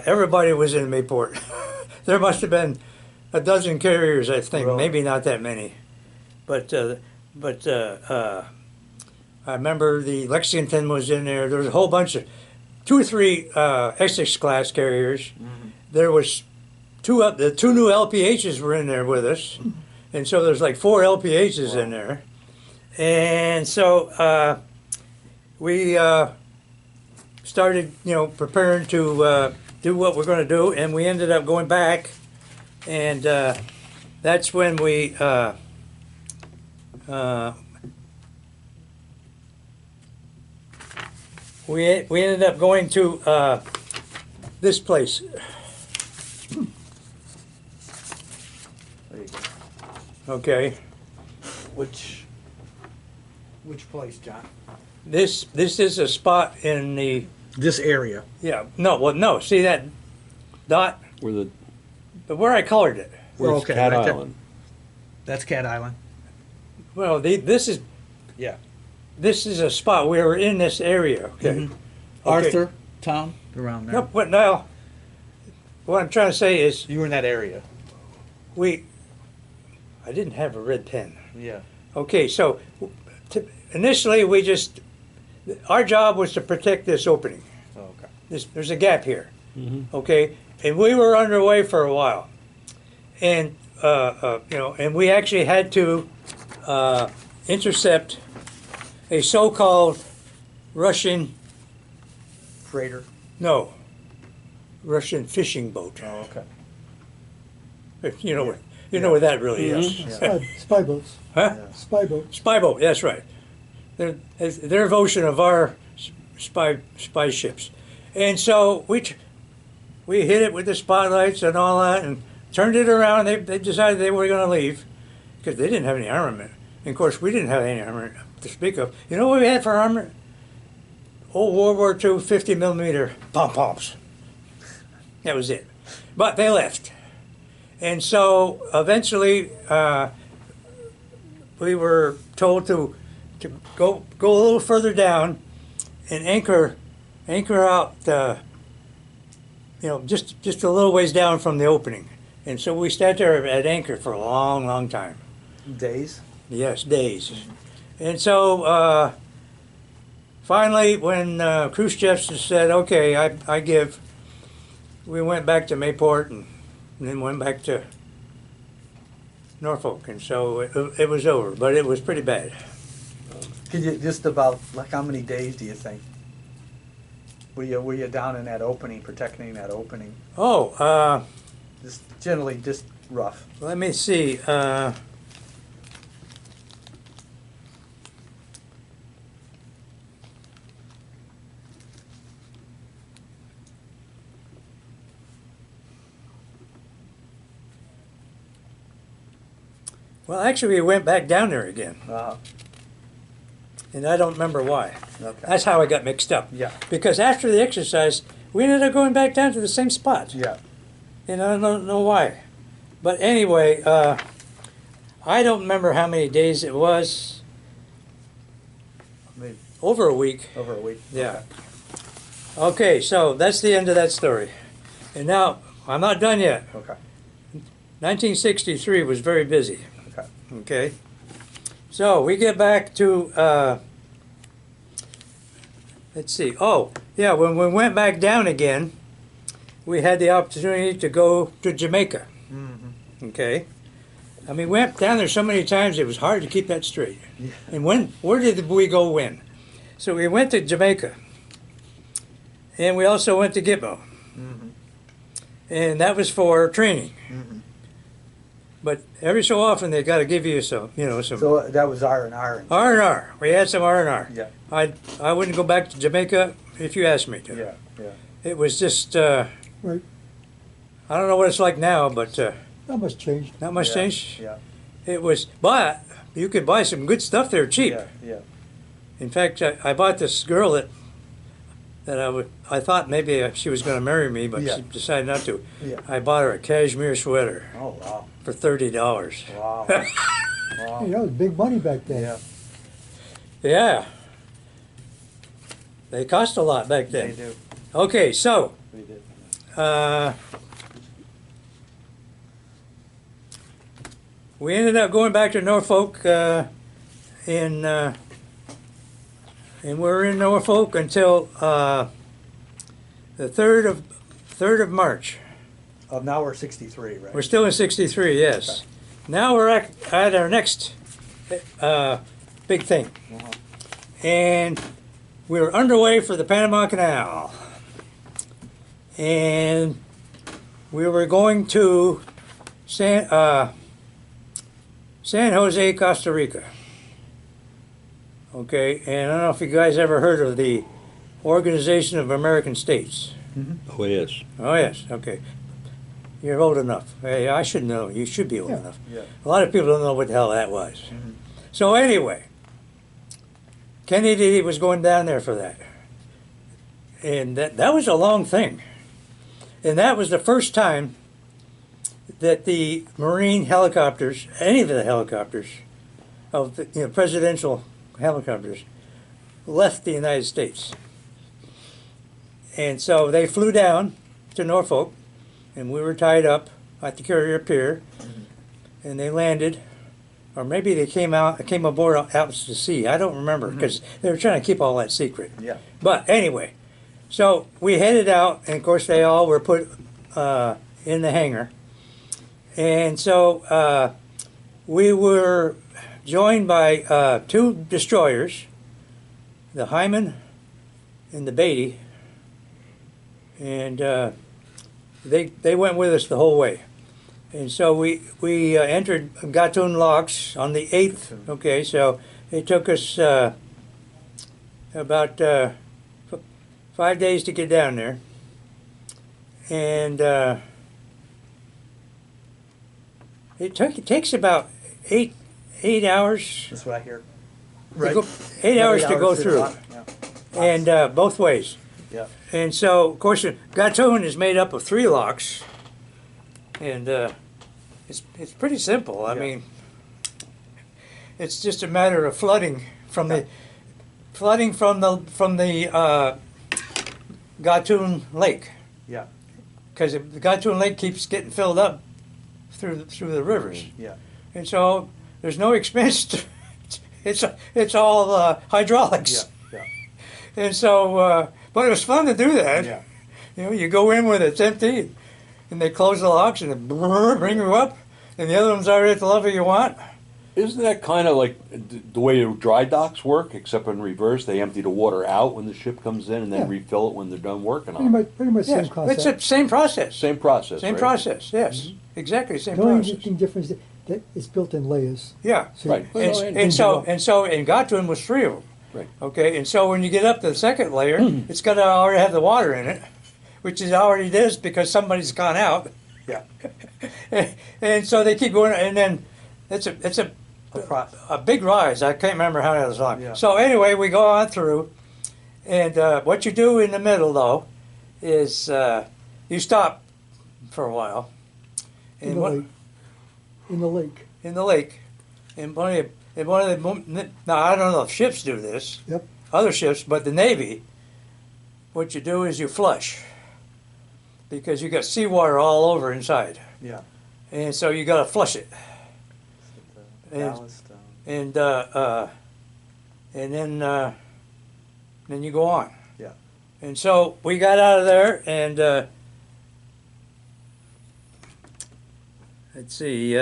Speaker 3: everybody was in Mayport. There must have been a dozen carriers, I think,
Speaker 1: Really?
Speaker 3: maybe not that many. But I remember the Lexington was in there. There was a whole bunch of 2 or 3 Essex class carriers. There was the 2 new LPHs were in there with us, and so there's like 4 LPHs in there. And so we started, preparing to do what we're going to do, and we ended up going back, and that's when we ended up going to this place.
Speaker 1: There you go.
Speaker 3: Okay,
Speaker 1: Which place, John?
Speaker 3: this is a spot in the
Speaker 1: This area.
Speaker 3: no. See that dot? Where I colored it.
Speaker 2: Where's
Speaker 1: Okay,
Speaker 2: Cat
Speaker 1: right there.
Speaker 2: Island?
Speaker 6: That's Cat Island.
Speaker 3: Well, this is a spot. We were in this area. Okay.
Speaker 1: Arthur Town.
Speaker 6: Around there.
Speaker 3: Yep. What now? what I'm trying to say is
Speaker 6: You were in that area.
Speaker 3: I didn't have a red pen.
Speaker 6: Yeah.
Speaker 3: Okay, so initially our job was to protect this opening.
Speaker 6: Oh, okay.
Speaker 3: There's a gap here. Okay, and we were underway for a while, and and we actually had to intercept a so-called Russian
Speaker 1: Freighter.
Speaker 3: Russian fishing boat.
Speaker 1: Oh, okay.
Speaker 3: You know what that really is.
Speaker 4: Spy boats.
Speaker 3: Huh?
Speaker 4: Spy boats.
Speaker 3: Spy boat, that's right. Their version of our spy ships. And so we hit it with the spotlights and all that and turned it around. They decided they were going to leave because they didn't have any armament. And of course, we didn't have any armament to speak of. You know what we had for armament? Old World War II 50 millimeter pom-poms. That was it. But they left. And so eventually we were told to go a little further down and anchor out just a little ways down from the opening. And so we sat there at anchor for a long, long time.
Speaker 1: Days.
Speaker 3: Yes, days. And so finally, when Khrushchev said, "Okay, I give," we went back to Mayport and then went back to Norfolk, and so it was over. But it was pretty bad.
Speaker 1: Could you just about like how many days do you think? Were you down in that opening, protecting that opening?
Speaker 3: Oh,
Speaker 1: Just generally just rough.
Speaker 3: let me see. Well, actually, we went back down there again, and I don't remember why.
Speaker 1: Okay.
Speaker 3: That's how I got mixed up.
Speaker 1: Yeah.
Speaker 3: Because after the exercise, we ended up going back down to the same spot.
Speaker 1: Yeah.
Speaker 3: And I don't know why. But anyway, I don't remember how many days it was.
Speaker 1: Maybe
Speaker 3: Over a week.
Speaker 1: over a week.
Speaker 3: Yeah. Okay, so that's the end of that story. And now, I'm not done yet.
Speaker 1: Okay.
Speaker 3: 1963 was very busy.
Speaker 1: Okay.
Speaker 3: Okay. So we get back to, let's see. Oh, yeah, when we went back down again, we had the opportunity to go to Jamaica. Okay. I mean, we went down there so many times it was hard to keep that straight.
Speaker 1: Yeah.
Speaker 3: And where did we go when? So we went to Jamaica. And we also went to Gitmo. And that was for training. But every so often they got to give you some, some
Speaker 1: So that was R&R.
Speaker 3: R&R. We had some R&R.
Speaker 1: Yeah.
Speaker 3: I wouldn't go back to Jamaica if you asked me to.
Speaker 1: Yeah. Yeah.
Speaker 3: It was just,
Speaker 4: Right.
Speaker 3: I don't know what it's like now, but
Speaker 4: Not much changed.
Speaker 3: not much
Speaker 1: Yeah,
Speaker 3: change.
Speaker 1: Yeah.
Speaker 3: It was, but you could buy some good stuff there cheap.
Speaker 1: Yeah. Yeah.
Speaker 3: In fact, I bought this girl that I thought maybe she was going to marry me, but
Speaker 1: Yeah.
Speaker 3: she decided not to.
Speaker 1: Yeah.
Speaker 3: I bought her a cashmere sweater
Speaker 1: Oh wow.
Speaker 3: for $30.
Speaker 1: Wow.
Speaker 4: Hey,
Speaker 1: Wow.
Speaker 4: that was big money back then.
Speaker 1: Yeah.
Speaker 3: Yeah. They cost a lot back
Speaker 1: They
Speaker 3: then.
Speaker 1: do.
Speaker 3: Okay, so
Speaker 1: We did.
Speaker 3: we ended up going back to Norfolk, and we're in Norfolk until the 3rd of March.
Speaker 1: Now we're 63, right?
Speaker 3: We're still in 63, yes. Now we're at our next big thing. And we were underway for the Panama Canal. And we were going to San Jose, Costa Rica. Okay, and I don't know if you guys ever heard of the Organization of American States.
Speaker 2: Oh, yes.
Speaker 3: Oh, yes, okay. You're old enough. Hey, I should know. You should be old
Speaker 4: Yeah.
Speaker 3: enough.
Speaker 1: Yeah.
Speaker 3: A lot of people don't know what the hell that was. So anyway, Kennedy was going down there for that. And that was a long thing. And that was the first time that the Marine helicopters, any of the helicopters, of the presidential helicopters, left the United States. And so they flew down to Norfolk, and we were tied up at the carrier pier, and they landed, or maybe they came aboard out to sea. I don't remember because they were trying to keep all that secret.
Speaker 1: Yeah.
Speaker 3: But anyway, so we headed out, and of course they all were put in the hangar, and so we were joined by 2 destroyers, the Hyman and the Beatty, and they went with us the whole way. And so we entered Gatun locks on the 8th. Okay, so it took us about 5 days to get down there, and it takes about eight hours.
Speaker 1: That's what I hear.
Speaker 3: To go, 8 hours to go through,
Speaker 1: Yeah.
Speaker 3: and both ways.
Speaker 1: Yeah.
Speaker 3: And so, of course, Gatun is made up of 3 locks, and it's pretty simple. I
Speaker 1: Yeah.
Speaker 3: mean, it's just a matter of flooding from the Gatun Lake,
Speaker 1: Yeah.
Speaker 3: because the Gatun Lake keeps getting filled up through the rivers,
Speaker 1: Yeah.
Speaker 3: and so there's no expense to, it's all hydraulics.
Speaker 1: Yeah.
Speaker 3: And so, but it was fun to do that.
Speaker 1: Yeah.
Speaker 3: You know, you go in when it's empty, and they close the locks and they bring you up, and the other one's already at the level you want.
Speaker 2: Isn't that kind of like the way dry docks work, except in reverse? They empty the water out when the ship comes in and then
Speaker 4: Yeah.
Speaker 2: refill it when they're done working on it.
Speaker 4: Pretty much
Speaker 3: Yes,
Speaker 4: same concept.
Speaker 3: it's the same process.
Speaker 2: Same process,
Speaker 3: Same
Speaker 2: right?
Speaker 3: process, yes. Exactly, same
Speaker 4: The only
Speaker 3: process.
Speaker 4: distinct difference is that it's built in layers.
Speaker 3: Yeah.
Speaker 4: So
Speaker 2: Right.
Speaker 4: you-
Speaker 3: And so in Gatun was 3 of them.
Speaker 2: Right.
Speaker 3: Okay, and so when you get up to the second layer, it's got to already have the water in it, which it already does because somebody's gone out.
Speaker 1: Yeah.
Speaker 3: And so they keep going, and then it's a big rise. I can't remember how it was long.
Speaker 1: Yeah.
Speaker 3: So anyway, we go on through, and what you do in the middle though is you stop for a while,
Speaker 4: in
Speaker 3: and
Speaker 4: the
Speaker 3: what,
Speaker 4: lake. In the lake.
Speaker 3: in the lake, and one of the now I don't know if ships do this,
Speaker 4: Yep.
Speaker 3: other ships, but the Navy, what you do is you flush, because you got seawater all over inside,
Speaker 1: Yeah.
Speaker 3: and so you got to flush it. And-
Speaker 1: Ballast,
Speaker 3: and then you go on.
Speaker 1: Yeah.
Speaker 3: And so we got out of there, and let's see.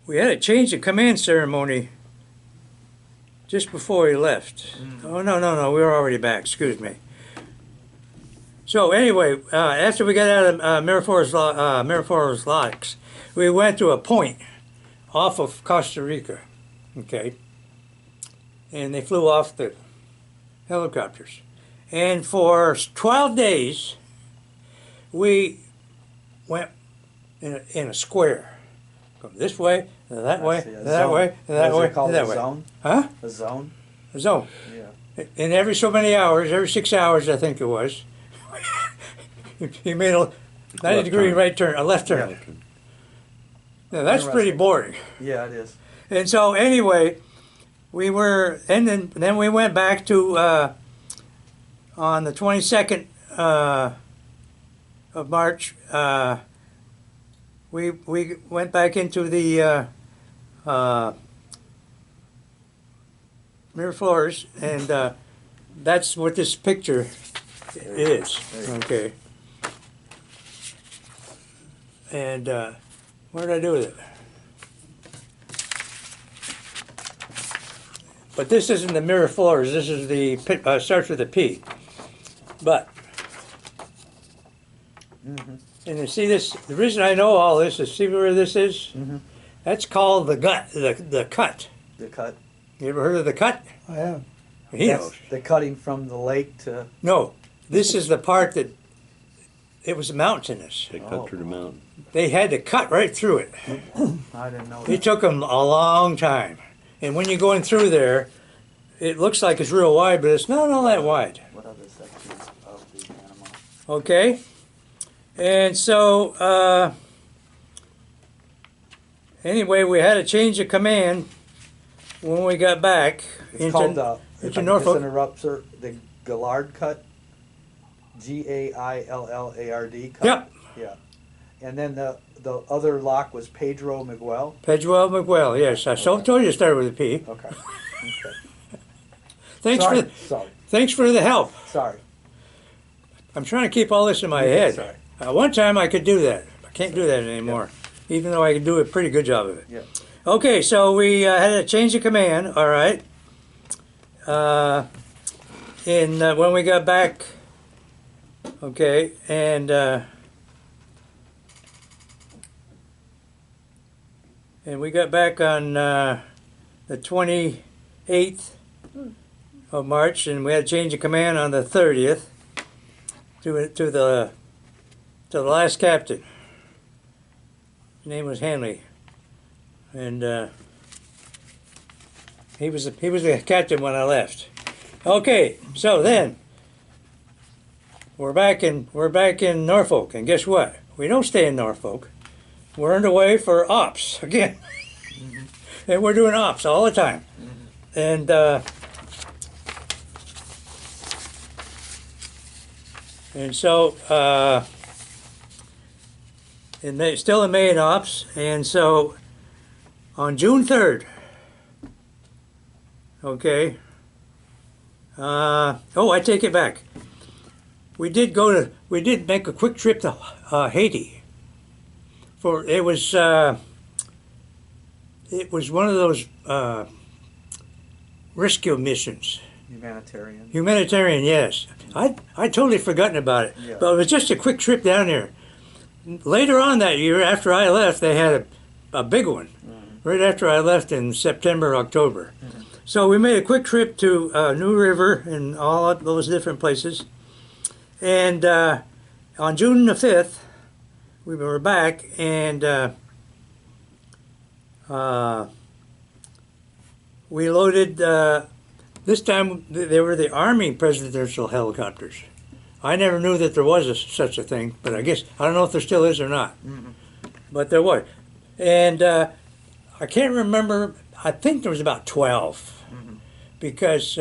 Speaker 3: We had a change of command ceremony just before we left. Oh no, we were already back. Excuse me. So anyway, after we got out of Miraflores Locks, we went to a point off of Costa Rica, okay? And they flew off the helicopters. And for 12 days, we went in a square. Go this way, that way, that way, that way, that way.
Speaker 1: Zone?
Speaker 3: Huh?
Speaker 1: A zone?
Speaker 3: A zone.
Speaker 1: Yeah.
Speaker 3: And every so many hours, every 6 hours, I think it was, he made a 90-degree
Speaker 2: turn.
Speaker 3: right turn, a left turn.
Speaker 1: Yeah.
Speaker 3: Now that's pretty
Speaker 1: Interesting.
Speaker 3: boring.
Speaker 1: Yeah, it is.
Speaker 3: And so anyway, we were, and then we went back to on the 22nd of March. We went back into the Miraflores, and that's what this picture is. Okay. And what did I do with it? But this isn't the Miraflores. This is the starts with a P. But and you see this. The reason I know all this is see where this is. That's called the gut. The cut.
Speaker 1: The cut.
Speaker 3: You ever heard of the cut?
Speaker 4: I have.
Speaker 3: He
Speaker 1: That's
Speaker 3: knows.
Speaker 1: the cutting from the lake to.
Speaker 3: No, this is the part that it was mountainous.
Speaker 2: They cut
Speaker 1: Oh.
Speaker 2: through the mountain.
Speaker 3: They had to cut right through it.
Speaker 1: I didn't know
Speaker 3: It
Speaker 1: that.
Speaker 3: took them a long time. And when you're going through there, it looks like it's real wide, but it's not all that wide.
Speaker 1: What other sections of the animal?
Speaker 3: Okay? And so, anyway, we had a change of command when we got back
Speaker 1: It's called, if I
Speaker 3: into
Speaker 1: can
Speaker 3: Norfolk.
Speaker 1: just interrupt, sir, the Gillard cut, Gaillard cut.
Speaker 3: Yep.
Speaker 1: Yeah. And then the other lock was Pedro Miguel.
Speaker 3: Pedro Miguel, yes. I told you to start with a P.
Speaker 1: Okay. Okay.
Speaker 3: Thanks
Speaker 1: Sorry.
Speaker 3: thanks for the help.
Speaker 1: Sorry.
Speaker 3: I'm trying to keep all this in my head.
Speaker 1: Sorry.
Speaker 3: One time I could do that. I can't do that anymore, even though I can do a pretty good job of it.
Speaker 1: Yeah.
Speaker 3: Okay, so we had a change of command, all right. When we got back, okay, and we got back on the 28th of March, and we had a change of command on the 30th to the last captain. His name was Hanley, and he was the captain when I left. Okay, so then we're back in Norfolk, and guess what? We don't stay in Norfolk. We're underway for ops again, and we're doing ops all the time, and so still in May in ops, and so on June 3rd. Okay. I take it back. We did make a quick trip to Haiti. It was one of those rescue missions.
Speaker 1: Humanitarian.
Speaker 3: Humanitarian, yes. I'd totally forgotten about it,
Speaker 1: Yeah.
Speaker 3: but it was just a quick trip down there. Later on that year, after I left, they had a big one. Right after I left in September, October. So we made a quick trip to New River and all of those different places. And on June the 5th, we were back, and we loaded, this time they were the Army presidential helicopters. I never knew that there was such a thing, but I don't know if there still is or not. But there was. And I can't remember, I think there was about 12. Because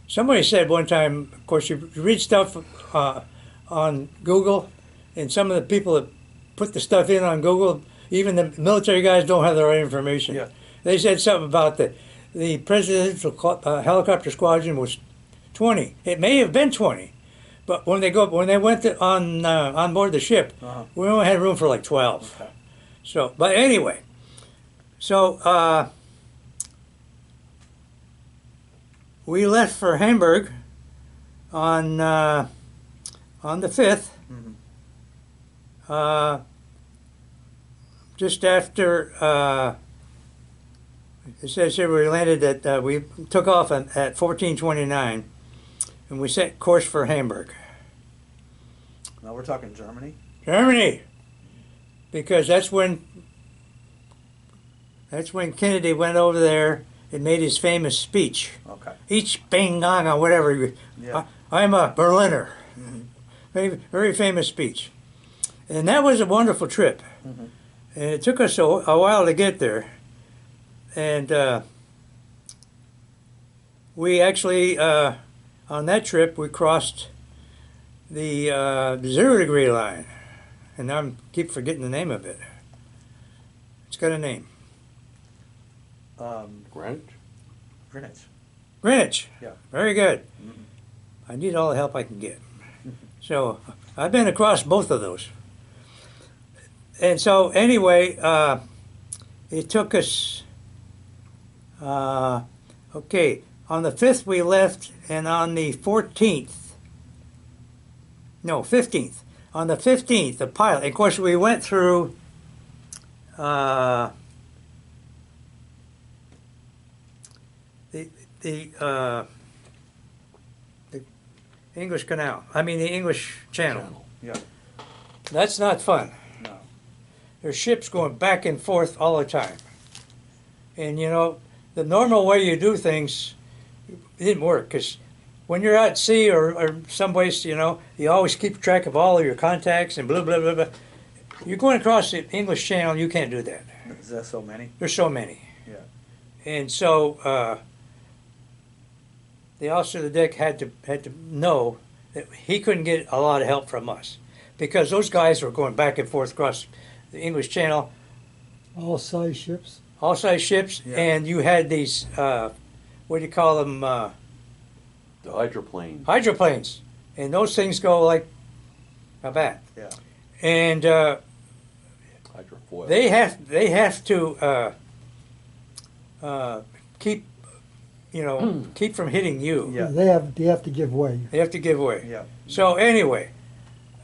Speaker 3: somebody said one time, of course, you read stuff on Google, and some of the people that put the stuff in on Google, even the military guys don't have the right information.
Speaker 1: Yeah.
Speaker 3: They said something about the presidential helicopter squadron was 20. It may have been 20, but when they went on board the ship, we only had room for like 12.
Speaker 1: Okay.
Speaker 3: So, but anyway, so. We left for Hamburg on the 5th, just after it says here we landed at we took off at 14:29, and we set course for Hamburg.
Speaker 1: Now we're talking Germany.
Speaker 3: Germany, because that's when Kennedy went over there and made his famous speech.
Speaker 1: Okay.
Speaker 3: Ich bin gang or whatever.
Speaker 1: Yeah.
Speaker 3: I'm a Berliner. Very, very famous speech. And that was a wonderful trip. And it took us a while to get there. And we actually, on that trip, we crossed the 0 degree line. And I keep forgetting the name of it. It's got a name.
Speaker 2: Greenwich?
Speaker 1: Greenwich.
Speaker 3: Yeah,
Speaker 1: Yeah.
Speaker 3: very good. I need all the help I can get. So I've been across both of those. And so anyway, it took us, okay, on the 5th we left, and on the 15th, on the 15th, the pilot, of course we went through the English Canal. I mean the English Channel.
Speaker 1: Yeah.
Speaker 3: That's not fun.
Speaker 1: No.
Speaker 3: There's ships going back and forth all the time. And you know, the normal way you do things, it didn't work, because when you're out at sea or someplace, you know, you always keep track of all of your contacts and blah, blah, blah, blah. You're going across the English Channel, you can't do that.
Speaker 1: Is that so many?
Speaker 3: There's so many.
Speaker 1: Yeah.
Speaker 3: And so the officer of the deck had to know that he couldn't get a lot of help from us because those guys were going back and forth across the English Channel,
Speaker 4: All size ships.
Speaker 3: all size ships,
Speaker 1: Yeah.
Speaker 3: and you had these what do you call them,
Speaker 2: The hydroplane.
Speaker 3: hydroplanes, and those things go like a bat.
Speaker 1: Yeah.
Speaker 3: And
Speaker 2: Hydrofoil.
Speaker 3: they have to keep keep from hitting you.
Speaker 1: Yeah.
Speaker 4: They have to give way.
Speaker 3: They have to give way.
Speaker 1: Yeah.
Speaker 3: So anyway,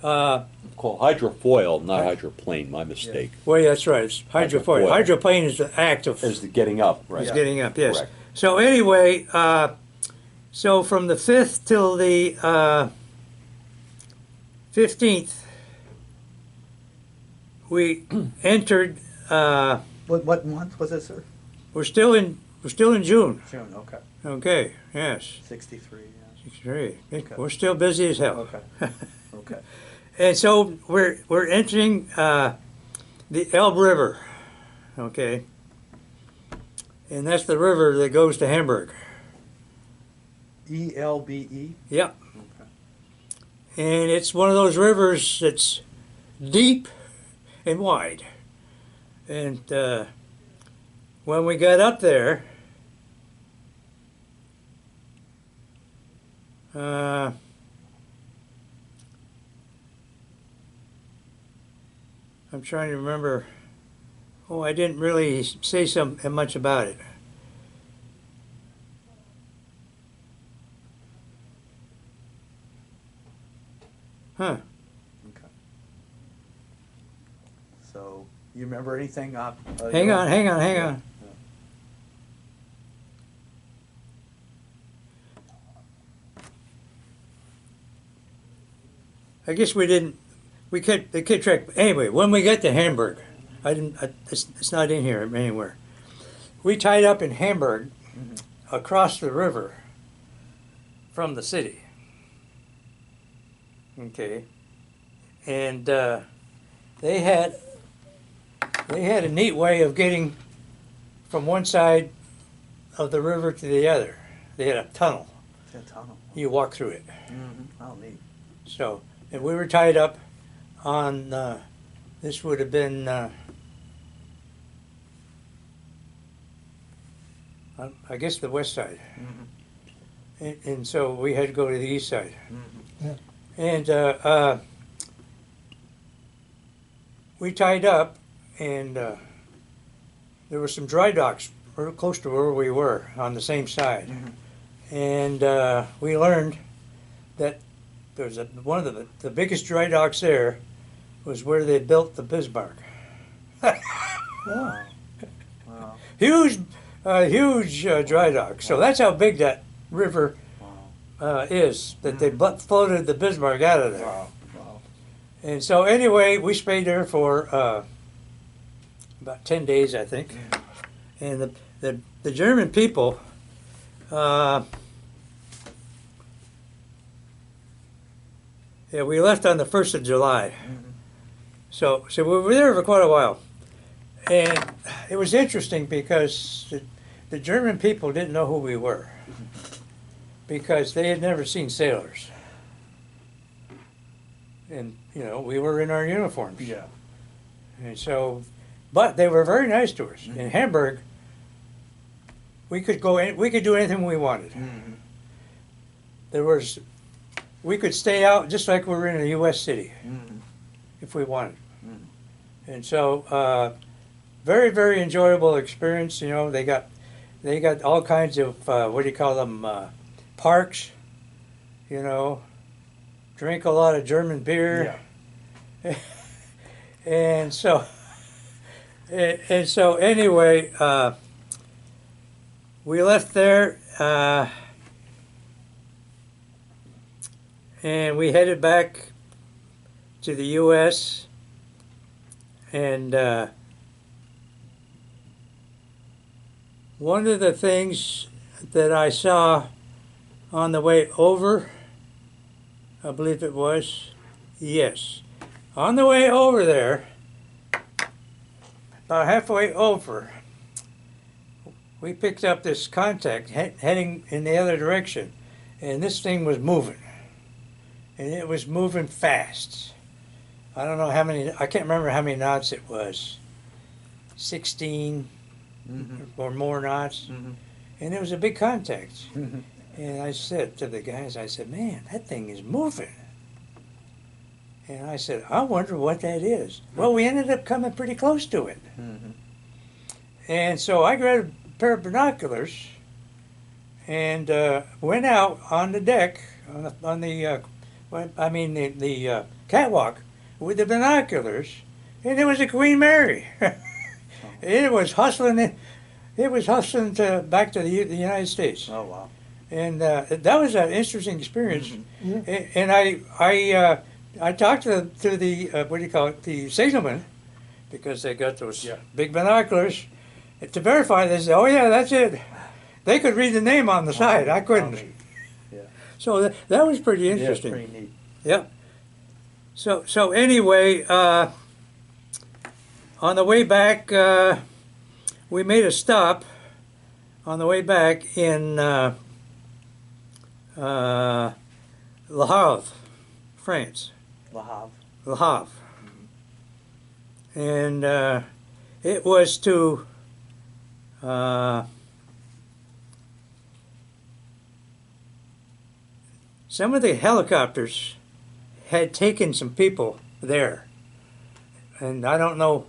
Speaker 2: Called hydrofoil, not hydroplane. My mistake.
Speaker 3: well, that's right. It's hydrofoil.
Speaker 2: Hydrofoil.
Speaker 3: Hydroplane is the act of
Speaker 2: As the getting up, right?
Speaker 3: is getting up. Yes.
Speaker 2: Correct.
Speaker 3: So anyway, so from the 5th till the 15th, we entered.
Speaker 1: What month was it, sir?
Speaker 3: We're still in June.
Speaker 1: June. Okay.
Speaker 3: Okay. Yes.
Speaker 1: 63. Yeah.
Speaker 3: 63.
Speaker 1: Okay.
Speaker 3: We're still busy as hell.
Speaker 1: Okay. Okay.
Speaker 3: And so we're entering the Elbe River, okay, and that's the river that goes to Hamburg.
Speaker 1: ELBE.
Speaker 3: Yep.
Speaker 1: Okay.
Speaker 3: And it's one of those rivers that's deep and wide. And when we got up there, I'm trying to remember. Oh, I didn't really say much about it. Huh.
Speaker 1: Okay. So, you remember anything?
Speaker 3: Hang on. I guess we didn't. We kept track. Anyway, when we got to Hamburg, it's not in here anywhere. We tied up in Hamburg, across the river from the city. Okay, and they had a neat way of getting from one side of the river to the other. They had a tunnel.
Speaker 1: It's a tunnel.
Speaker 3: You walk through it.
Speaker 1: Oh, neat.
Speaker 3: So, and we were tied up on, this would have been, I guess the west side. And so we had to go to the east side.
Speaker 4: Yeah.
Speaker 3: And we tied up, and there were some dry docks real close to where we were on the same side. And we learned that there's one of the biggest dry docks there was where they built the Bismarck.
Speaker 1: Wow. Wow.
Speaker 3: Huge dry dock. So that's how big that river is, that they floated the Bismarck out of there.
Speaker 1: Wow. Wow.
Speaker 3: And so anyway, we stayed there for about 10 days, I think. And the German people, yeah, we left on the 1st of July. So we were there for quite a while. And it was interesting because the German people didn't know who we were because they had never seen sailors. And, we were in our uniforms.
Speaker 1: Yeah.
Speaker 3: And so, but they were very nice to us. In Hamburg, we could go in, we could do anything we wanted. We could stay out just like we were in a U.S. city if we wanted. And so, very, very enjoyable experience. They got all kinds of, what do you call them, parks, drink a lot of German beer.
Speaker 1: Yeah.
Speaker 3: And so anyway, we left there, and we headed back to the U.S. And one of the things that I saw on the way over, I believe it was, yes, on the way over there, about halfway over, we picked up this contact heading in the other direction, and this thing was moving, and it was moving fast. I don't know how many, I can't remember how many knots it was, 16 or more knots, and it was a big contact. And I said to the guys, I said, man, that thing is moving. And I said, I wonder what that is. Well, we ended up coming pretty close to it. And so I grabbed a pair of binoculars and went out on the deck, on the catwalk with the binoculars, and it was a Queen Mary. It was hustling. It was hustling back to the United States.
Speaker 1: Oh wow!
Speaker 3: And that was an interesting experience. And I talked to the what do you call it, the signalman, because they got those big binoculars to verify this. Oh yeah, that's it. They could read the name on the side. I couldn't.
Speaker 1: Yeah.
Speaker 3: So that was pretty interesting.
Speaker 1: Yeah, pretty neat.
Speaker 3: Yeah. So anyway, on the way back, we made a stop on the way back in Le Havre, France.
Speaker 1: Le Havre.
Speaker 3: Le Havre. And it was to some of the helicopters had taken some people there, and I don't know.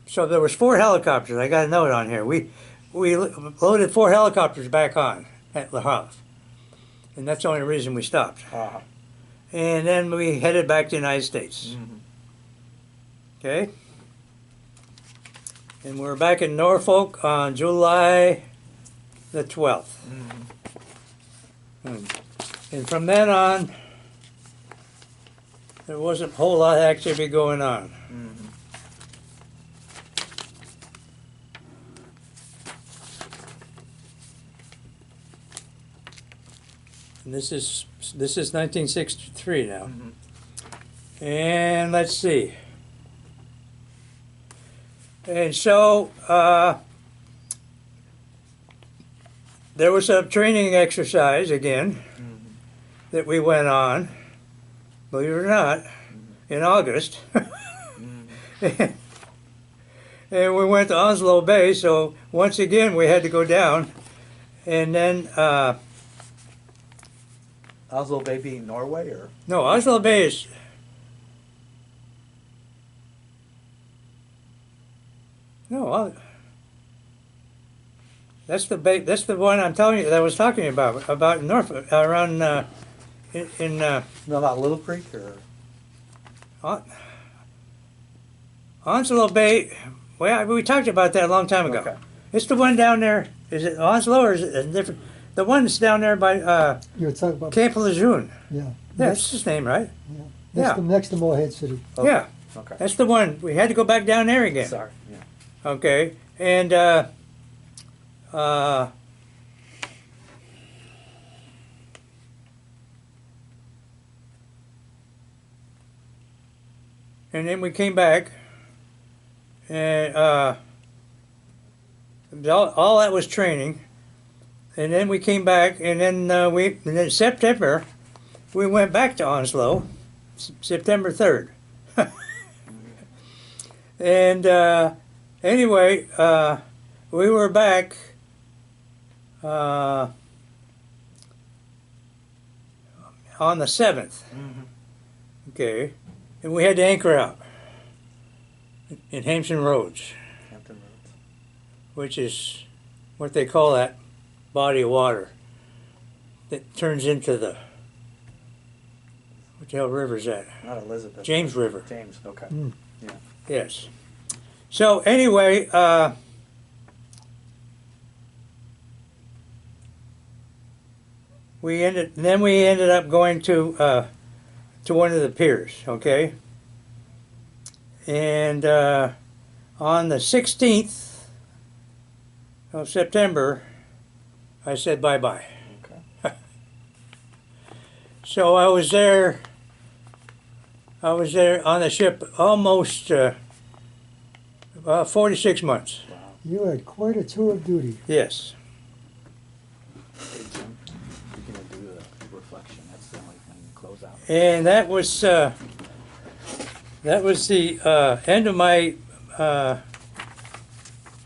Speaker 3: So there was 4 helicopters. I got a note on here. We loaded 4 helicopters back on at Le Havre, and that's the only reason we stopped. And then we headed back to the United States. Okay. And we're back in Norfolk on July the 12th. And from then on, there wasn't a whole lot of activity going on. And this is 1963 now. And let's see. And so there was a training exercise again that we went on, believe it or not, in August. And we went to Onslow Bay, so once again we had to go down. And then,
Speaker 1: Oslo Bay being Norway, or
Speaker 3: no, Onslow Bay is, no, that's the bay, that's the one I'm telling you, that I was talking about Norfolk, around,
Speaker 1: no, not Little Creek, or
Speaker 3: Onslow Bay. Well, we talked about that a long time ago.
Speaker 1: Okay.
Speaker 3: It's the one down there. Is it Onslow or is it a different? The one that's down there by
Speaker 4: You were talking about,
Speaker 3: Camp Lejeune.
Speaker 4: yeah.
Speaker 3: Yeah, that's his name, right?
Speaker 4: Yeah. Next to Morehead City.
Speaker 1: Okay.
Speaker 3: Yeah,
Speaker 1: Okay.
Speaker 3: that's the one. We had to go back down there again.
Speaker 1: Sorry. Yeah.
Speaker 3: Okay, and then we came back, and all that was training, and then we came back, and then in September, we went back to Onslow, September 3rd. And anyway, we were back on the 7th. Okay, and we had to anchor out in Hampton Roads,
Speaker 1: Hampton Roads.
Speaker 3: which is what they call that body of water that turns into the, what the hell river is that?
Speaker 1: Not Elizabeth.
Speaker 3: James River.
Speaker 1: James. Okay. Yeah.
Speaker 3: Yes. So anyway, we ended up going to one of the piers, okay? And on the 16th of September, I said bye-bye.
Speaker 1: Okay.
Speaker 3: So I was there on the ship almost 46 months.
Speaker 1: Wow.
Speaker 4: You had quite a tour of duty.
Speaker 3: Yes.
Speaker 1: Hey, Jim, you're gonna do the reflection. That's the only thing to close out.
Speaker 3: And that was the end of my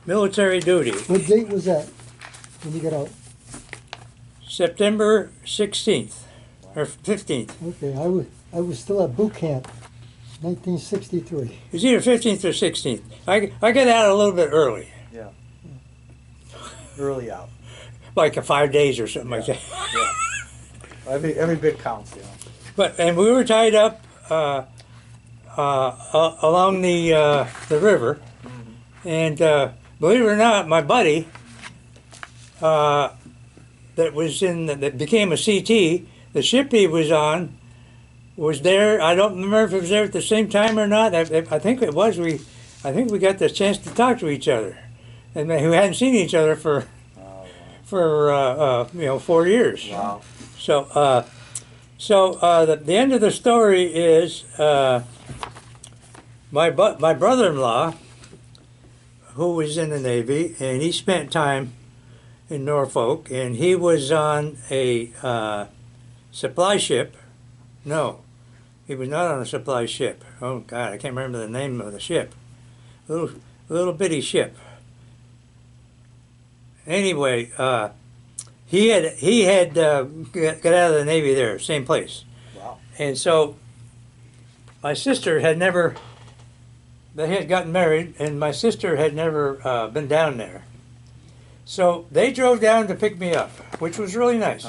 Speaker 3: military duty.
Speaker 4: What date was that when you got out?
Speaker 3: September 16th or 15th.
Speaker 4: Okay, I was still at boot camp, 1963.
Speaker 3: It was either 15th or 16th. I got out a little bit early,
Speaker 1: Yeah. Early out.
Speaker 3: like 5 days or something like that.
Speaker 1: Yeah. Every bit counts, you know.
Speaker 3: And we were tied up along the river, and believe it or not, my buddy that became a CT, the ship he was on, was there. I don't remember if it was there at the same time or not. I think it was. I think we got the chance to talk to each other, and we hadn't seen each other for 4 years.
Speaker 1: Wow.
Speaker 3: So the end of the story is my brother-in-law, who was in the Navy, and he spent time in Norfolk, and he was on a supply ship. No, he was not on a supply ship. Oh God, I can't remember the name of the ship. Little bitty ship. Anyway, he had got out of the Navy there, same place.
Speaker 1: Wow.
Speaker 3: And so my sister had never. They had gotten married, and my sister had never been down there. So they drove down to pick me up, which was really nice.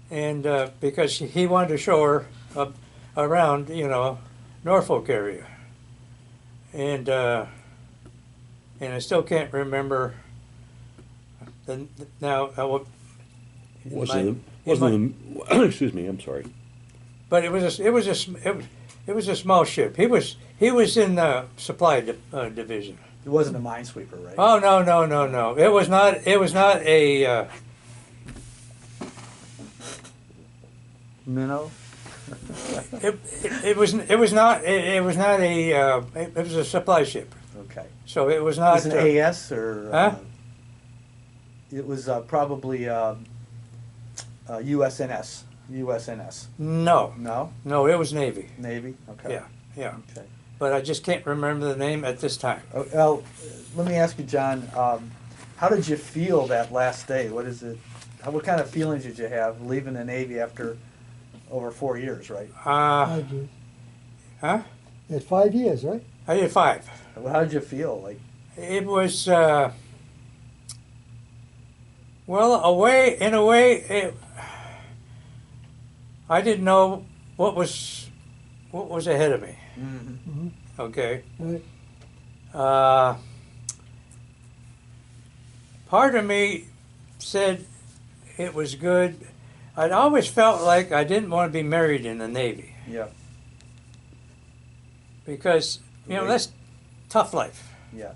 Speaker 3: And because he wanted to show her up around, Norfolk area. And I still can't remember.
Speaker 2: Excuse me, I'm sorry.
Speaker 3: But it was a small ship. He was in the supply division.
Speaker 1: It wasn't a minesweeper, right?
Speaker 3: Oh no! It was not. It was not a.
Speaker 1: Minnow.
Speaker 3: It was not. It was not a. It was a supply ship.
Speaker 1: Okay.
Speaker 3: So it was not.
Speaker 1: Was it AS or?
Speaker 3: Huh?
Speaker 1: It was probably USNS. USNS.
Speaker 3: No.
Speaker 1: No.
Speaker 3: It was Navy.
Speaker 1: Navy. Okay.
Speaker 3: Yeah.
Speaker 1: Okay.
Speaker 3: But I just can't remember the name at this time.
Speaker 1: Oh, well, let me ask you, John. How did you feel that last day? What is it? What kind of feelings did you have leaving the Navy after over 4 years, right?
Speaker 4: 5 years.
Speaker 3: Huh?
Speaker 4: You had 5 years, right?
Speaker 3: I did 5.
Speaker 1: How did you feel? Like,
Speaker 3: It was. In a way, I didn't know what was ahead of me.
Speaker 4: Mm-hmm.
Speaker 3: Okay.
Speaker 4: Right.
Speaker 3: Part of me said it was good. I'd always felt like I didn't want to be married in the Navy
Speaker 1: yeah,
Speaker 3: because
Speaker 1: Right.
Speaker 3: that's tough life,
Speaker 1: yeah,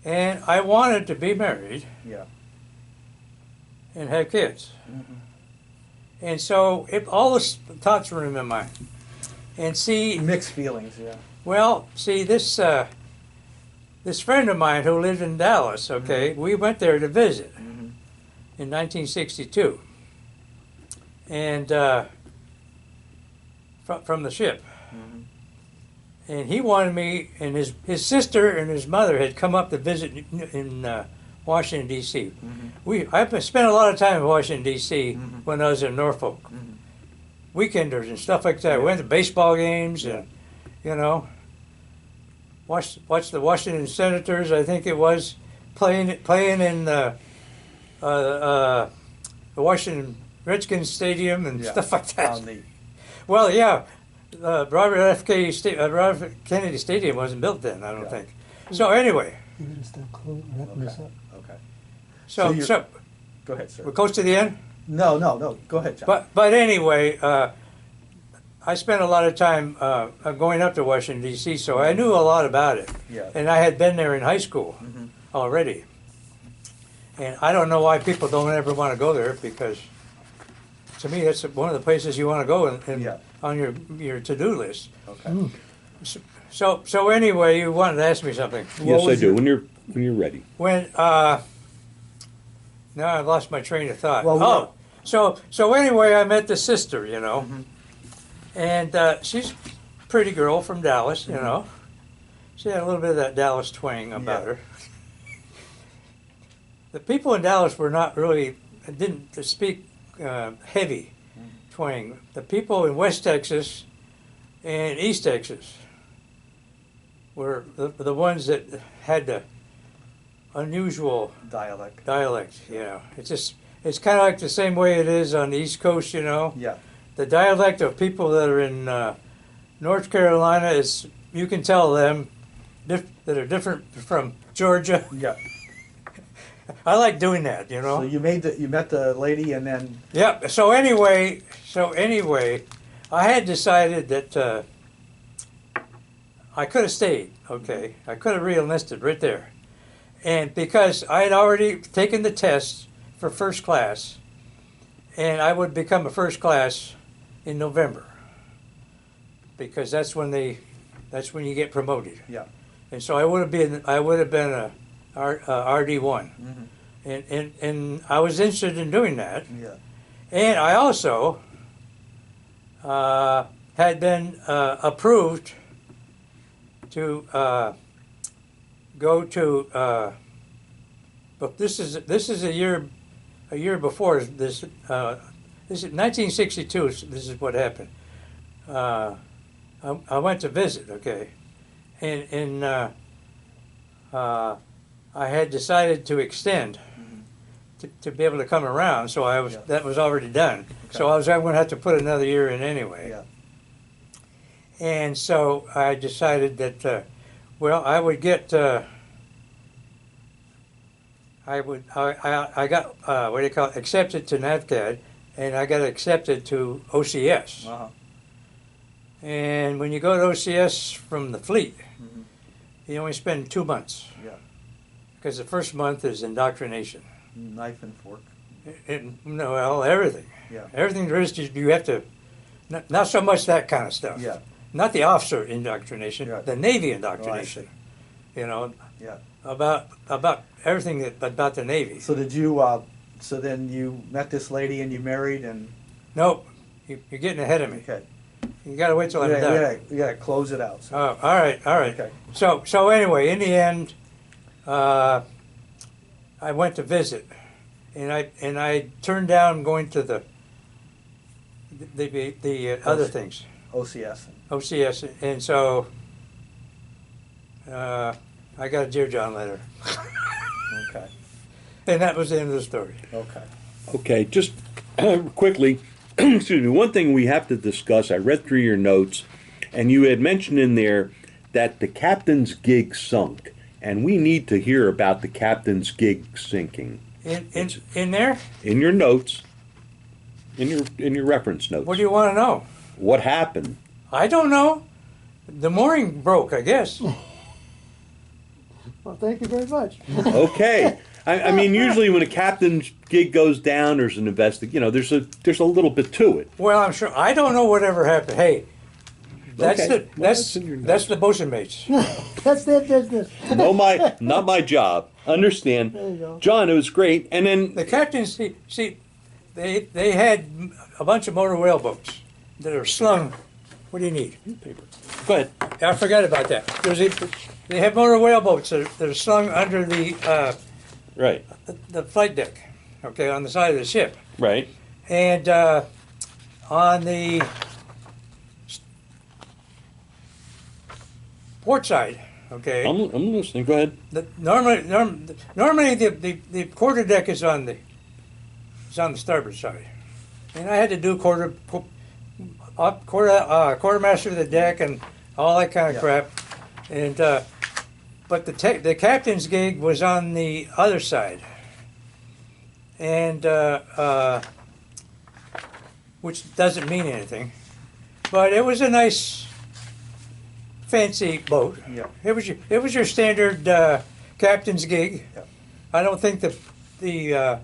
Speaker 3: and I wanted to be married
Speaker 1: yeah.
Speaker 3: and have kids.
Speaker 1: Mhm.
Speaker 3: And so all those thoughts were in my mind. And see,
Speaker 1: Mixed feelings, yeah.
Speaker 3: well, see this friend of mine who lived in Dallas. Okay, we went there to visit in 1962, and from the ship. And he wanted me, and his sister and his mother had come up to visit in Washington D.C. I spent a lot of time in Washington D.C. when I was in Norfolk. Weekenders and stuff like that. We went to baseball games and watched the Washington Senators. I think it was playing in the Washington Redskins Stadium and stuff like that.
Speaker 1: How neat.
Speaker 3: Well, yeah, Robert Kennedy Stadium wasn't built then. I don't think. So anyway,
Speaker 4: You gotta start wrapping this up.
Speaker 1: Okay.
Speaker 3: so
Speaker 1: Go ahead, sir.
Speaker 3: we're close to the end.
Speaker 1: No. Go ahead, John.
Speaker 3: But anyway, I spent a lot of time going up to Washington D.C., so I knew a lot about it.
Speaker 1: Yeah.
Speaker 3: And I had been there in high school already. And I don't know why people don't ever want to go there, because to me that's one of the places you want to go on your to-do list.
Speaker 1: Okay.
Speaker 3: So anyway, you wanted to ask me something.
Speaker 2: Yes, I do. when you're ready.
Speaker 3: when now I've lost my train of thought.
Speaker 1: Well,
Speaker 3: So anyway, I met the sister, you know, and she's a pretty girl from Dallas, you know. She had a little bit of that Dallas twang about her. The people in Dallas were not really, didn't speak heavy twang. The people in West Texas and East Texas were the ones that had the unusual
Speaker 1: dialect.
Speaker 3: you know. It's kind of like the same way it is on the East Coast, you know.
Speaker 1: Yeah.
Speaker 3: The dialect of people that are in North Carolina is, you can tell them that are different from Georgia.
Speaker 1: Yeah.
Speaker 3: I like doing that, you know.
Speaker 1: So you met the lady, and then
Speaker 3: Yeah. So anyway, I had decided that I could have stayed. Okay, I could have re-enlisted right there, and because I had already taken the test for first class, and I would become a first class in November, because that's when you get promoted.
Speaker 1: Yeah.
Speaker 3: And so I would have been a RD1, and I was interested in doing that.
Speaker 1: yeah.
Speaker 3: And I also had been approved to go to. But this is a year before this. This is 1962. This is what happened. I went to visit. Okay, and I had decided to extend. To be able to come around, so that was already done.
Speaker 1: Okay.
Speaker 3: So I was going to have to put another year in anyway.
Speaker 1: Yeah.
Speaker 3: And so I decided that, I would get. I got what do you call it? Accepted to NAVCAD, and I got accepted to OCS.
Speaker 1: Uh-huh.
Speaker 3: And when you go to OCS from the fleet, you only spend 2 months.
Speaker 1: Yeah.
Speaker 3: Because the first month is indoctrination.
Speaker 1: Knife and fork.
Speaker 3: Everything.
Speaker 1: Yeah.
Speaker 3: Everything there is, you have to, not so much that kind of stuff.
Speaker 1: Yeah.
Speaker 3: Not the officer indoctrination,
Speaker 1: Right.
Speaker 3: the Navy indoctrination. You know,
Speaker 1: Yeah.
Speaker 3: about everything about the Navy.
Speaker 1: So did you? So then you met this lady and you married, and
Speaker 3: Nope, you're getting ahead of me.
Speaker 1: okay.
Speaker 3: You got to wait till I'm done.
Speaker 1: We gotta close it out. So.
Speaker 3: Oh, all right.
Speaker 1: Okay.
Speaker 3: So anyway, in the end, I went to visit, and I turned down going to the other things,
Speaker 1: OCS.
Speaker 3: OCS, and so I got a Dear John letter,
Speaker 1: Okay.
Speaker 3: and that was the end of the story.
Speaker 1: Okay.
Speaker 2: Okay, just quickly, excuse me, one thing we have to discuss, I read through your notes, and you had mentioned in there that the captain's gig sunk, and we need to hear about the captain's gig sinking.
Speaker 3: In there,
Speaker 2: In your notes, in your reference notes.
Speaker 3: what do you want to know?
Speaker 2: What happened?
Speaker 3: I don't know. The mooring broke, I guess.
Speaker 4: Well, thank you very much.
Speaker 2: Okay. I mean, usually when a captain's gig goes down, there's an there's a little bit to it.
Speaker 3: Well, I'm sure. I don't know whatever happened. Hey, that's
Speaker 2: Okay.
Speaker 3: the
Speaker 2: Well, that's in your
Speaker 3: that's the bosun mates.
Speaker 4: That's their business.
Speaker 2: Not my job. Understand?
Speaker 4: There you go.
Speaker 2: John, it was great. And then
Speaker 3: The captains, see, they had a bunch of motor whaleboats that are slung. What do you need?
Speaker 2: paper. Go ahead.
Speaker 3: I forgot about that. They have motor whaleboats that are slung under
Speaker 2: Right.
Speaker 3: the flight deck, okay, on the side of the ship.
Speaker 2: Right.
Speaker 3: And on the port side, okay,
Speaker 2: I'm listening. Go ahead.
Speaker 3: normally the quarter deck is on the starboard side, and I had to do quartermaster of the deck and all that kind of crap, and but the captain's gig was on the other side, and which doesn't mean anything, but it was a nice, fancy boat.
Speaker 1: Yeah.
Speaker 3: It was your standard captain's gig.
Speaker 1: Yeah.
Speaker 3: I don't think the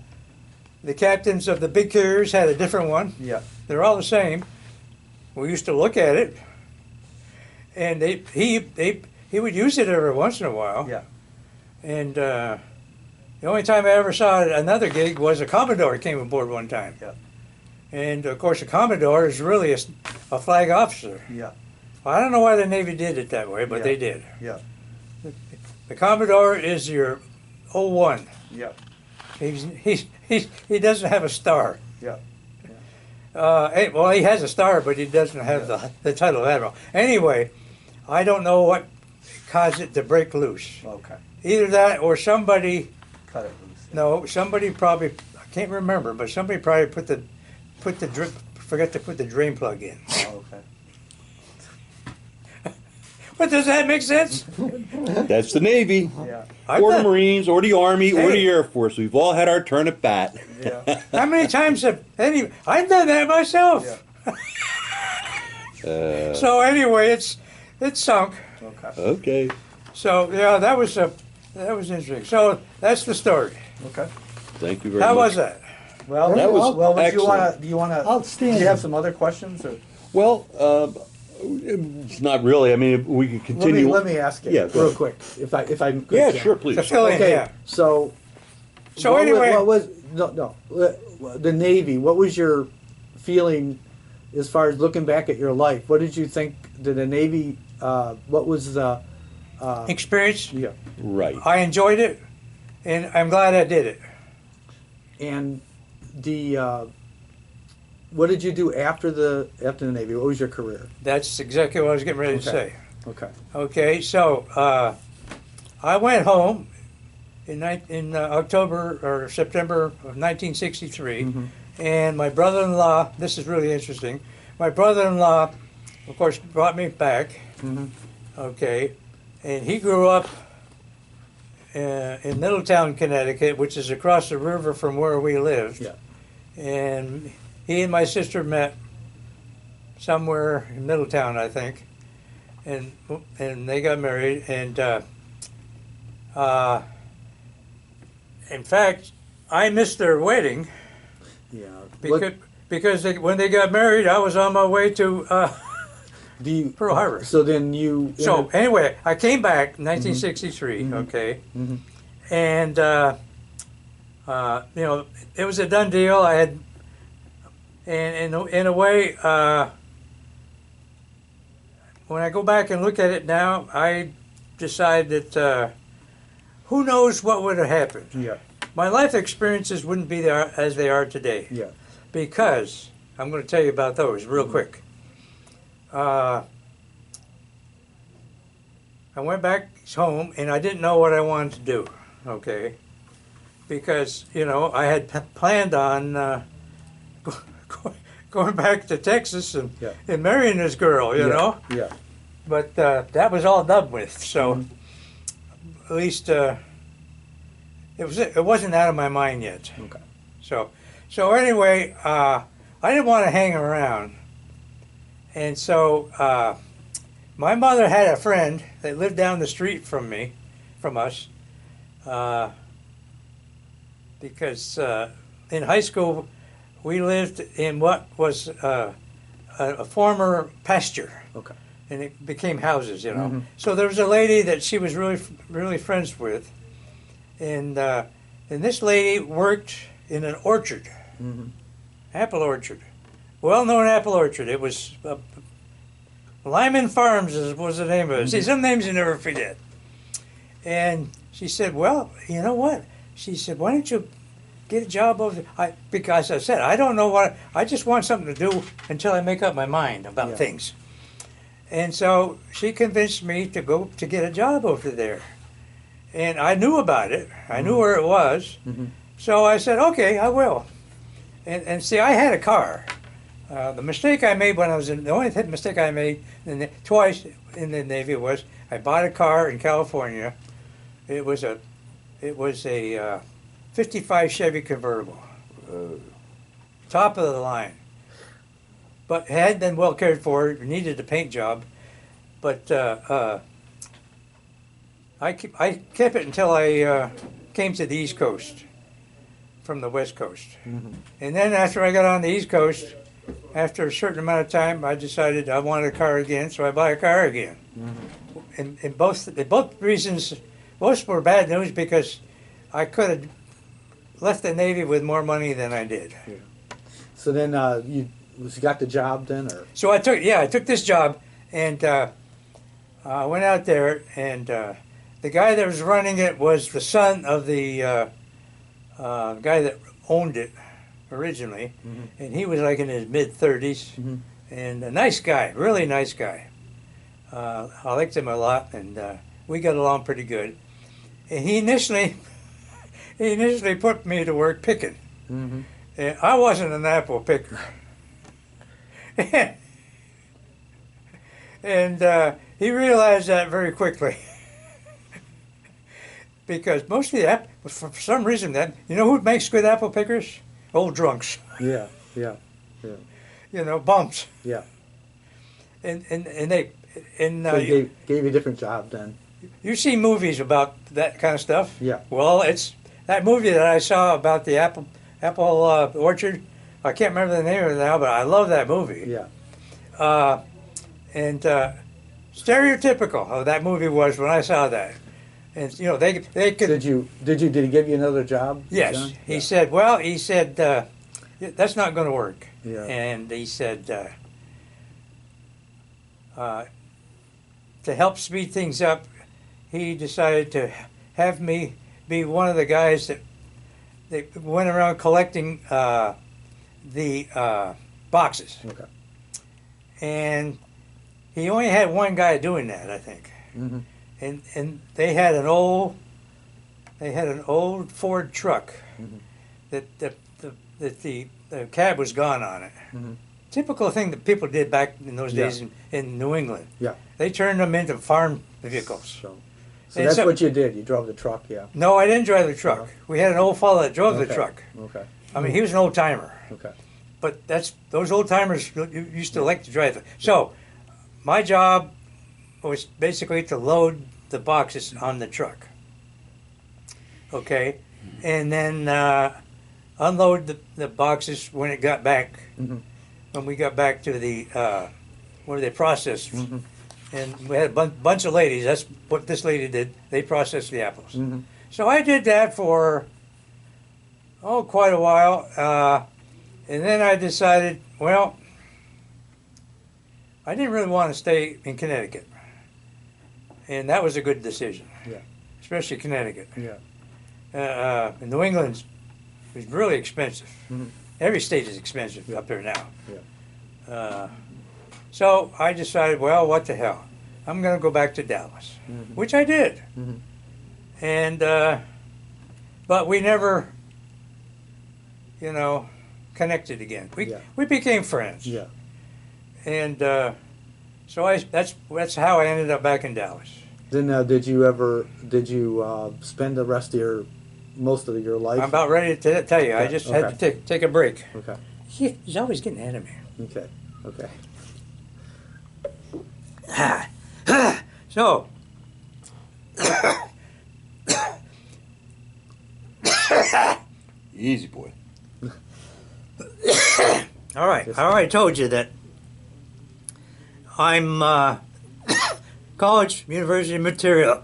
Speaker 3: captains of the big carriers had a different one.
Speaker 1: Yeah.
Speaker 3: They're all the same. We used to look at it, and he would use it every once in a while.
Speaker 1: Yeah.
Speaker 3: And the only time I ever saw another gig was a Commodore came aboard one time.
Speaker 1: Yeah.
Speaker 3: And of course, a Commodore is really a flag officer.
Speaker 1: Yeah.
Speaker 3: I don't know why the Navy did it that way, but
Speaker 1: Yeah.
Speaker 3: they did.
Speaker 1: Yeah.
Speaker 3: The Commodore is your O1.
Speaker 1: Yeah.
Speaker 3: He doesn't have a star.
Speaker 1: Yeah.
Speaker 3: Well, he has a star, but he doesn't have the title of admiral. Anyway, I don't know what caused it to break loose.
Speaker 1: Okay.
Speaker 3: Either that or somebody.
Speaker 1: Cut it loose.
Speaker 3: No, somebody probably. I can't remember, but somebody probably forgot to put the drain plug in.
Speaker 1: Oh, okay.
Speaker 3: But does that make sense?
Speaker 2: That's the Navy,
Speaker 1: Yeah.
Speaker 2: or the Marines, or the Army, or
Speaker 3: Hey.
Speaker 2: the Air Force. We've all had our turn at bat.
Speaker 1: Yeah.
Speaker 3: How many times have I've done that myself.
Speaker 1: Yeah.
Speaker 3: So anyway, it's sunk.
Speaker 1: Okay.
Speaker 2: Okay.
Speaker 3: So yeah, that was interesting. So that's the story.
Speaker 1: Okay.
Speaker 2: Thank you very
Speaker 3: How
Speaker 2: much.
Speaker 3: was that?
Speaker 1: Well,
Speaker 2: That was
Speaker 1: do you wanna
Speaker 4: Outstanding.
Speaker 1: do you have some other questions or
Speaker 2: Well, it's not really. I mean, we could continue.
Speaker 1: let me ask you
Speaker 2: Yeah, go
Speaker 1: real
Speaker 2: ahead.
Speaker 1: quick if I could.
Speaker 2: Yeah,
Speaker 1: Ken.
Speaker 2: sure, please.
Speaker 3: To fill in,
Speaker 1: Okay.
Speaker 3: yeah.
Speaker 1: So
Speaker 3: Anyway,
Speaker 1: what was the Navy? What was your feeling as far as looking back at your life? What did you think? Did the Navy? What was the?
Speaker 3: experience.
Speaker 1: Yeah.
Speaker 2: Right.
Speaker 3: I enjoyed it, and I'm glad I did it.
Speaker 1: And the what did you do after the Navy? What was your career?
Speaker 3: That's exactly what I was getting ready to
Speaker 1: Okay.
Speaker 3: say.
Speaker 1: Okay.
Speaker 3: Okay, so I went home in October or September of 1963, and my brother-in-law. This is really interesting. My brother-in-law, of course, brought me back. Okay, and he grew up in Middletown, Connecticut, which is across the river from where we lived.
Speaker 1: Yeah.
Speaker 3: And he and my sister met somewhere in Middletown, I think, and they got married. And in fact, I missed their wedding
Speaker 1: Yeah.
Speaker 3: because when they got married, I was on my way to
Speaker 1: Do you,
Speaker 3: Pearl Harbor.
Speaker 1: So then you.
Speaker 3: So anyway, I came back in 1963. Okay, and you know, it was a done deal. I had, and in a way, when I go back and look at it now, I decide that who knows what would have happened.
Speaker 1: Yeah.
Speaker 3: My life experiences wouldn't be there as they are today,
Speaker 1: Yeah.
Speaker 3: because I'm going to tell you about those real quick. I went back home and I didn't know what I wanted to do, okay? Because, you know, I had planned on going back to Texas and,
Speaker 1: Yeah.
Speaker 3: and marrying this girl, you know?
Speaker 1: Yeah.
Speaker 3: But that was all done with, so at least it wasn't out of my mind yet.
Speaker 1: Okay.
Speaker 3: So anyway, I didn't want to hang around. And so my mother had a friend that lived down the street from us, because in high school we lived in what was a former pasture,
Speaker 1: Okay.
Speaker 3: and it became houses, you know. So there was a lady that she was really friends with, and this lady worked in an orchard, apple orchard. Well-known apple orchard. It was Lyman Farms was the name of it. See, some names you never forget. And she said, well, you know what? She said, why don't you get a job over there? Because I said, I don't know what, I just want something to do until I make up my mind about things. And so she convinced me to go to get a job over there. And I knew about it. I knew where it was. So I said, okay, I will. And see, I had a car. The mistake I made when I was the only mistake I made twice in the Navy was I bought a car in California. It was a 55 Chevy convertible, top of the line. But it had been well cared for. It needed a paint job, but I kept it until I came to the East Coast from the West Coast, and then after I got on the East Coast. After a certain amount of time, I decided I wanted a car again, so I bought a car again. And both reasons most were bad news because I could have left the Navy with more money than I did.
Speaker 1: So then you got the job then, or
Speaker 3: So I took this job, and I went out there, and the guy that was running it was the son of the guy that owned it originally, and he was like in his mid-30s, and a nice guy, really nice guy. I liked him a lot, and we got along pretty good. And he initially put me to work picking. And I wasn't an apple picker. And he realized that very quickly. Because most of the for some reason, you know who makes good apple pickers? Old drunks.
Speaker 1: yeah.
Speaker 3: You know, bumps.
Speaker 1: Yeah.
Speaker 3: And
Speaker 1: So he gave you a different job then.
Speaker 3: you see movies about that kind of stuff.
Speaker 1: Yeah.
Speaker 3: Well, it's that movie that I saw about the apple orchard. I can't remember the name of it now, but I love that movie.
Speaker 1: Yeah.
Speaker 3: And stereotypical how that movie was when I saw that. And you know they could.
Speaker 1: Did he give you another job?
Speaker 3: Yes,
Speaker 1: John?
Speaker 3: he
Speaker 1: Yeah.
Speaker 3: said. Well, he said that's not going to work.
Speaker 1: Yeah.
Speaker 3: And he said to help speed things up, he decided to have me be one of the guys that went around collecting the boxes.
Speaker 1: Okay.
Speaker 3: And he only had one guy doing that, I think.
Speaker 1: Mm-hmm.
Speaker 3: And they had an old Ford truck that the cab was gone on it.
Speaker 1: Mhm.
Speaker 3: Typical thing that people did back in those
Speaker 1: Yeah.
Speaker 3: days in New England.
Speaker 1: Yeah.
Speaker 3: They turned them into farm vehicles.
Speaker 1: So
Speaker 3: And
Speaker 1: that's
Speaker 3: so-
Speaker 1: what you did. You drove the truck. Yeah.
Speaker 3: No, I didn't drive the truck. We had an old fellow that drove the
Speaker 1: Okay.
Speaker 3: truck.
Speaker 1: Okay.
Speaker 3: I mean, he was an old timer.
Speaker 1: Okay.
Speaker 3: But those old timers used to like to drive it. So my job was basically to load the boxes on the truck. Okay, and then unload the boxes when it got back.
Speaker 1: Mhm.
Speaker 3: When we got back to the where they processed, and we had a bunch of ladies. That's what this lady did. They processed the apples.
Speaker 1: Mhm.
Speaker 3: So I did that for quite a while, and then I decided, well, I didn't really want to stay in Connecticut, and that was a good decision.
Speaker 1: Yeah.
Speaker 3: Especially Connecticut.
Speaker 1: Yeah.
Speaker 3: New England is really expensive.
Speaker 1: Mhm.
Speaker 3: Every state is expensive up there now.
Speaker 1: Yeah.
Speaker 3: So I decided, well, what the hell? I'm going to go back to Dallas, which I did.
Speaker 1: Mhm.
Speaker 3: And but we never, connected again. We became friends.
Speaker 1: Yeah.
Speaker 3: And so that's how I ended up back in Dallas.
Speaker 1: Then did you spend the rest of most of your life?
Speaker 3: I'm about ready to tell you. I
Speaker 1: Okay,
Speaker 3: just had
Speaker 1: okay.
Speaker 3: to take a break.
Speaker 1: Okay.
Speaker 3: He's always getting ahead of me.
Speaker 1: Okay. Okay.
Speaker 3: So,
Speaker 2: Easy boy.
Speaker 3: all right. I already told you that I'm college, university material,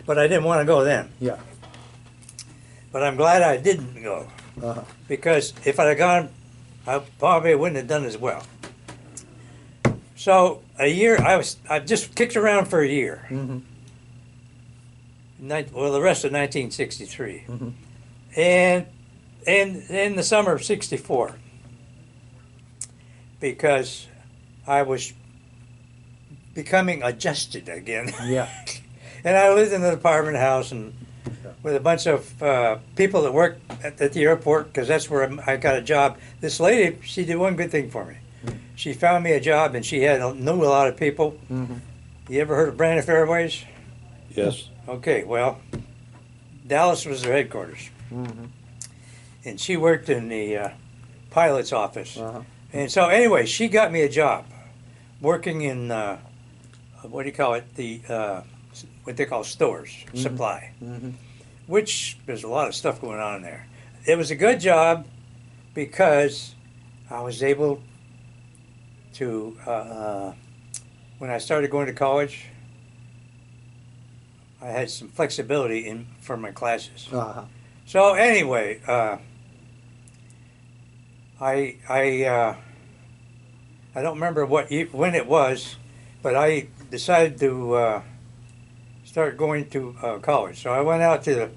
Speaker 3: but I didn't want to go then.
Speaker 1: Yeah.
Speaker 3: But I'm glad I didn't go
Speaker 1: Uh-huh.
Speaker 3: because if I'd have gone, I probably wouldn't have done as well. So a year, I just kicked around for a year.
Speaker 1: Mhm.
Speaker 3: The rest of 1963,
Speaker 1: Mhm.
Speaker 3: and in the summer of '64, because I was becoming adjusted again.
Speaker 1: Yeah.
Speaker 3: And I lived in an apartment house and with a bunch of people that worked at the airport because that's where I got a job. This lady, she did one good thing for me. She found me a job and she knew a lot of people.
Speaker 1: Mhm.
Speaker 3: You ever heard of Braniff Airways?
Speaker 2: Yes.
Speaker 3: Okay, well, Dallas was their headquarters.
Speaker 1: Mhm.
Speaker 3: And she worked in the pilot's office.
Speaker 1: Uh-huh.
Speaker 3: And so anyway, she got me a job working in, what do you call it, what they call stores, supply,
Speaker 1: Mhm.
Speaker 3: which there's a lot of stuff going on there. It was a good job because I was able to, when I started going to college, I had some flexibility in for my classes.
Speaker 1: Uh-huh.
Speaker 3: So anyway, I don't remember when it was, but I decided to start going to college. So I went out to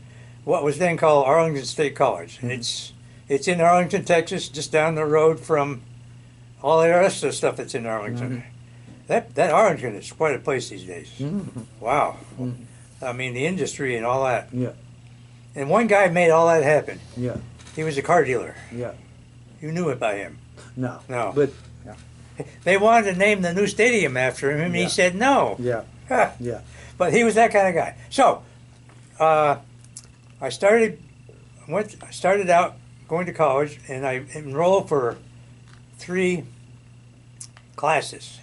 Speaker 3: what was then called Arlington State College.
Speaker 1: Mm-hmm.
Speaker 3: It's in Arlington, Texas, just down the road from all the rest of the stuff that's in Arlington.
Speaker 1: Mm-hmm.
Speaker 3: That Arlington is quite a place these days.
Speaker 1: Mm-hmm.
Speaker 3: Wow.
Speaker 1: Mhm.
Speaker 3: I mean, the industry and all that.
Speaker 1: Yeah.
Speaker 3: And one guy made all that happen.
Speaker 1: Yeah.
Speaker 3: He was a car dealer.
Speaker 1: Yeah.
Speaker 3: You knew it by him.
Speaker 1: No.
Speaker 3: No.
Speaker 1: But
Speaker 3: They wanted to name the new stadium after him, and
Speaker 1: Yeah.
Speaker 3: he said no.
Speaker 1: yeah. Yeah.
Speaker 3: But he was that kind of guy. So, I started out going to college, and I enrolled for 3 classes,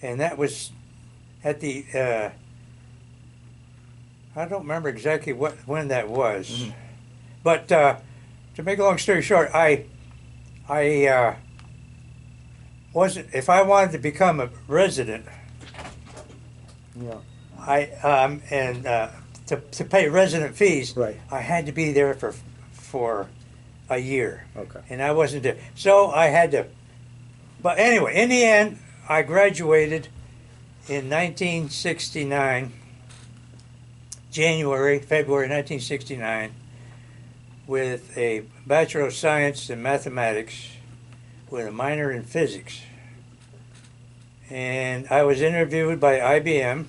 Speaker 3: and that was at the I don't remember exactly when that was,
Speaker 1: Mm-hmm.
Speaker 3: but to make a long story short, I wasn't, if I wanted to become a resident,
Speaker 1: Yeah.
Speaker 3: to pay resident fees,
Speaker 1: Right.
Speaker 3: I had to be there for a year,
Speaker 1: Okay.
Speaker 3: and I wasn't there. So I had to. But anyway, in the end, I graduated in 1969, February 1969, with a Bachelor of Science in Mathematics with a minor in Physics. And I was interviewed by IBM,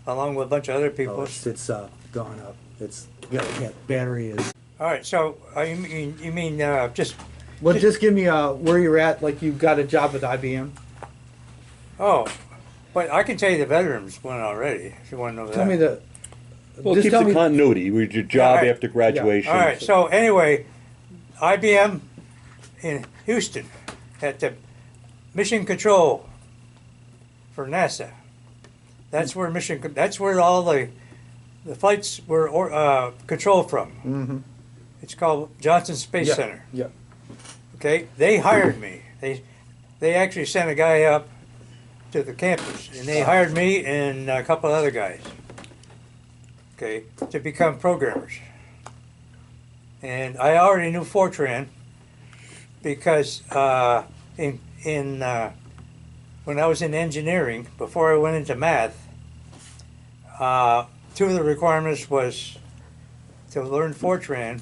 Speaker 3: along with a bunch of other people.
Speaker 1: Oh, it's gone up. It's yeah. Battery is.
Speaker 3: All right, so you mean just...
Speaker 1: Well, just give me where you're at. Like you got a job with IBM.
Speaker 3: Oh, but I can tell you the veterans one already, if you want to know that.
Speaker 1: Tell me the.
Speaker 2: Well,
Speaker 1: just
Speaker 2: keep
Speaker 1: tell
Speaker 2: the
Speaker 1: me.
Speaker 2: continuity with your job
Speaker 3: Yeah, all right.
Speaker 2: after graduation.
Speaker 3: All right, so anyway, IBM in Houston at the Mission Control for NASA. That's where that's where all the flights were controlled from.
Speaker 1: Mm-hmm.
Speaker 3: It's called Johnson Space
Speaker 1: Yeah.
Speaker 3: Center.
Speaker 1: Yeah.
Speaker 3: Okay, they hired me. They actually sent a guy up to the campus, and they hired me and a couple other guys. Okay, to become programmers. And I already knew Fortran because when I was in engineering, before I went into math, 2 of the requirements was to learn Fortran,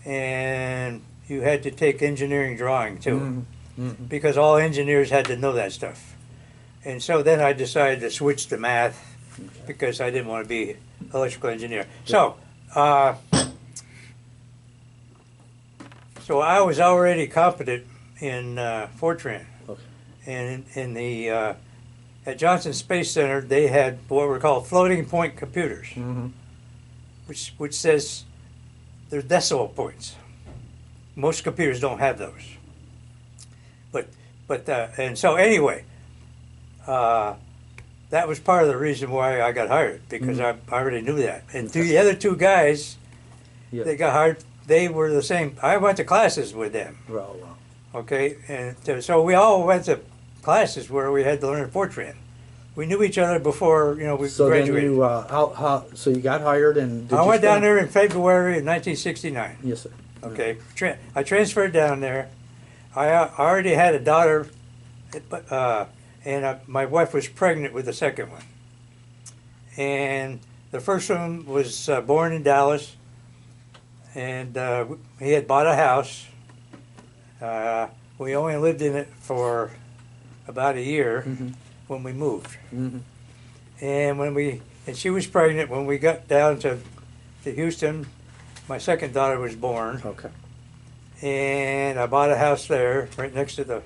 Speaker 3: and you had to take engineering drawing too,
Speaker 1: Mm-hmm.
Speaker 3: because all engineers had to know that stuff. And so then I decided to switch to math because I didn't want to be electrical engineer. So, so I was already competent in Fortran.
Speaker 1: Okay.
Speaker 3: And in the at Johnson Space Center, they had what were called floating point computers,
Speaker 1: Mm-hmm.
Speaker 3: which says they're decimal points. Most computers don't have those. But and so anyway, that was part of the reason why I got hired, because I already knew that. And the other 2 guys,
Speaker 1: Yeah.
Speaker 3: they got hired. They were the same. I went to classes with them.
Speaker 1: Well.
Speaker 3: Okay, and so we all went to classes where we had to learn Fortran. We knew each other before we
Speaker 1: So
Speaker 3: graduated.
Speaker 1: then you so you got hired and did
Speaker 3: I
Speaker 1: you
Speaker 3: went down
Speaker 1: spend-
Speaker 3: there in February of 1969.
Speaker 1: Yes, sir.
Speaker 3: Okay, I transferred down there. I already had a daughter, and my wife was pregnant with the second one. And the first one was born in Dallas, and he had bought a house. We only lived in it for about a year when we moved.
Speaker 1: Mm-hmm.
Speaker 3: And she was pregnant when we got down to Houston. My second daughter was born.
Speaker 1: Okay.
Speaker 3: And I bought a house there, right next to the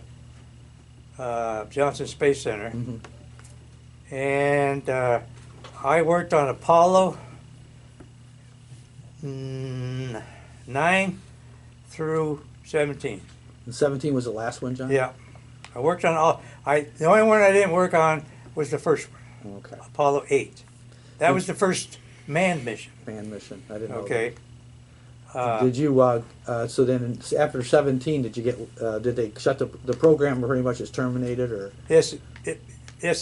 Speaker 3: Johnson Space Center.
Speaker 1: Mm-hmm.
Speaker 3: And I worked on Apollo 9 through 17.
Speaker 1: And 17 was the last one, John?
Speaker 3: Yeah, I worked on all. The only one I didn't work on was the first one,
Speaker 1: Okay.
Speaker 3: Apollo 8. That was the first manned mission.
Speaker 1: Man mission. I didn't know.
Speaker 3: Okay.
Speaker 1: Did you? So then, after 17, did you get? Did they shut the program? Pretty much is terminated, or
Speaker 3: Yes,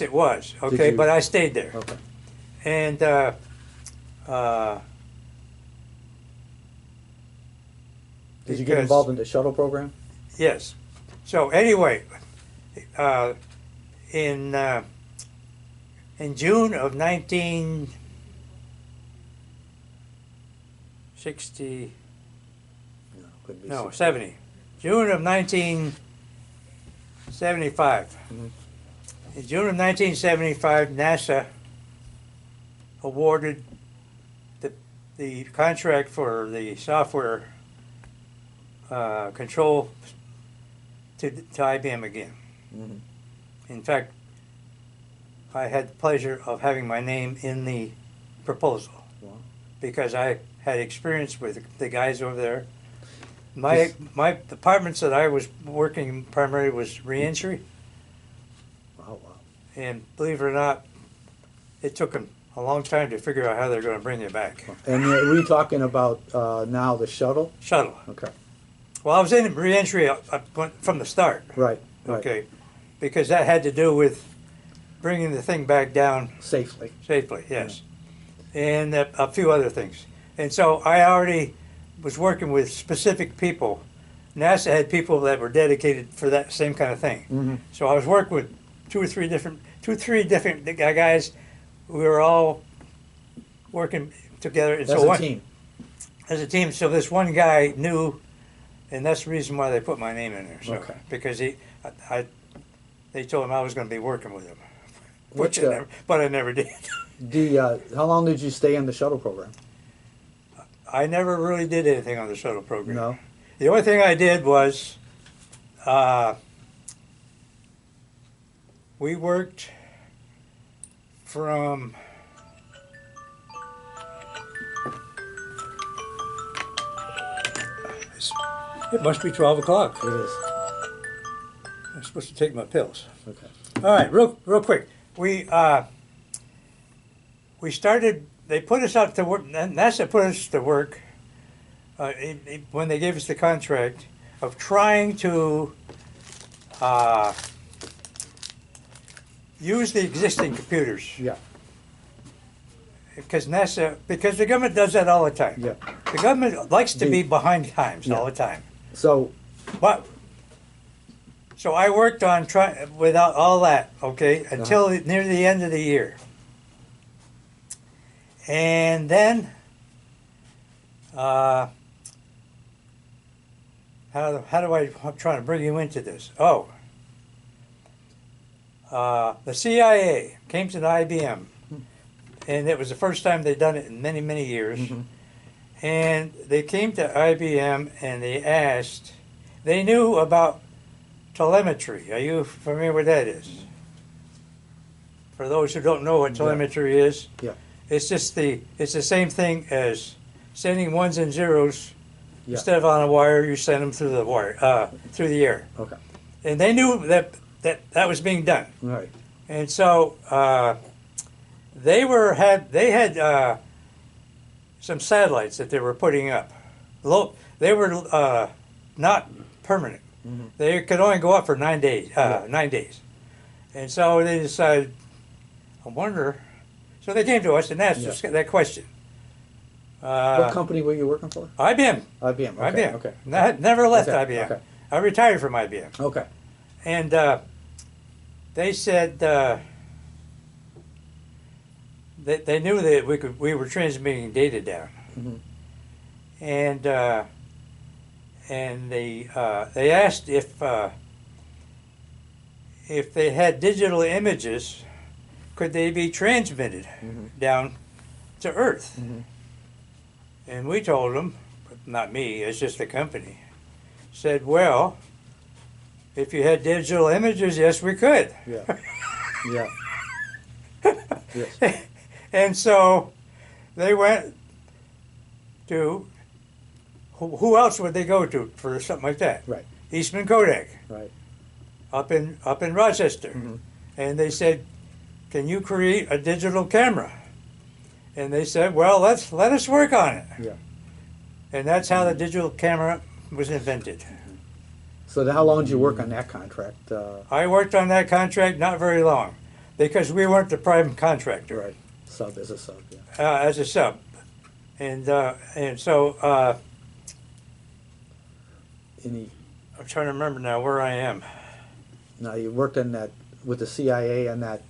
Speaker 3: it was. Okay,
Speaker 1: you-
Speaker 3: but I stayed there.
Speaker 1: okay?
Speaker 3: And
Speaker 1: Did you get
Speaker 3: because-
Speaker 1: involved in the shuttle program?
Speaker 3: yes. So anyway, in June of 1960,
Speaker 1: Couldn't be
Speaker 3: no,
Speaker 1: six.
Speaker 3: 70, June of 1975. In June of 1975, NASA awarded the contract for the software control to IBM again.
Speaker 1: Mhm.
Speaker 3: In fact, I had the pleasure of having my name in the proposal
Speaker 1: Wow.
Speaker 3: because I had experience with the guys over there. My departments that I was working primarily was reentry,
Speaker 1: Wow, wow.
Speaker 3: and believe it or not, it took them a long time to figure out how they're going to bring you back.
Speaker 1: And were you talking about now the shuttle?
Speaker 3: Shuttle.
Speaker 1: Okay.
Speaker 3: Well, I was in reentry from the start.
Speaker 1: Right. Right.
Speaker 3: Okay, because that had to do with bringing the thing back down
Speaker 1: Safely.
Speaker 3: safely, yes, and a few other things. And so I already was working with specific people. NASA had people that were dedicated for that same kind of thing.
Speaker 1: Mm-hmm.
Speaker 3: So I was working with two or three different guys. We were all working together. And
Speaker 1: As
Speaker 3: so
Speaker 1: a team.
Speaker 3: As a team. So this one guy knew, and that's the reason why they put my name in there. So,
Speaker 1: Okay.
Speaker 3: because they told him I was going to be working with him,
Speaker 1: What,
Speaker 3: but I never did.
Speaker 1: how long did you stay in the shuttle program?
Speaker 3: I never really did anything on the shuttle program.
Speaker 1: No.
Speaker 3: The only thing I did was we worked from it must be 12 o'clock.
Speaker 1: It is.
Speaker 3: I'm supposed to take my pills.
Speaker 1: Okay.
Speaker 3: All right, real quick. We started. They put us out to work. NASA put us to work when they gave us the contract of trying to use the existing computers.
Speaker 1: Yeah.
Speaker 3: Because the government does that all the time.
Speaker 1: Yeah.
Speaker 3: The government likes to be behind times all the time.
Speaker 1: So
Speaker 3: But so I worked on without all that, okay, until near the end of the year, and then how do I'm trying to bring you into this? Oh, the CIA came to the IBM, and it was the first time they'd done it in many years. And they came to IBM and they asked, they knew about telemetry. Are you familiar with that is? For those who don't know what telemetry is,
Speaker 1: Yeah.
Speaker 3: it's the same thing as sending ones and zeros.
Speaker 1: Yeah.
Speaker 3: Instead of on a wire, you send them through the wire, through the air.
Speaker 1: Okay.
Speaker 3: And they knew that was being done.
Speaker 1: All right.
Speaker 3: And so they had some satellites that they were putting up. They were not permanent. They could only go up for 9 days. 9 days. And so they decided, I wonder. So they came to us and asked us that question.
Speaker 1: What company were you working for?
Speaker 3: IBM.
Speaker 1: IBM. Okay.
Speaker 3: IBM.
Speaker 1: Okay.
Speaker 3: Never left
Speaker 1: Okay,
Speaker 3: IBM.
Speaker 1: okay.
Speaker 3: I retired from IBM.
Speaker 1: Okay.
Speaker 3: And they said they knew that we were transmitting data down, and they asked if they had digital images, could they be transmitted down to Earth? And we told them, but not me, it's just the company, said, well, if you had digital images, yes, we could.
Speaker 1: Yeah. Yeah. Yes.
Speaker 3: And so they went to, who else would they go to for something like that?
Speaker 1: Right.
Speaker 3: Eastman Kodak,
Speaker 1: Right.
Speaker 3: up in Rochester. And they said, can you create a digital camera? And they said, well, let us work on it.
Speaker 1: Yeah.
Speaker 3: And that's how the digital camera was invented.
Speaker 1: So how long did you work on that contract?
Speaker 3: I worked on that contract not very long because we weren't the prime contractor.
Speaker 1: Right. Sub as a sub, yeah.
Speaker 3: As a sub, and so
Speaker 1: Any,
Speaker 3: I'm trying to remember now where I am.
Speaker 1: now you worked on that with the CIA on that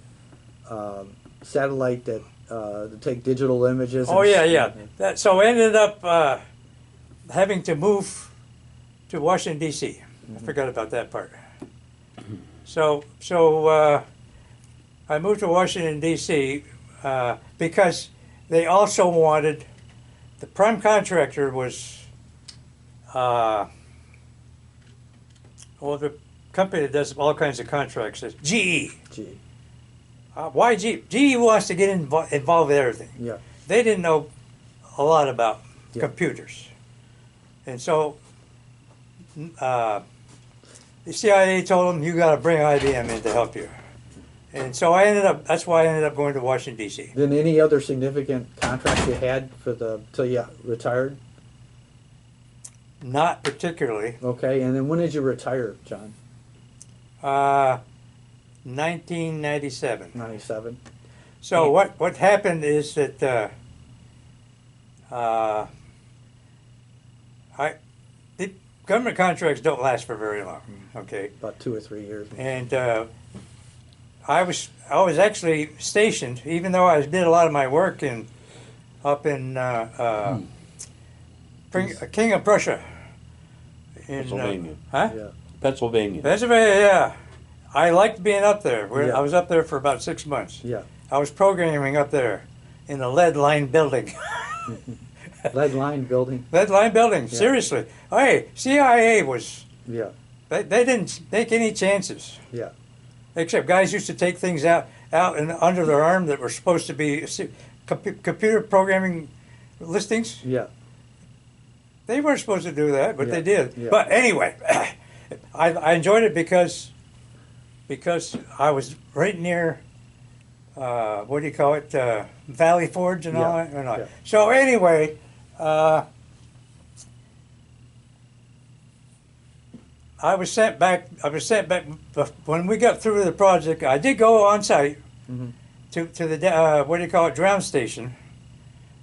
Speaker 1: satellite that to take digital images.
Speaker 3: Oh
Speaker 1: and
Speaker 3: yeah. So I ended up having to move to Washington D.C. I forgot about that part. So I moved to Washington D.C. Because they also wanted, the prime contractor was the company that does all kinds of contracts is GE.
Speaker 1: Gee,
Speaker 3: Why GE? GE wants to get involved with everything.
Speaker 1: yeah,
Speaker 3: They didn't know a lot about
Speaker 1: Yeah.
Speaker 3: computers. And so the CIA told them, you got to bring IBM in to help you. And so that's why I ended up going to Washington, D.C.
Speaker 1: Then any other significant contracts you had for till you retired?
Speaker 3: Not particularly.
Speaker 1: Okay, and then when did you retire, John?
Speaker 3: 1997.
Speaker 1: 97?
Speaker 3: So what happened is that the government contracts don't last for very long. Okay.
Speaker 1: About 2 or 3 years.
Speaker 3: And I was actually stationed, even though I did a lot of my work up in King of Prussia.
Speaker 2: Pennsylvania.
Speaker 3: Huh?
Speaker 1: Yeah.
Speaker 2: Pennsylvania.
Speaker 3: Pennsylvania, yeah. I liked being up there.
Speaker 1: Yeah.
Speaker 3: I was up there for about 6 months.
Speaker 1: Yeah.
Speaker 3: I was programming up there in the lead line building.
Speaker 1: Lead line building.
Speaker 3: Lead line building,
Speaker 1: Yeah.
Speaker 3: seriously. Hey, CIA was,
Speaker 1: Yeah.
Speaker 3: they didn't take any chances.
Speaker 1: Yeah.
Speaker 3: Except guys used to take things out and under their arm that were supposed to be computer programming listings.
Speaker 1: Yeah.
Speaker 3: They weren't supposed to do that, but
Speaker 1: Yeah,
Speaker 3: they did.
Speaker 1: yeah.
Speaker 3: But anyway, I enjoyed it because I was right near, what do you call it, Valley Forge and all
Speaker 1: Yeah,
Speaker 3: that. And all.
Speaker 1: yeah.
Speaker 3: So anyway, I was sent back when we got through the project. I did go on site
Speaker 1: Mhm.
Speaker 3: to the what do you call it, ground station.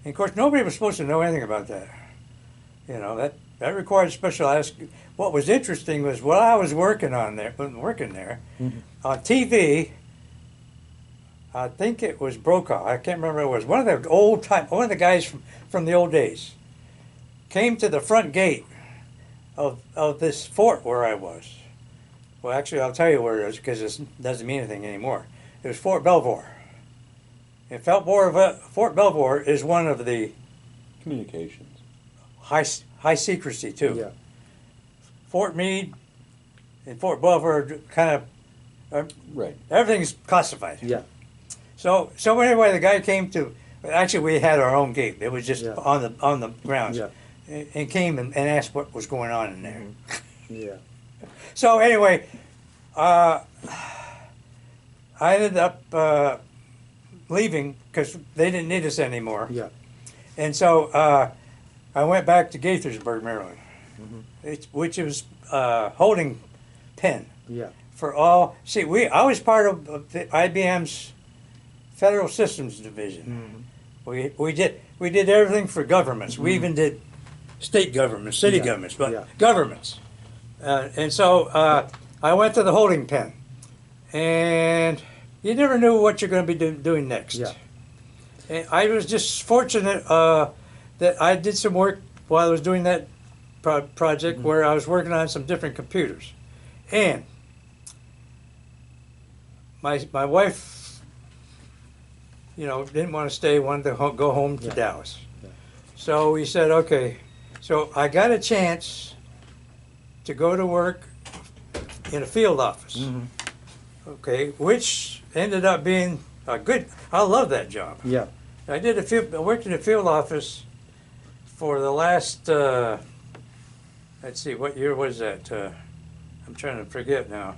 Speaker 3: And of course, nobody was supposed to know anything about that. You know, that required special ask. What was interesting was while I was working there
Speaker 1: Mhm.
Speaker 3: on TV. I think it was Brokaw. I can't remember who it was. One of the guys from the old days came to the front gate of this fort where I was. Well, actually, I'll tell you where it is because it doesn't mean anything anymore. It was Fort Belvoir. And Fort Belvoir is one of the
Speaker 2: Communications.
Speaker 3: high secrecy too.
Speaker 1: Yeah.
Speaker 3: Fort Meade and Fort Belvoir are kind of
Speaker 2: Right.
Speaker 3: everything's classified.
Speaker 1: Yeah.
Speaker 3: So anyway, the guy came to. Actually, we had our own gate. It was just
Speaker 1: Yeah.
Speaker 3: on the grounds.
Speaker 1: Yeah.
Speaker 3: And came and asked what was going on in there.
Speaker 1: Yeah.
Speaker 3: So anyway, I ended up leaving because they didn't need us anymore.
Speaker 1: Yeah.
Speaker 3: And so I went back to Gaithersburg, Maryland, which was holding pen
Speaker 1: Yeah.
Speaker 3: for all. See, I was part of the IBM's Federal Systems Division. We did everything for governments. We even did state governments, city
Speaker 1: Yeah.
Speaker 3: governments, but
Speaker 1: Yeah.
Speaker 3: governments. And so I went to the holding pen, and you never knew what you're going to be doing next.
Speaker 1: Yeah.
Speaker 3: And I was just fortunate that I did some work while I was doing that project where I was working on some different computers. And my wife, didn't want to stay, wanted to go home to
Speaker 1: Yeah.
Speaker 3: Dallas.
Speaker 1: Yeah.
Speaker 3: So we said, okay. So I got a chance to go to work in a field office. Okay, which ended up being a good. I love that job.
Speaker 1: Yeah.
Speaker 3: I worked in a field office for the last. Let's see, what year was that? I'm trying to forget now.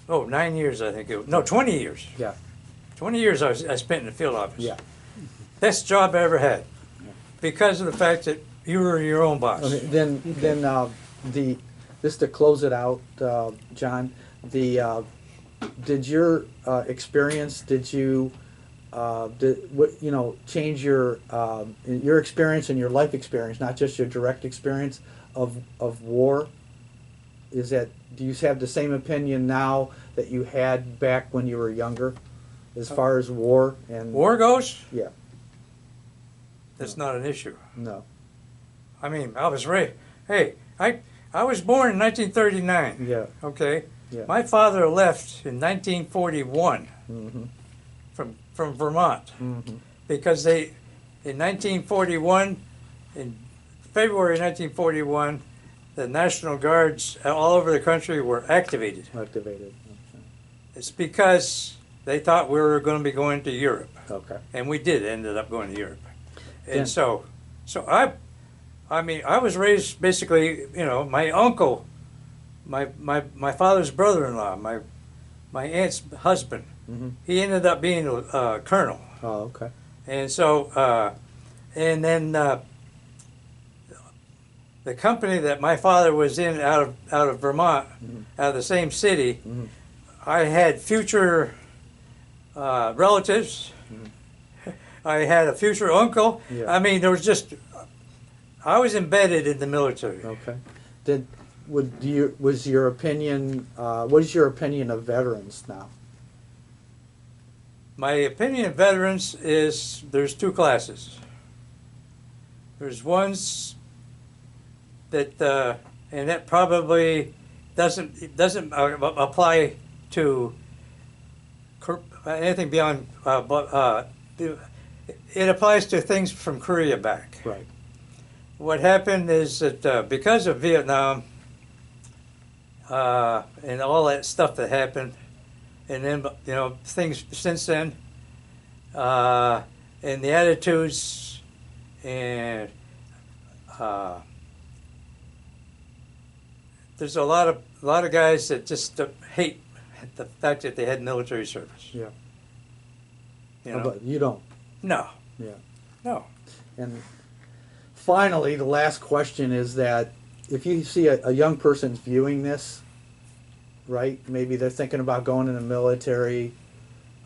Speaker 3: 9 years, I think. 20 years.
Speaker 1: Yeah.
Speaker 3: 20 years I spent in the field office.
Speaker 1: Yeah.
Speaker 3: Best job I ever had, because of the fact that you were your own boss.
Speaker 1: Okay, then just to close it out, John, did your experience, did you change your experience and your life experience, not just your direct experience of war? Do you have the same opinion now that you had back when you were younger, as far as war and
Speaker 3: War goes,
Speaker 1: Yeah,
Speaker 3: that's not an issue.
Speaker 1: no,
Speaker 3: I mean, I was raised. Hey, I was born in 1939.
Speaker 1: yeah,
Speaker 3: Okay,
Speaker 1: yeah.
Speaker 3: my father left in 1941
Speaker 1: Mm-hmm.
Speaker 3: from Vermont
Speaker 1: Mm-hmm.
Speaker 3: because in 1941, in February 1941, the National Guards all over the country were activated.
Speaker 1: Activated.
Speaker 3: It's because they thought we were going to be going to Europe,
Speaker 1: Okay.
Speaker 3: and we did ended up going to Europe. And
Speaker 1: Yeah.
Speaker 3: so I mean, I was raised basically, my uncle, my father's brother-in-law, my aunt's husband,
Speaker 1: Mhm.
Speaker 3: he ended up being a colonel.
Speaker 1: Oh, okay.
Speaker 3: And so, and then the company that my father was in out of Vermont, out of the same city, I had future relatives. I had a future uncle.
Speaker 1: Yeah.
Speaker 3: I mean, I was embedded in the military.
Speaker 1: Okay. Was your opinion? What is your opinion of veterans now?
Speaker 3: My opinion of veterans is there's two classes. There's ones that, and that probably doesn't apply to anything beyond, it applies to things from Korea back.
Speaker 1: Right.
Speaker 3: What happened is that because of Vietnam and all that stuff that happened, and then things since then, and the attitudes and there's a lot of guys that just hate the fact that they had military service.
Speaker 1: Yeah.
Speaker 3: You know?
Speaker 1: But you don't.
Speaker 3: No.
Speaker 1: Yeah.
Speaker 3: No.
Speaker 1: And finally, the last question is that if you see a young person viewing this, right? Maybe they're thinking about going in the military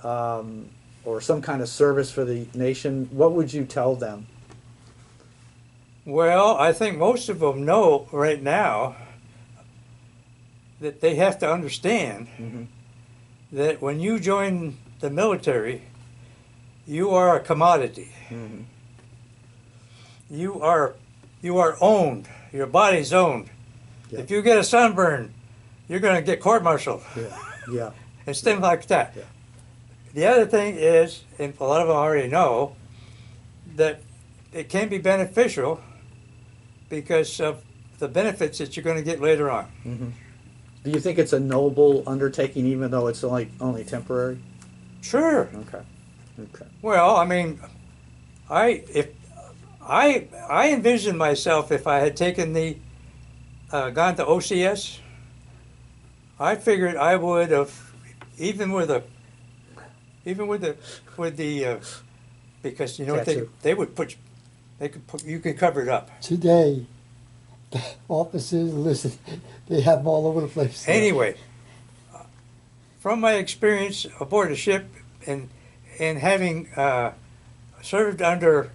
Speaker 1: or some kind of service for the nation. What would you tell them?
Speaker 3: Well, I think most of them know right now that they have to understand that when you join the military, you are a commodity.
Speaker 1: Mhm.
Speaker 3: You are owned. Your body's owned.
Speaker 1: Yeah.
Speaker 3: If you get a sunburn, you're going to get court-martialed
Speaker 1: Yeah. Yeah.
Speaker 3: and things like that.
Speaker 1: Yeah.
Speaker 3: The other thing is, and a lot of them already know, that it can be beneficial because of the benefits that you're going to get later on.
Speaker 1: Mm-hmm. Do you think it's a noble undertaking, even though it's only temporary?
Speaker 3: Sure.
Speaker 1: Okay. Okay.
Speaker 3: Well, I mean, I envisioned myself if I had taken gone to OCS. I figured I would have, even with the, because
Speaker 1: Tattoo.
Speaker 3: they would put, you could cover it up.
Speaker 4: Today, the officers, listen, they have them all over the place.
Speaker 3: Anyway, from my experience aboard a ship and having served under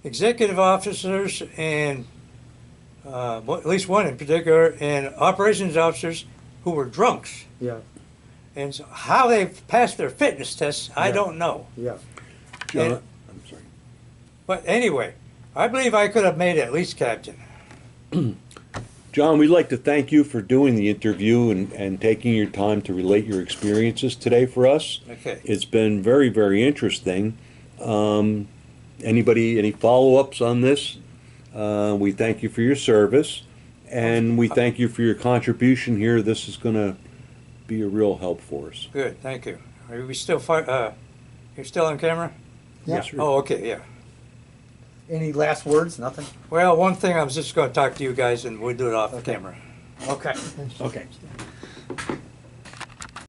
Speaker 3: executive officers and at least one in particular, and operations officers who were drunks.
Speaker 1: Yeah.
Speaker 3: And so how they passed their fitness tests, I
Speaker 1: Yeah.
Speaker 3: don't know.
Speaker 1: Yeah.
Speaker 2: John,
Speaker 3: And-
Speaker 2: I'm sorry.
Speaker 3: But anyway, I believe I could have made at least captain.
Speaker 2: John, we'd like to thank you for doing the interview and taking your time to relate your experiences today for us.
Speaker 3: Okay.
Speaker 2: It's been very, very interesting. Any follow-ups on this? We thank you for your service, and we thank you for your contribution here. This is going to be a real help for us.
Speaker 3: Good, thank you. Are we still you're still on camera?
Speaker 4: Yeah.
Speaker 2: Yes, sir.
Speaker 3: Oh, okay, yeah.
Speaker 1: Any last words? Nothing?
Speaker 3: Well, one thing, I was just going to talk to you guys, and we'll do it off the camera.
Speaker 1: Okay.
Speaker 2: Okay.